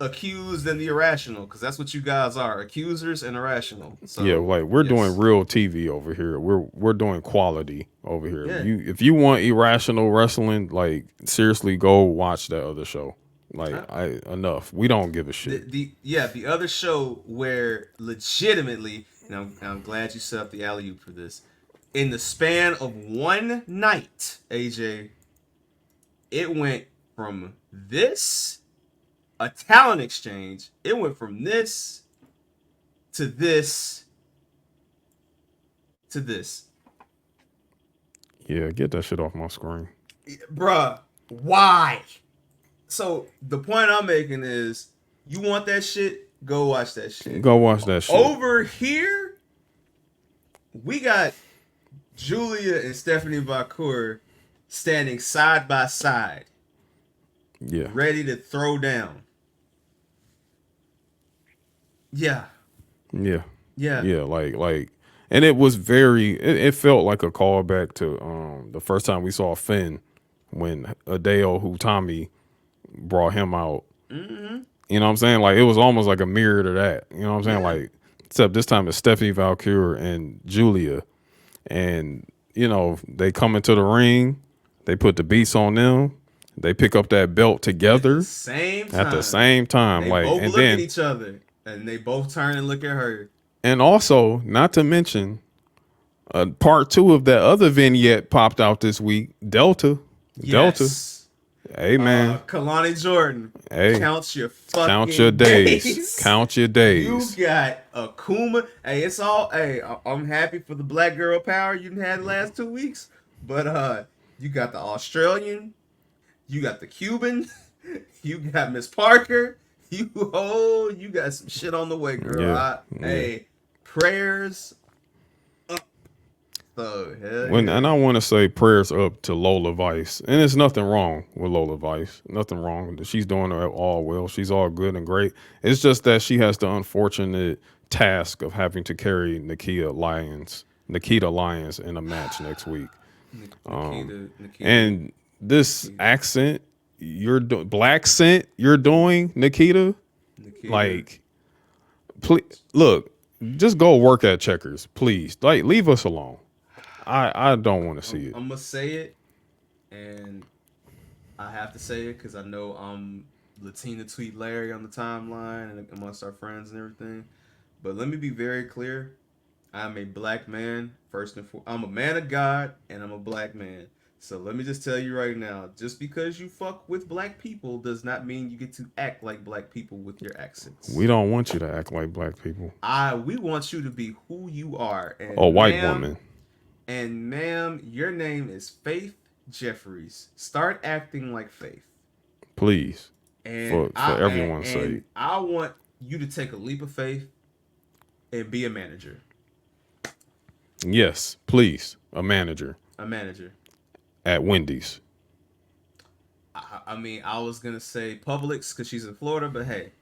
Accused and the Irrational, because that's what you guys are, accusers and irrational. So, yeah, like we're doing real TV over here. We're doing quality over here. Yeah. If you want irrational wrestling, like seriously, go watch that other show. Like enough. We don't give a shit. The other show where legitimately, and I'm glad you set up the alley-oop for this. In the span of one night, AJ, it went from this, a talent exchange. It went from this to this to this. Yeah, get that shit off my screen. Bruh, why? So the point I'm making is, you want that shit? Go watch that shit. Go watch that shit. Over here, we got Julia and Stephanie Valkyrie standing side by side. Yeah. Ready to throw down. Yeah. Yeah. Yeah. Yeah. Like, and it was it felt like a callback to the first time we saw Finn when Hideo Utami brought him out. Mm-hmm. You know what I'm saying? Like, it was almost like a mirror to that. You know what I'm saying? Like, except this time it's Stephanie Valkyrie and Julia. And, you know, they come into the ring. They put the beats on them. They pick up that belt together at the same time. They like, both and look then at each other. And they both turn and look at her. And also, not to mention, part 2 of that other vignette popped out this week. Delta. Yes. Hey, man. Kalani Jordan. Hey. Count your fucking Count your days. Count your days. You got Akuma. Hey, it's all. Hey, I'm happy for the black girl power you had the last 2 weeks. But you got the Australian. You got the Cuban. You got Miss Parker. You got some shit on the way, girl. Yeah. Hey, prayers up. So, And I want to say prayers up to Lola Vice. And there's nothing wrong with Lola Vice. Nothing wrong. She's doing all well. She's all good and great. It's just that she has the unfortunate task of having to carry Nikita Lyons in a match next week. Nikita. And this accent, black scent you're doing, Nikita. Like, please, look, just go work at Checkers, please. Like, leave us alone. I don't want to see it. I'm gonna say it, and I have to say it because I know I'm Latina Tweet Larry on the timeline and amongst our friends and everything. But let me be very clear: I'm a black man first and foremost. I'm a man of God, and I'm a black man. So let me just tell you right now, just because you fuck with black people does not mean you get to act like black people with your accents. We don't want you to act like black people. We want you to be who you are. And a white woman. And ma'am, your name is Faith Jeffries. Start acting like Faith. Please. And for everyone's sake. I want you to take a leap of faith and be a manager. Yes, please. A manager. A manager. At Wendy's. I mean, I was going to say Publix because she's in Florida, but hey,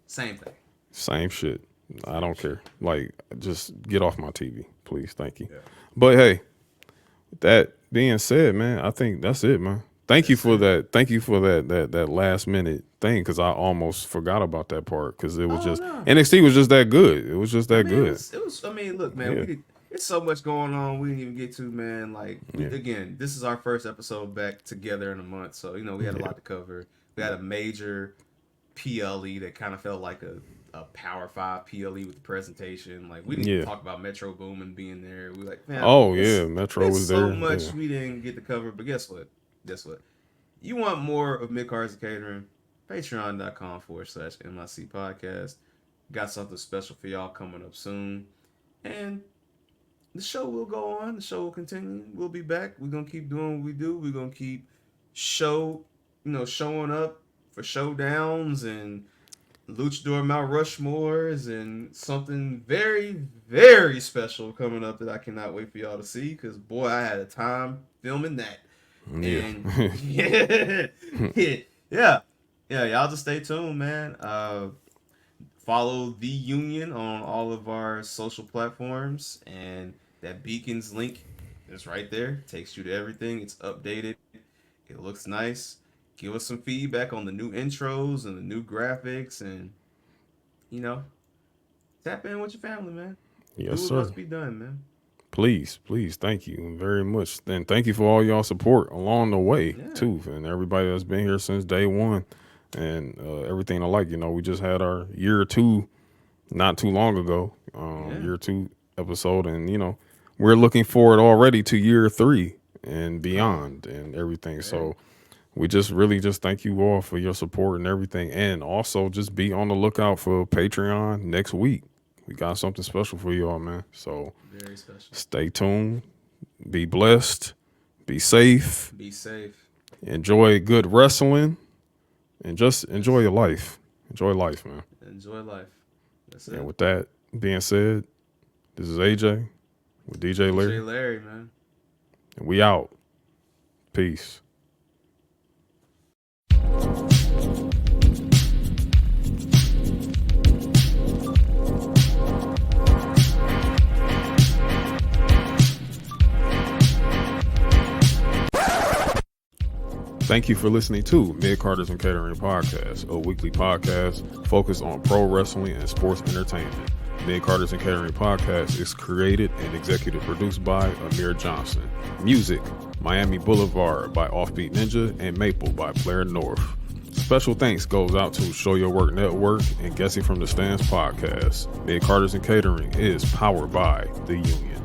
same thing. Same shit. I don't care. Like, just get off my TV, please. Thank you. Yeah. But hey, that being said, man, I think that's it, man. Thank you for that. Thank you for that last minute thing because I almost forgot about that part because it was NXT was just that good. It was just that good. It was. I mean, look, man, it's so much going on. We didn't even get to, man. Like again, this is our first episode back together in a month, so we had a lot to cover. We had a major PLE that kind of felt like a Power 5 PLE with the presentation. Like we didn't talk about Metro Boomin being there. We like, man, Metro was there. So much we didn't get to cover, but guess what? You want more of Mid-Cards and Catering? Patreon.com/MIC podcast. Got something special for y'all coming up soon. And the show will go on. The show will continue. We'll be back. We're going to keep doing what we do. We're going to keep showing up for showdowns and Luchador Mount Rushmores and something very, very special coming up that I cannot wait for y'all to see because, boy, I had a time filming that. Yeah. And yeah, y'all just stay tuned, man. Follow The Union on all of our social platforms, and that Beacons link is right there. Takes you to everything. It's updated. It looks nice. Give us some feedback on the new intros and the new graphics, and tap in with your family, man. Yes, Do sir. what must be done, man. Please, thank you very much. And thank you for all y'all support along the way, too. And everybody that's been here since day one and everything alike. We just had our year 2 not too long ago, year 2 episode. And, we're looking forward already to year 3 and beyond and everything. So we just thank you all for your support and everything. And also just be on the lookout for Patreon next week. We got something special for you all, man. So very special. Stay tuned. Be blessed. Be safe. Be safe. Enjoy good wrestling. And just enjoy your life. Enjoy life, man. Enjoy life. That's it. And with that being said, this is AJ with DJ Larry. DJ Larry, man. And we out. Peace. Thank you for listening to Mid-Carters and Catering Podcast, a weekly podcast focused on pro wrestling and sports entertainment. Mid-Carters and Catering Podcast is created and executive produced by Amir Johnson. Music, Miami Boulevard by Offbeat Ninja and Maple by Blair North. Special thanks goes out to Show Your Work Network and Guessing from the Stands podcast. Mid Carters and Catering is powered by the Union.